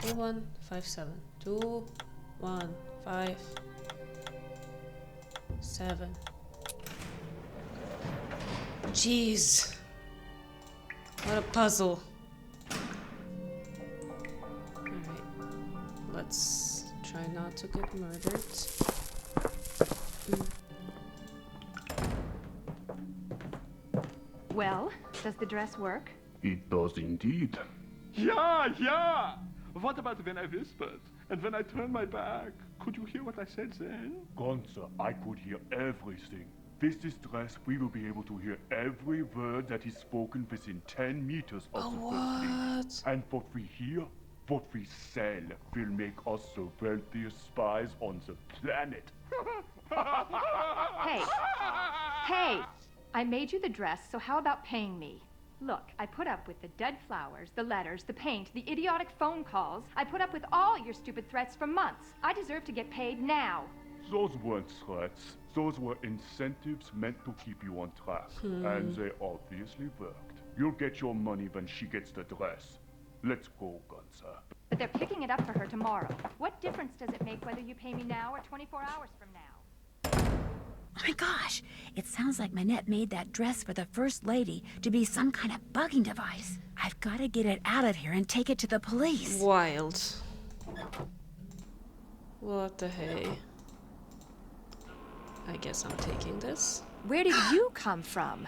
2157. 2157. Jeez. What a puzzle. Alright. Let's try not to get murdered. Well, does the dress work? It does indeed. Yeah! What about when I whispered? And when I turned my back? Could you hear what I said then? Gunther, I could hear everything. With this dress, we will be able to hear every word that is spoken within 10 meters of the first lady. And what we hear, what we sell, will make us the wealthiest spies on the planet. Hey! I made you the dress, so how about paying me? Look, I put up with the dead flowers, the letters, the paint, the idiotic phone calls. I put up with all your stupid threats for months. I deserve to get paid now. Those weren't threats. Those were incentives meant to keep you on track. And they obviously worked. You'll get your money when she gets the dress. Let's go, Gunther. But they're picking it up for her tomorrow. What difference does it make whether you pay me now or 24 hours from now? Oh my gosh, it sounds like Minette made that dress for the First Lady to be some kind of bugging device. I've got to get it out of here and take it to the police. Wild. What the hey? I guess I'm taking this. Where did you come from?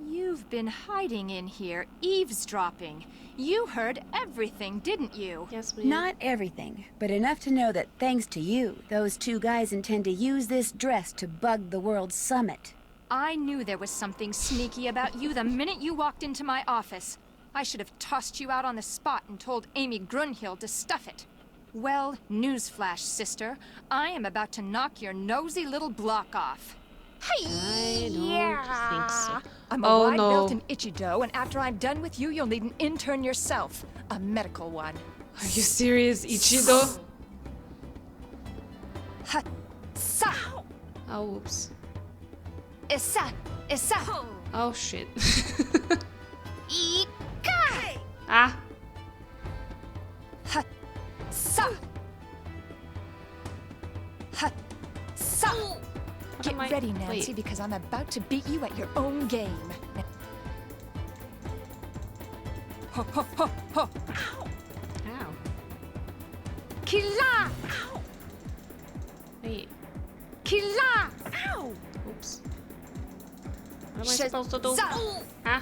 You've been hiding in here, eavesdropping. You heard everything, didn't you? Yes, Not everything, but enough to know that thanks to you, those two guys intend to use this dress to bug the World Summit. I knew there was something sneaky about you the minute you walked into my office. I should have tossed you out on the spot and told Amy Grunhild to stuff it. Well, newsflash, sister. I am about to knock your nosy little block off. I don't think so. I'm a wide-built and itchy dough, and after I'm done with you, you'll need an intern yourself. A medical one. Are you serious, Ichido? Ha-sa! Oh, whoops. Issa! Oh, shit. Ika! Ah! Ha-sa! Ha-sa! Get ready, Nancy, because I'm about to beat you at your own game. Ho, ho, ho, ho. Ow. Killa! Wait. Killa! Ow! Oops. What am I supposed to do? Huh?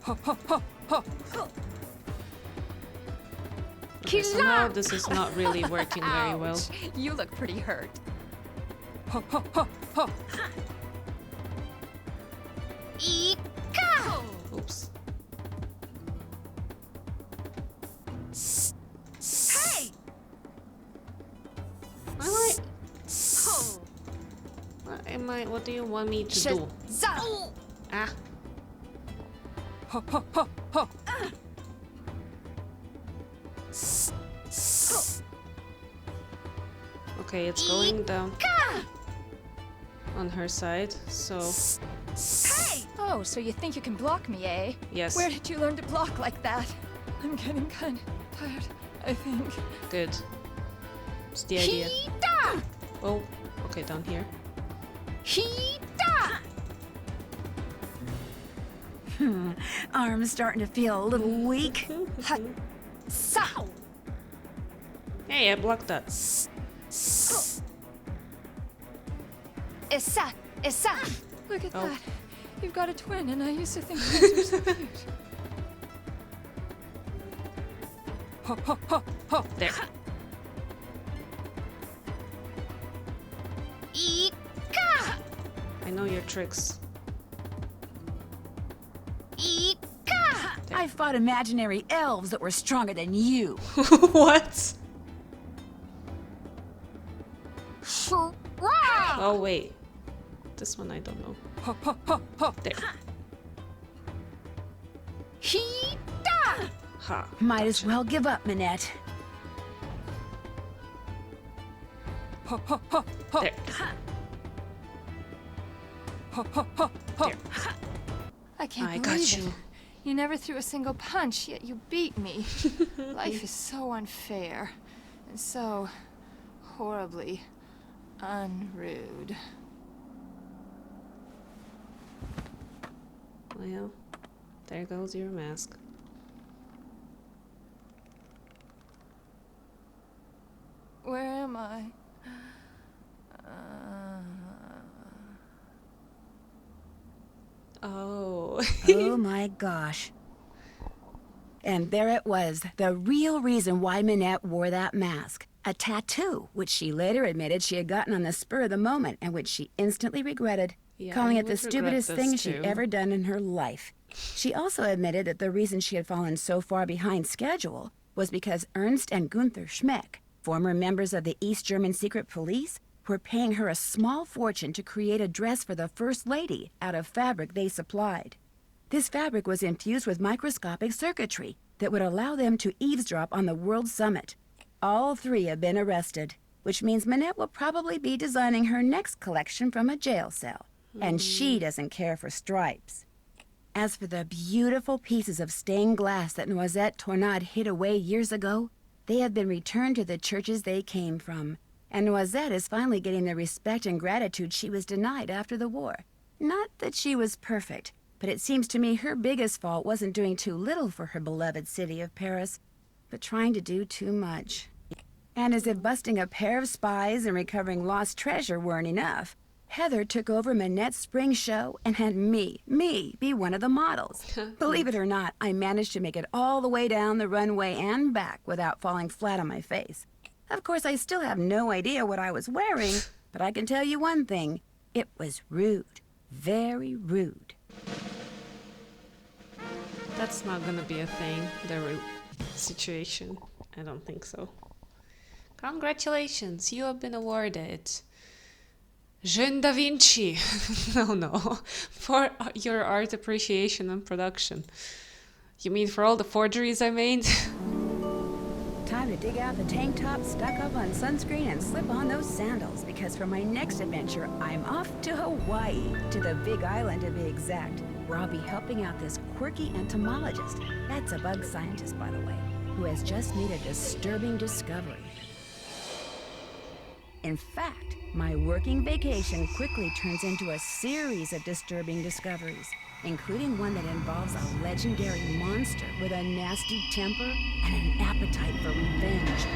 Ho, ho, ho, ho. Okay, so now this is not really working very well. You look pretty hurt. Ho, ho, ho, ho. Ika! Oops. Hey! What am I What do you want me to do? Ah. Ho, ho, ho, ho. Okay, it's going down on her side, so... Hey! Oh, so you think you can block me, eh? Yes. Where did you learn to block like that? I'm getting kind of tired, I think. Good. It's the idea. Oh, okay, down here. Arm's starting to feel a little weak. Hey, I blocked that. Look at Oh. that. You've got a twin, and I used to think twins were so cute. Ho, ho, ho, ho. There. I know your tricks. I fought imaginary elves that were stronger than you. What? Oh, wait. This one I don't know. Ho, ho, ho, ho. There. Ha. Might as well give up, Minette. Ho, ho, ho, ho. There. Ho, ho, ho, ho. There. I can't I believe got it. you. You never threw a single punch, yet you beat me. Life is so unfair and so horribly unrude. Well, there goes your mask. Where am I? Oh. Oh my gosh. And there it was, the real reason why Minette wore that mask. A tattoo, which she later admitted she had gotten on the spur of the moment and which she instantly regretted, Yeah, calling I it the would regret stupidest this thing too. she'd ever done in her life. She also admitted that the reason she had fallen so far behind schedule was because Ernst and Gunther Schmeck, former members of the East German secret police, were paying her a small fortune to create a dress for the First Lady out of fabric they supplied. This fabric was infused with microscopic circuitry that would allow them to eavesdrop on the World Summit. All three have been arrested, which means Minette will probably be designing her next collection from a jail cell, and she doesn't care for stripes. As for the beautiful pieces of stained glass that Noisette Tornade hid away years ago, they have been returned to the churches they came from, and Noisette is finally getting the respect and gratitude she was denied after the war. Not that she was perfect, but it seems to me her biggest fault wasn't doing too little for her beloved city of Paris, but trying to do too much. And as if busting a pair of spies and recovering lost treasure weren't enough, Heather took over Minette's spring show and had me, be one of the models. Believe it or not, I managed to make it all the way down the runway and back without falling flat on my face. Of course, I still have no idea what I was wearing, but I can tell you one thing. It was rude. Very rude. That's not gonna be a thing, the root situation. I don't think so. Congratulations, you have been awarded Jeune da Vinci. No, for your art appreciation and production. You mean for all the forgeries I made? Time to dig out the tank top, stock up on sunscreen, and slip on those sandals, because for my next adventure, I'm off to Hawaii, to the Big Island to be exact, where I'll be helping out this quirky entomologist, that's a bug scientist, by the way, who has just made a disturbing discovery. In fact, my working vacation quickly turns into a series of disturbing discoveries, including one that involves a legendary monster with a nasty temper and an appetite for revenge.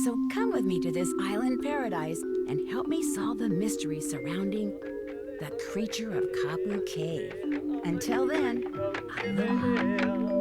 So come with me to this island paradise and help me solve the mystery surrounding the creature of Kapu Cave. Until then, aloha.